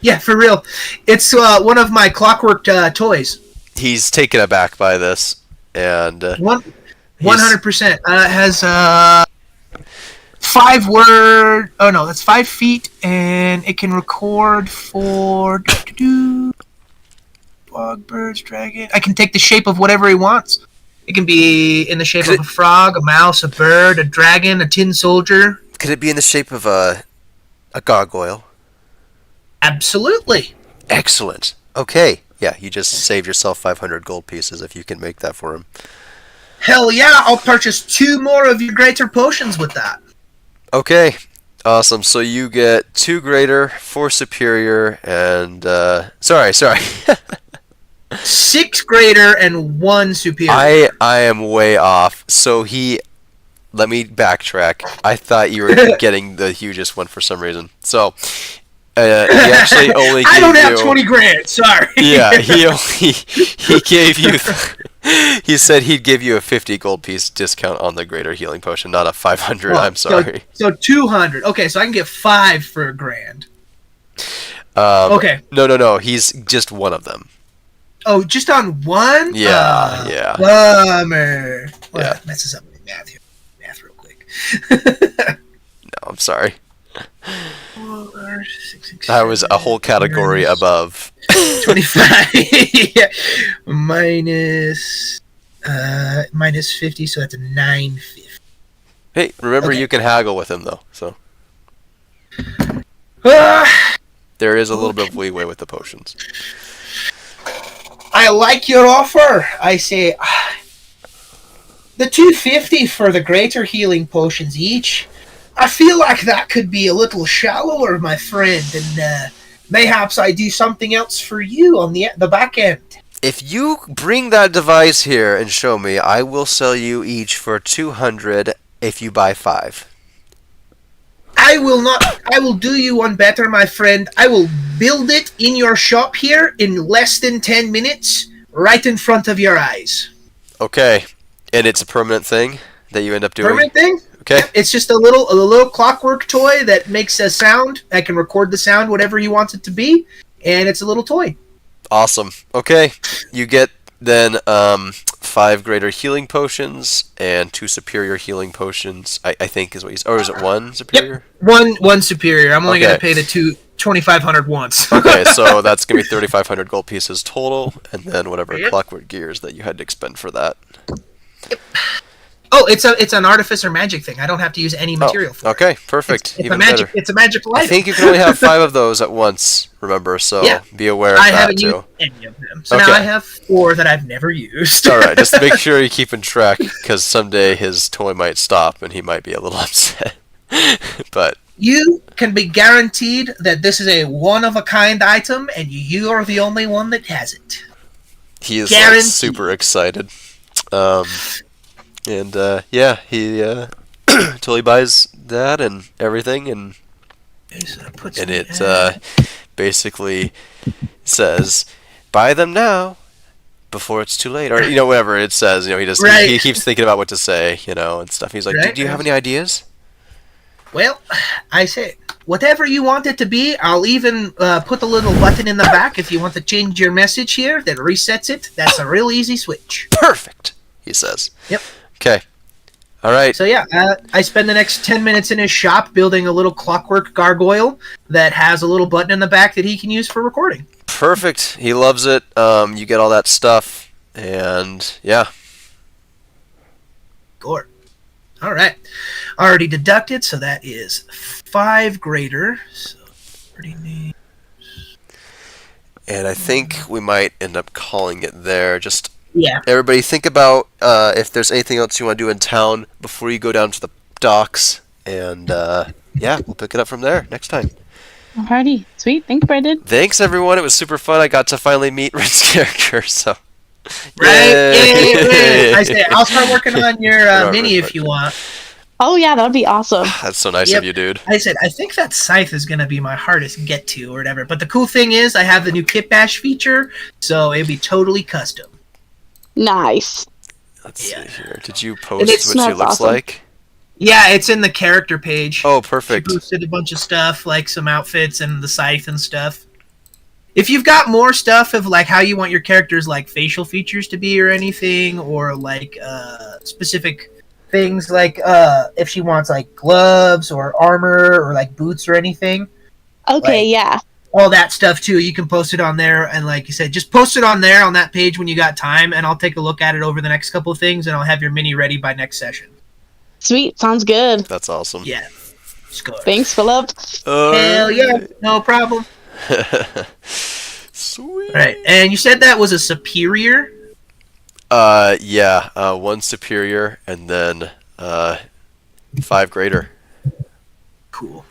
S4: Yeah, for real. It's one of my clockwork toys.
S3: He's taken aback by this, and
S4: 100%. It has 5 feet, and it can record for dog, birds, dragon. I can take the shape of whatever he wants. It can be in the shape of a frog, a mouse, a bird, a dragon, a tin soldier.
S3: Could it be in the shape of a gargoyle?
S4: Absolutely.
S3: Excellent. Okay. Yeah, you just saved yourself 500 gold pieces if you can make that for him.
S4: Hell yeah, I'll purchase 2 more of your greater potions with that.
S3: Okay. Awesome. So you get 2 greater, 4 superior, and sorry.
S4: 6 greater and 1 superior.
S3: I am way off. So let me backtrack. I thought you were getting the hugest one for some reason. So he actually only gave
S4: I don't have
S3: you,
S4: 20 grand. Sorry.
S3: Yeah, he gave you. He said he'd give you a 50 gold piece discount on the greater healing potion, not a 500. I'm sorry.
S4: So 200. Okay, so I can get 5 for a grand. Okay.
S3: No. He's just one of them.
S4: Oh, just on one?
S3: Yeah.
S4: Bummer. Well,
S3: Yeah.
S4: that messes up my math here. Math real quick.
S3: No, I'm sorry.
S4: 4, 6, 6,
S3: That was a whole category
S4: minus
S3: above.
S4: 25. Yeah. Minus 50, so that's a 950.
S3: Hey, remember
S4: Okay.
S3: you can haggle with him though, so there is a little bit of leeway with the potions.
S4: I like your offer. I say the 250 for the greater healing potions each. I feel like that could be a little shallower, my friend, and mayhaps I do something else for you on the back end.
S3: If you bring that device here and show me, I will sell you each for 200 if you buy 5.
S4: I will not. I will do you one better, my friend. I will build it in your shop here in less than 10 minutes, right in front of your eyes.
S3: Okay, and it's a permanent thing that you end up doing?
S4: Permanent thing?
S3: Okay.
S4: It's just a little clockwork toy that makes a sound. I can record the sound, whatever you want it to be, and it's a little toy.
S3: Awesome. Okay, you get then 5 greater healing potions and 2 superior healing potions. I think is what he's. Or is it 1 superior?
S4: Yep. One superior. I'm only
S3: Okay.
S4: going to pay the 2,500 once.
S3: Okay, so that's gonna be 3,500 gold pieces total, and then whatever
S4: Yep.
S3: clockwork gears that you had to expend for that.
S4: Oh, it's an artificer magic thing. I don't have to use any material for it.
S3: Okay, perfect.
S4: It's a
S3: Even
S4: magic.
S3: better.
S4: It's a magical
S3: I
S4: item.
S3: think you can only have 5 of those at once. Remember, so
S4: Yeah.
S3: be aware of
S4: I
S3: that
S4: haven't
S3: too.
S4: used any of them, so
S3: Okay.
S4: now I have 4 that I've never used.
S3: All right, just make sure you're keeping track, because someday his toy might stop and he might be a little upset. But
S4: You can be guaranteed that this is a one-of-a-kind item, and you are the only one that has it.
S3: he is
S4: Guaranteed.
S3: super excited. Yeah, he totally buys that and everything, and it basically says, "Buy them now, before it's too late," or whatever it says. He keeps thinking about what to say, and stuff. He's like,
S4: Right.
S3: "Do you have any ideas?"
S4: Well, I say, whatever you want it to be, I'll even put a little button in the back if you want to change your message here that resets it. That's a real easy switch.
S3: Perfect, he says.
S4: Yep.
S3: Okay. All right.
S4: So yeah, I spend the next 10 minutes in his shop building a little clockwork gargoyle that has a little button in the back that he can use for recording.
S3: Perfect. He loves it. You get all that stuff, and yeah.
S4: Gore. All right. Already deducted, so that is 5 greater. So pretty neat.
S3: And I think we might end up calling it there. Just
S4: Yeah.
S3: everybody think about if there's anything else you want to do in town before you go down to the docks, and yeah, we'll pick it up from there next time.
S5: Alrighty, sweet. Thanks, Brendan.
S3: Thanks, everyone. It was super fun. I got to finally meet Rin's character, so.
S4: Right?
S3: Yay!
S4: Yeah. I say, I'll start working on your
S3: Right,
S4: mini
S3: right,
S4: if you want.
S5: Oh yeah, that'd be awesome.
S3: That's so nice
S4: Yep.
S3: of you, dude.
S4: I said, I think that scythe is going to be my hardest get to or whatever. But the cool thing is I have the new kit bash feature, so it'll be totally custom.
S5: Nice.
S3: Let's
S4: Yeah.
S3: see here. Did you
S4: And
S3: post
S4: it's
S3: what she
S5: not
S3: looks
S5: awesome.
S3: like?
S4: Yeah, it's in the character page.
S3: Oh,
S4: She
S3: perfect.
S4: posted a bunch of stuff, like some outfits and the scythe and stuff. If you've got more stuff of like how you want your characters' like facial features to be or anything, or like specific things like if she wants like gloves or armor or like boots or anything,
S5: Okay,
S4: Like-
S5: yeah.
S4: all that stuff too, you can post it on there. And like you said, just post it on there on that page when you got time, and I'll take a look at it over the next couple of things, and I'll have your mini ready by next session.
S5: Sweet. Sounds good.
S3: That's awesome.
S4: Yeah. Score.
S5: Thanks, Philip.
S4: Hell yeah, no problem.
S3: Sweet.
S4: All right, and you said that was a superior.
S3: Yeah. 1 superior and then 5 greater.
S4: Cool.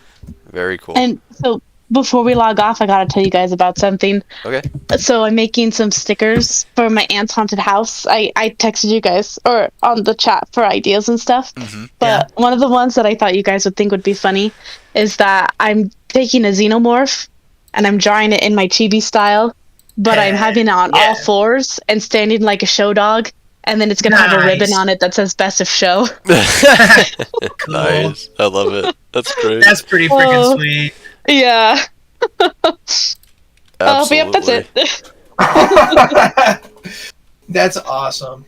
S3: Very cool.
S5: And so before we log off, I gotta tell you guys about something.
S3: Okay.
S5: So I'm making some stickers for my aunt's haunted house. I texted you guys or on the chat for ideas and stuff.
S3: Mm-hmm.
S5: But one of the ones that I thought you guys would think would be funny is that I'm taking a xenomorph and I'm drawing it in my chibi style, but I'm having it on all fours and standing like a show dog. And then it's gonna have a ribbon on it that says "Best of Show."
S4: Cool.
S3: Nice. I love it. That's great.
S4: That's pretty freaking sweet.
S5: Yeah. But yep, that's
S3: Absolutely.
S5: it.
S4: That's awesome.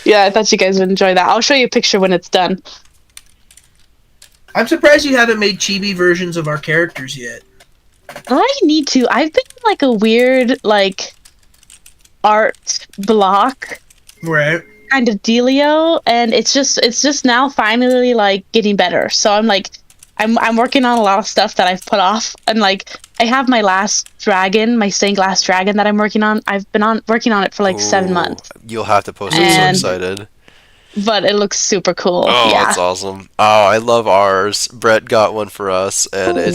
S5: Yeah, I thought you guys would enjoy that. I'll show you a picture when it's done.
S4: I'm surprised you haven't made chibi versions of our characters yet.
S5: I need to. I've been in, like, a weird, like, art block
S4: Right.
S5: kind of dealio, and it's just now finally, like, getting better. So I'm like, I'm working on a lot of stuff that I've put off, and like I have my last dragon, my stained glass dragon that I'm working on. I've been working on it for like 7 months.
S3: You'll have to post it. I'm so excited.
S5: But it looks super cool.
S3: Oh,
S5: yeah.
S3: that's awesome. Oh, I love ours. Brett got one for us, and it's